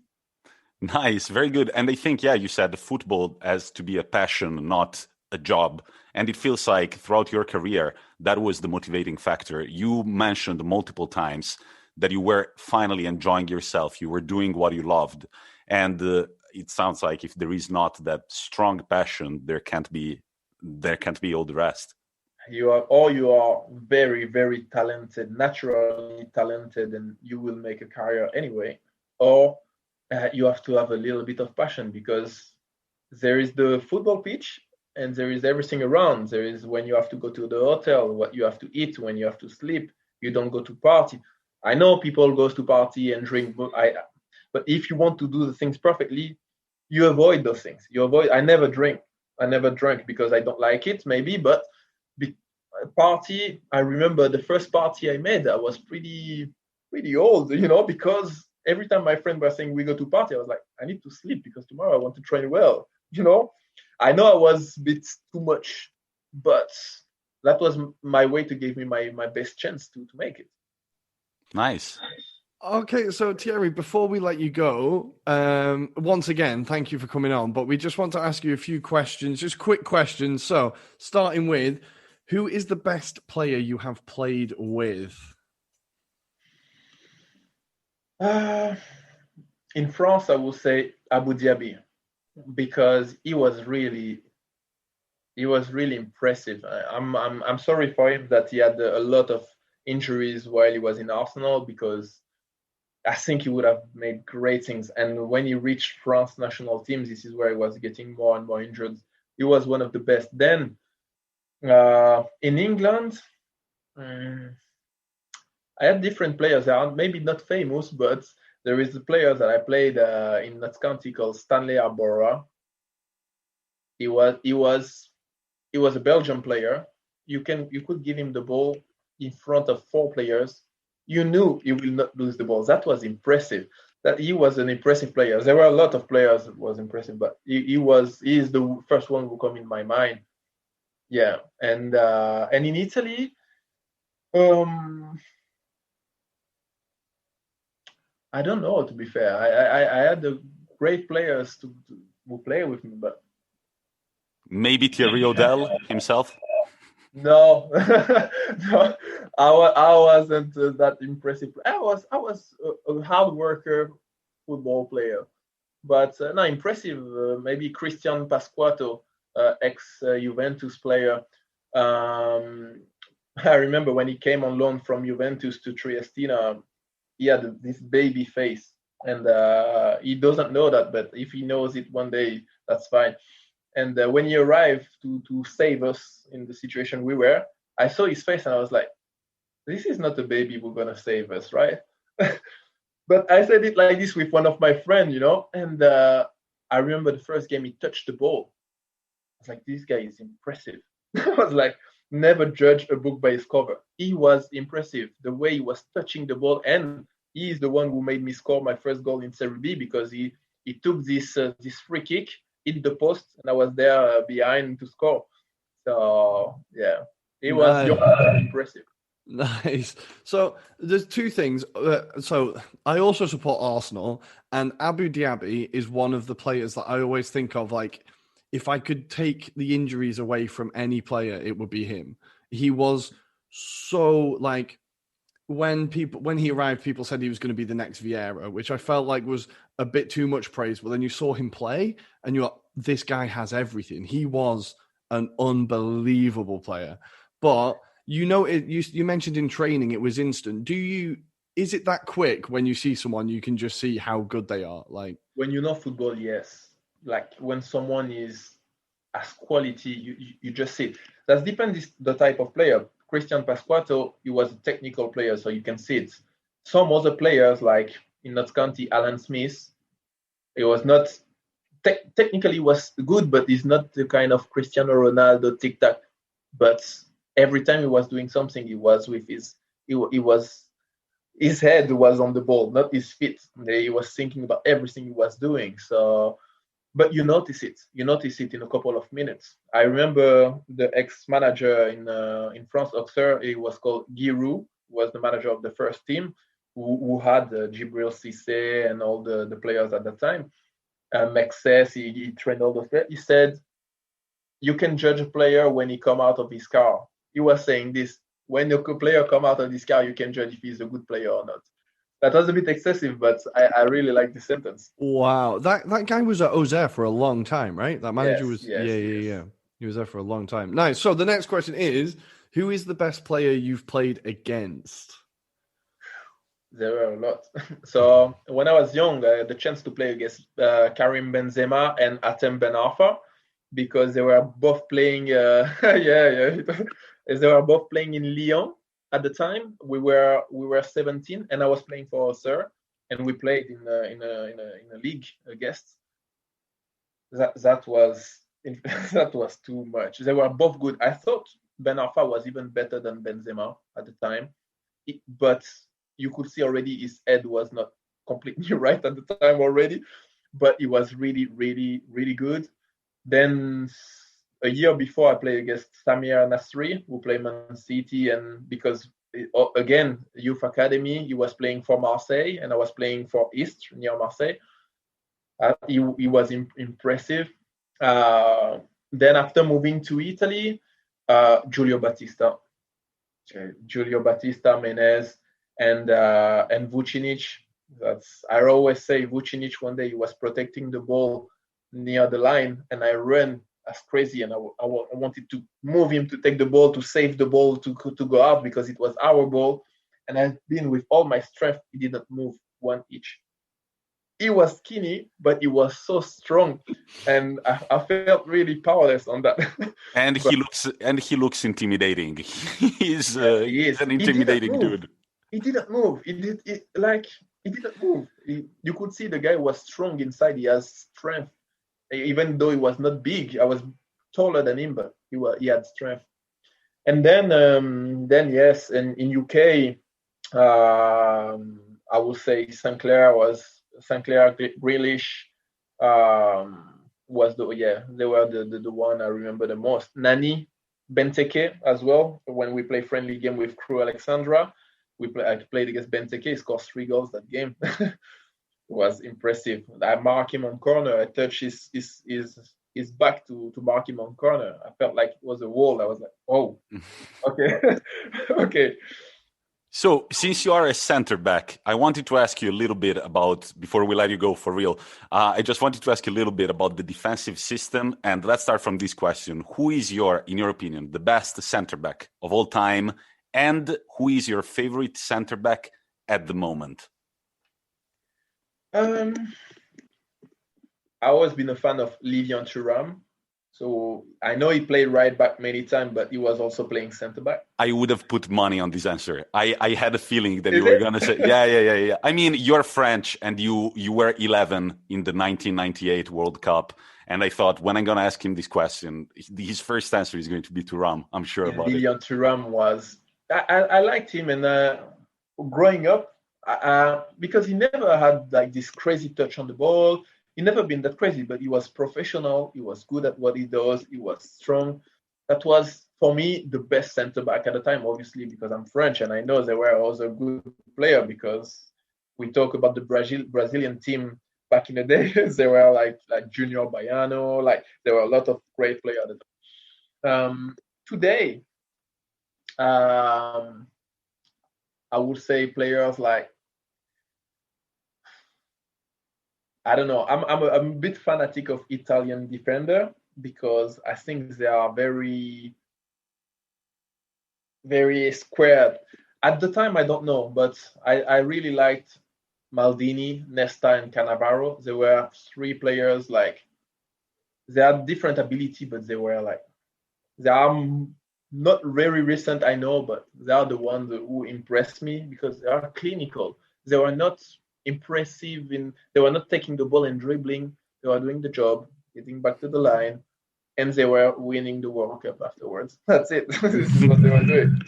Nice, very good. And I think, yeah, you said football has to be a passion, not a job. And it feels like throughout your career, that was the motivating factor. You mentioned multiple times that you were finally enjoying yourself. You were doing what you loved. And it sounds like if there is not that strong passion, there can't be all the rest. You are very, very talented, naturally talented, and you will make a career anyway. Or you have to have a little bit of passion, because there is the football pitch and there is everything around. There is when you have to go to the hotel, what you have to eat, when you have to sleep. You don't go to party. I know people goes to party and drink, but if you want to do the things perfectly, you avoid those things. I never drank because I don't like it, maybe, but party, I remember the first party I made, I was pretty old, because every time my friend was saying we go to party, I was like, I need to sleep because tomorrow I want to train well. I know I was a bit too much, but that was my way to give me my best chance to make it. Nice. Okay, so Thierry, before we let you go, once again, thank you for coming on, but we just want to ask you a few questions, just quick questions. So starting with, who is the best player you have played with? In France, I would say Abu Dhabi, because he was really impressive. I'm sorry for him that he had a lot of injuries while he was in Arsenal, because I think he would have made great things. And when he reached France national team, this is where he was getting more and more injured. He was one of the best. Then in England, I had different players. They are maybe not famous, but there is a player that I played in Notts County called Stanley Arbora. He was a Belgian player. You could give him the ball in front of 4 players. You knew he will not lose the ball. That was impressive. That he was an impressive player. There were a lot of players that was impressive, but he is the first one who come in my mind. Yeah, and in Italy, I don't know, to be fair. I had the great players who play with me, but maybe Thierry Audel himself. No, no, I wasn't that impressive. I was a hard worker, football player, but not impressive. Maybe Christian Pasquato, ex Juventus player. I remember when he came on loan from Juventus to Triestina, he had this baby face, and he doesn't know that, but if he knows it one day, that's fine. And when he arrived to save us in the situation we were, I saw his face and I was like, this is not a baby who's going to save us, right? But I said it like this with one of my friends, and I remember the first game he touched the ball. I was like, this guy is impressive. I was like, never judge a book by its cover. He was impressive, the way he was touching the ball, and he is the one who made me score my first goal in Serie B because he took this free kick, hit the post, and I was there behind to score. So yeah, he was young and impressive. Nice. So there's two things. So I also support Arsenal, and Abu Dhabi is one of the players that I always think of. Like, if I could take the injuries away from any player, it would be him. He was so like when he arrived, people said he was going to be the next Vieira, which I felt like was a bit too much praise. But then you saw him play, and you're like, this guy has everything. He was an unbelievable player, but. You mentioned in training it was instant. Is it that quick when you see someone you can just see how good they are? Like when you know football, yes. Like when someone is as quality, you just see it. That depends the type of player. Christian Pasquato, he was a technical player, so you can see it. Some other players, like in Notts County, Alan Smith, he was not technically was good, but he's not the kind of Cristiano Ronaldo tic-tac. But every time he was doing something, he was with his head was on the ball, not his feet. He was thinking about everything he was doing. So, but you notice it. You notice it in a couple of minutes. I remember the ex-manager in France, Auxerre. He was called Giroud. Was the manager of the first team, who had Djibril Cissé and all the players at the time. Mexes, he trained all those players. He said, you can judge a player when he come out of his car. He was saying this, when a player come out of this car, you can judge if he's a good player or not. That was a bit excessive, but I really like the sentence. Wow. That guy was at Auxerre for a long time, right? That manager was, yes. He was there for a long time. Nice. So the next question is, who is the best player you've played against? There were a lot. So when I was young, I had the chance to play against Karim Benzema and Atem Ben Arfa, because they were both playing. They were both playing in Lyon at the time. We were 17, and I was playing for Auxerre, and we played in a league against. That was too much. They were both good. I thought Ben Arfa was even better than Benzema at the time, but you could see already his head was not completely right at the time already, but he was really, really, really good. Then a year before, I played against Samir Nasri, who played Man City, and because again, youth academy, he was playing for Marseille, and I was playing for East near Marseille. He was impressive. Then after moving to Italy, Giulio Battista, Menez, and Vucinic. I always say Vucinic. One day he was protecting the ball near the line, and I ran as crazy, and I wanted to move him to take the ball, to save the ball, to go out, because it was our ball, and I've been with all my strength. He didn't move one inch. He was skinny, but he was so strong, and I felt really powerless on that. And he looks intimidating. He is an intimidating dude. He didn't move. He didn't move. You could see the guy was strong inside. He has strength. Even though he was not big, I was taller than him, but he had strength. And then yes, and in UK, I would say Sinclair, Grealish was they were the one I remember the most. Nani, Benteke as well. When we play friendly game with Crew Alexandra, I played against Benteke. He scored 3 goals that game. Was impressive. I mark him on corner. I touch his back to mark him on corner. I felt like it was a wall. I was like, oh, okay, okay. So, since you are a center back, I wanted to ask you a little bit about, before we let you go for real, I just wanted to ask you a little bit about the defensive system. And let's start from this question. Who is in your opinion, the best center back of all time? And who is your favorite center back at the moment? I've always been a fan of Lilian Thuram. So I know he played right back many times, but he was also playing center back. I would have put money on this answer. I had a feeling that Is you were it? going to say, yeah. I mean, you're French and you were 11 in the 1998 World Cup. And I thought, when I'm going to ask him this question, his first answer is going to be Thuram. I'm sure about it. Lilian Thuram was... I liked him, and growing up, because he never had like this crazy touch on the ball. He never been that crazy, but he was professional. He was good at what he does. He was strong. That was, for me, the best center back at the time, obviously, because I'm French and I know there were also good players, because we talk about the Brazilian team back in the days. There were like Junior Baiano, like there were a lot of great players at the time. Today, I would say players like, I don't know. I'm a bit fanatic of Italian defender, because I think they are very, very squared. At the time, I don't know, but I really liked Maldini, Nesta, and Cannavaro. They were three players, like, they had different ability, but they are not very recent, I know, but they are the ones who impressed me, because they are clinical. They were not impressive they were not taking the ball and dribbling. They were doing the job, getting back to the line, and they were winning the World Cup afterwards. That's it. This is what they were doing.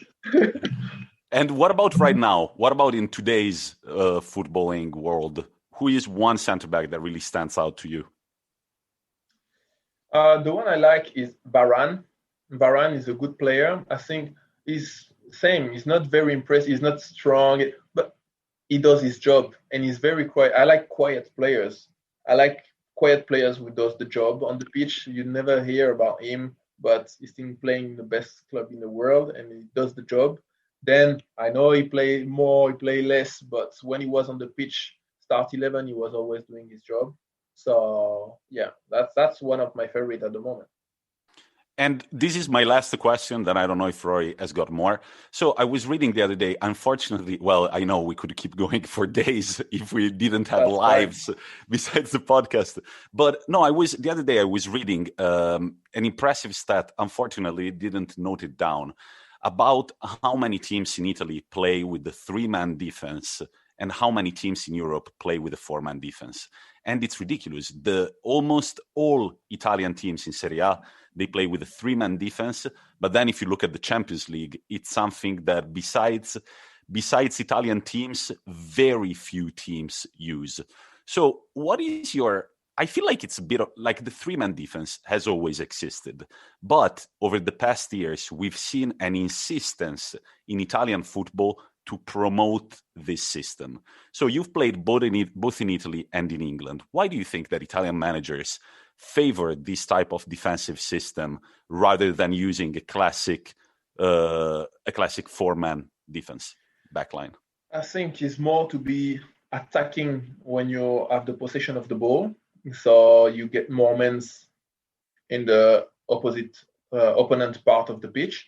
And what about right now? What about in today's footballing world? Who is one center back that really stands out to you? The one I like is Varane. Varane is a good player. I think he's same. He's not very impressive. He's not strong, but he does his job, and he's very quiet. I like quiet players. I like quiet players who does the job on the pitch. You never hear about him, but he's still playing in the best club in the world, and he does the job. Then I know he play more, he play less, but when he was on the pitch, start 11, he was always doing his job. So yeah, that's one of my favorite at the moment. And this is my last question, then I don't know if Roy has got more. So I was reading the other day, unfortunately, well, I know we could keep going for days if we didn't have lives besides the podcast. But no, the other day I was reading an impressive stat, unfortunately didn't note it down, about how many teams in Italy play with the three-man defense and how many teams in Europe play with a four-man defense. And it's ridiculous. Almost all Italian teams in Serie A, they play with a three-man defense. But then if you look at the Champions League, it's something that besides Italian teams, very few teams use. So what is I feel like it's a bit of, like the three-man defense has always existed. But over the past years, we've seen an insistence in Italian football to promote this system. So you've played both in Italy and in England. Why do you think that Italian managers favor this type of defensive system rather than using a classic four-man defense backline? I think it's more to be attacking when you have the possession of the ball, so you get more men in the opponent part of the pitch.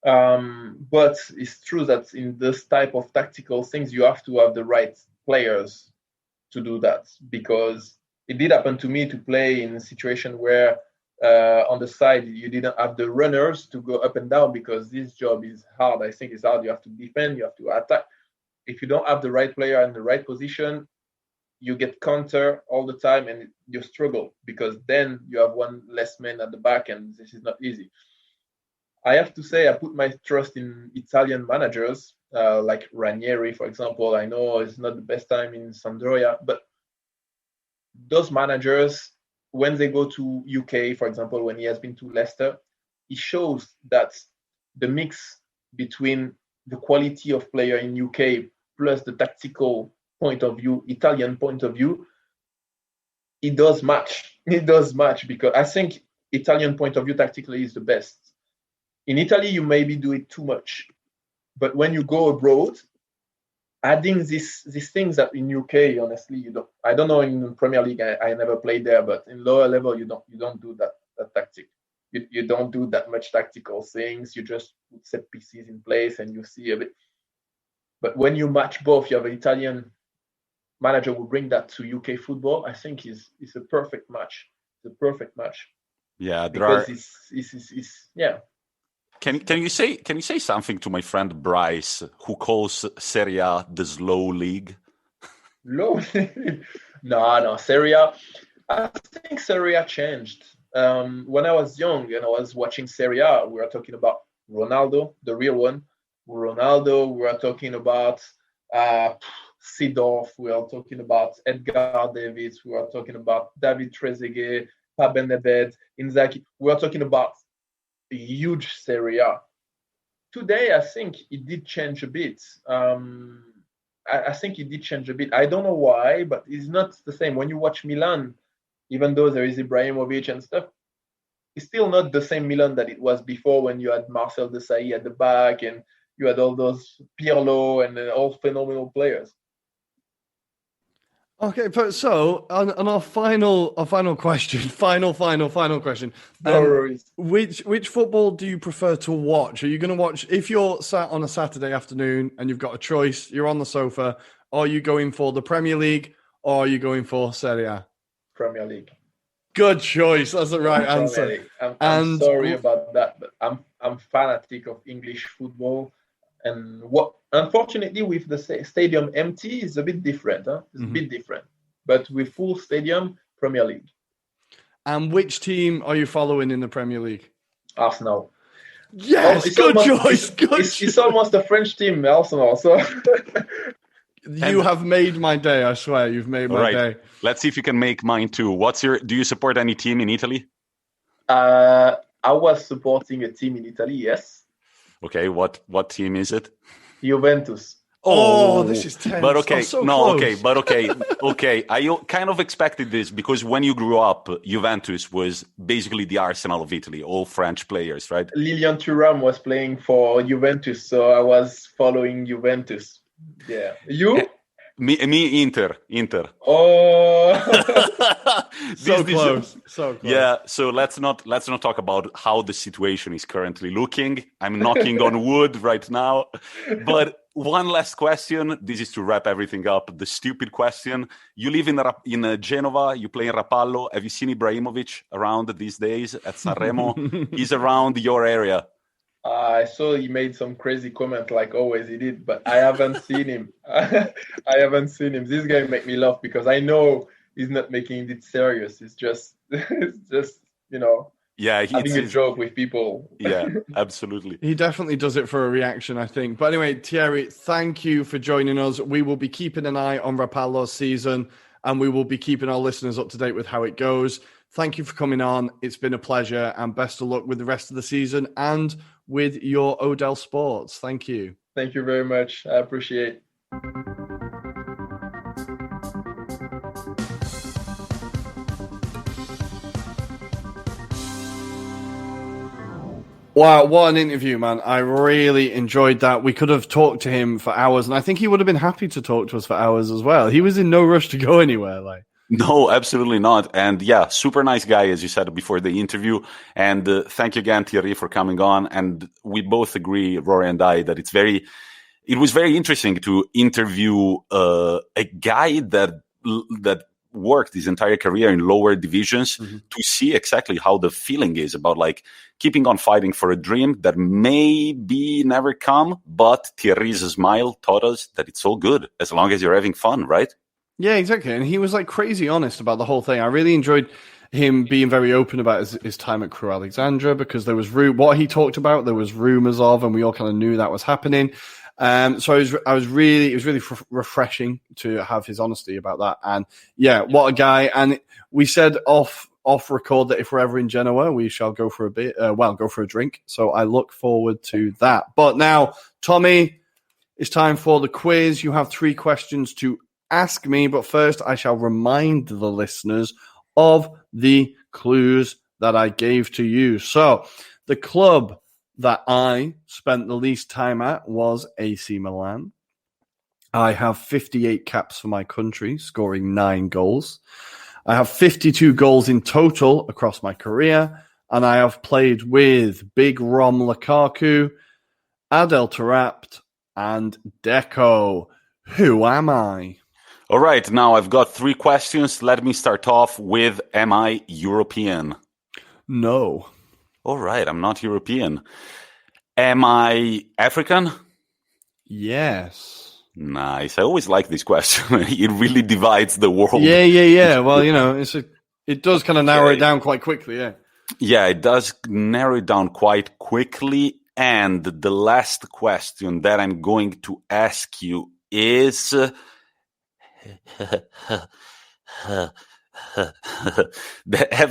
But it's true that in this type of tactical things, you have to have the right players to do that, because it did happen to me to play in a situation where on the side you didn't have the runners to go up and down, because this job is hard. I think it's hard. You have to defend, you have to attack. If you don't have the right player in the right position, you get counter all the time and you struggle, because then you have one less man at the back, and this is not easy. I have to say I put my trust in Italian managers like Ranieri, for example. I know it's not the best time in Sampdoria, but those managers, when they go to UK, for example, when he has been to Leicester, it shows that the mix between the quality of player in UK plus the tactical point of view, Italian point of view, it does match. It does match, because I think Italian point of view tactically is the best. In Italy, you maybe do it too much, but when you go abroad, adding these things that in UK, honestly, you don't. I don't know in Premier League. I never played there, but in lower level, you don't do that tactic. You don't do that much tactical things. You just put set pieces in place and you see a bit. But when you match both, you have an Italian manager who bring that to UK football. I think it's a perfect match. It's a perfect match. Yeah, because it's yeah. Can you say something to my friend Bryce, who calls Serie A the slow league? Low. No, Serie A. I think Serie A changed. When I was young and I was watching Serie A, we were talking about Ronaldo, the real one. Ronaldo, we were talking about Seedorf, we are talking about Edgar Davids, we are talking about David Trezeguet, Paben Nedved, Inzaghi. We are talking about a huge Serie A. Today, I think it did change a bit. I think it did change a bit. I don't know why, but it's not the same. When you watch Milan, even though there is Ibrahimovic and stuff, it's still not the same Milan that it was before when you had Marcel Desailly at the back and you had all those Pirlo and all phenomenal players. Okay, but so on our final question, final question. No worries. Which football do you prefer to watch? Are you going to watch, if you're sat on a Saturday afternoon and you've got a choice, you're on the sofa, are you going for the Premier League or are you going for Serie A? Premier League. Good choice. That's the right answer. I'm sorry about that, but I'm fanatic of English football. And what, unfortunately, with the stadium empty, is a bit different. It's a bit different. But with full stadium, Premier League. And which team are you following in the Premier League? Arsenal. Yes, good choice. It's almost a French team, Arsenal. So you have made my day. I swear, you've made my day. Let's see if you can make mine too. Do you support any team in Italy? I was supporting a team in Italy. Yes. Okay, what team is it? Juventus. Oh, this is tense. But okay, close. okay. I kind of expected this because when you grew up, Juventus was basically the Arsenal of Italy, all French players, right? Lilian Thuram was playing for Juventus, so I was following Juventus. Yeah. You? Me, Inter. Oh, so close. Yeah. So let's not talk about how the situation is currently looking. I'm knocking on wood right now. But one last question. This is to wrap everything up. The stupid question. You live in Genova. You play in Rapallo. Have you seen Ibrahimovic around these days at Sanremo? He's around your area. I saw he made some crazy comment like always he did, but I haven't seen him. This guy make me laugh because I know he's not making it serious. It's just having a joke with people. Yeah, absolutely. He definitely does it for a reaction, I think. But anyway, Thierry, thank you for joining us. We will be keeping an eye on Rapallo's season and we will be keeping our listeners up to date with how it goes. Thank you for coming on. It's been a pleasure and best of luck with the rest of the season and with your Audel Sports. Thank you. Thank you very much. I appreciate it. Wow, what an interview, man. I really enjoyed that. We could have talked to him for hours, and I think he would have been happy to talk to us for hours as well. He was in no rush to go anywhere. No, absolutely not. And yeah, super nice guy, as you said before the interview. And thank you again, Thierry, for coming on. And we both agree, Rory and I, that it was very interesting to interview a guy that worked his entire career in lower divisions to see exactly how the feeling is about keeping on fighting for a dream that maybe never come. But Thierry's smile taught us that it's all good as long as you're having fun, right? Yeah, exactly. And he was crazy honest about the whole thing. I really enjoyed him being very open about his time at Crew Alexandra because there was what he talked about, there was rumors of, and we all kind of knew that was happening. So it was really refreshing to have his honesty about that. And yeah, what a guy. And we said off record that if we're ever in Genoa, we shall go for go for a drink. So I look forward to that. But now, Tommy, it's time for the quiz. You have 3 questions to ask me, but first I shall remind the listeners of the clues that I gave to you. So the club that I spent the least time at was AC Milan. I have 58 caps for my country, scoring 9 goals. I have 52 goals in total across my career, and I have played with Big Rom Lukaku, Adel Tarapt, and Deco. Who am I? All right, now I've got 3 questions. Let me start off with, am I European? No. All right, I'm not European. Am I African? Yes. Nice. I always like this question. It really divides the world. Yeah. Well, it does kind of narrow it down quite quickly, yeah. Yeah, it does narrow it down quite quickly. And the last question that I'm going to ask you is... have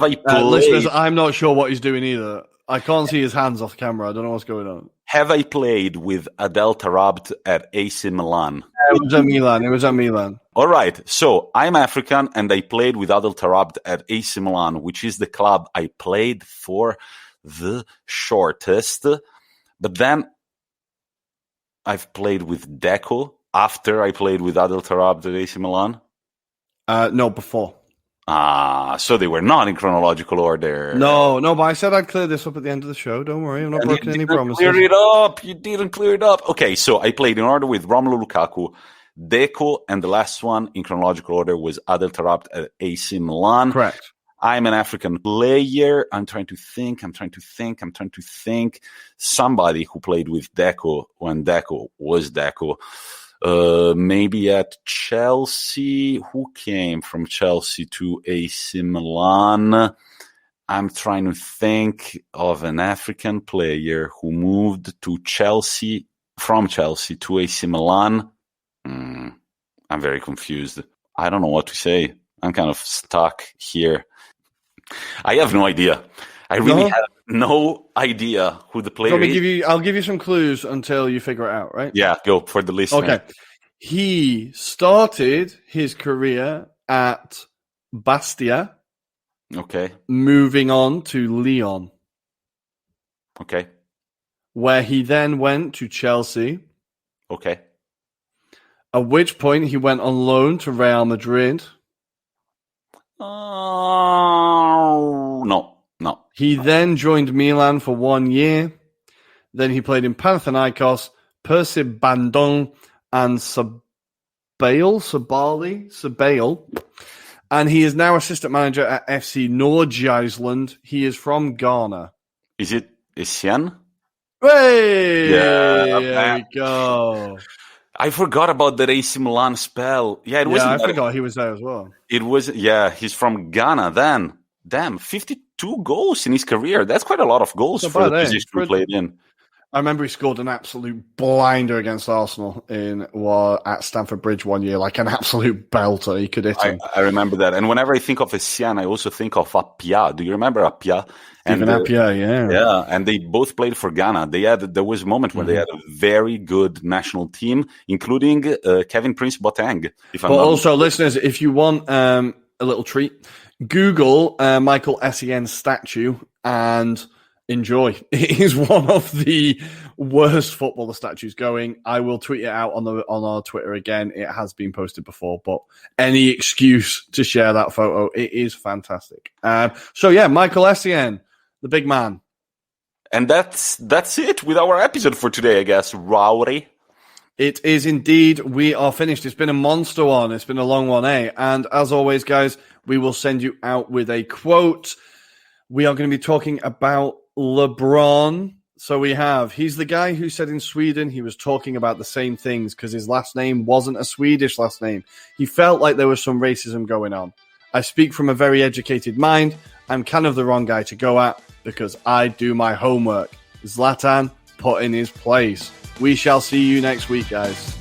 I played... listeners, I'm not sure what he's doing either. I can't see his hands off camera. I don't know what's going on. Have I played with Adel Tarabt at AC Milan? It was at Milan. All right. So I'm African and I played with Adel Tarabt at AC Milan, which is the club I played for the shortest. But then I've played with Deco after I played with Adel Tarabt at AC Milan. No, before. So they were not in chronological order. No, but I said I'd clear this up at the end of the show. Don't worry, I'm not breaking any promises. You didn't clear it up. Okay, so I played in order with Romelu Lukaku, Deco, and the last one in chronological order was Adel Tarabt at AC Milan. Correct. I'm an African player. I'm trying to think. Somebody who played with Deco when Deco was Deco. Maybe at Chelsea. Who came from Chelsea to AC Milan? I'm trying to think of an African player who moved to Chelsea, from Chelsea to AC Milan. I'm very confused. I don't know what to say. I'm kind of stuck here. I have no idea. I really have no idea who the player is. I'll give you some clues until you figure it out, right? Yeah, go for the listener. Okay. He started his career at Bastia. Okay. Moving on to Lyon. Okay. Where he then went to Chelsea. Okay. At which point he went on loan to Real Madrid. No. He then joined Milan for 1 year. Then he played in Panathinaikos, Persib Bandung, and Sabale. And he is now assistant manager at FC Nordjylland. He is from Ghana. Is it Essien? Hey! Yeah, there we go. I forgot about that AC Milan spell. Yeah, it wasn't. I forgot he was there as well. It was, he's from Ghana then. Damn, 52 goals in his career. That's quite a lot of goals for the position he played in. I remember he scored an absolute blinder against Arsenal at Stamford Bridge 1 year, like an absolute belter. He could hit him. I remember that. And whenever I think of Essien, I also think of Appiah. Do you remember Appiah? Even Appiah, yeah. Yeah, and they both played for Ghana. There was a moment when they had a very good national team, including Kevin Prince Boateng. Listeners, if you want a little treat, Google Michael Essien statue and enjoy. It is one of the worst footballer statues going. I will tweet it out on our Twitter again. It has been posted before, but any excuse to share that photo, it is fantastic. Michael Essien, the big man. And that's it with our episode for today, I guess. Ruairi. It is indeed. We are finished. It's been a monster one. It's been a long one, eh? And as always, guys, we will send you out with a quote. We are going to be talking about LeBron. So he's the guy who said in Sweden he was talking about the same things because his last name wasn't a Swedish last name. He felt like there was some racism going on. I speak from a very educated mind. I'm kind of the wrong guy to go at because I do my homework. Zlatan put in his place. We shall see you next week, guys.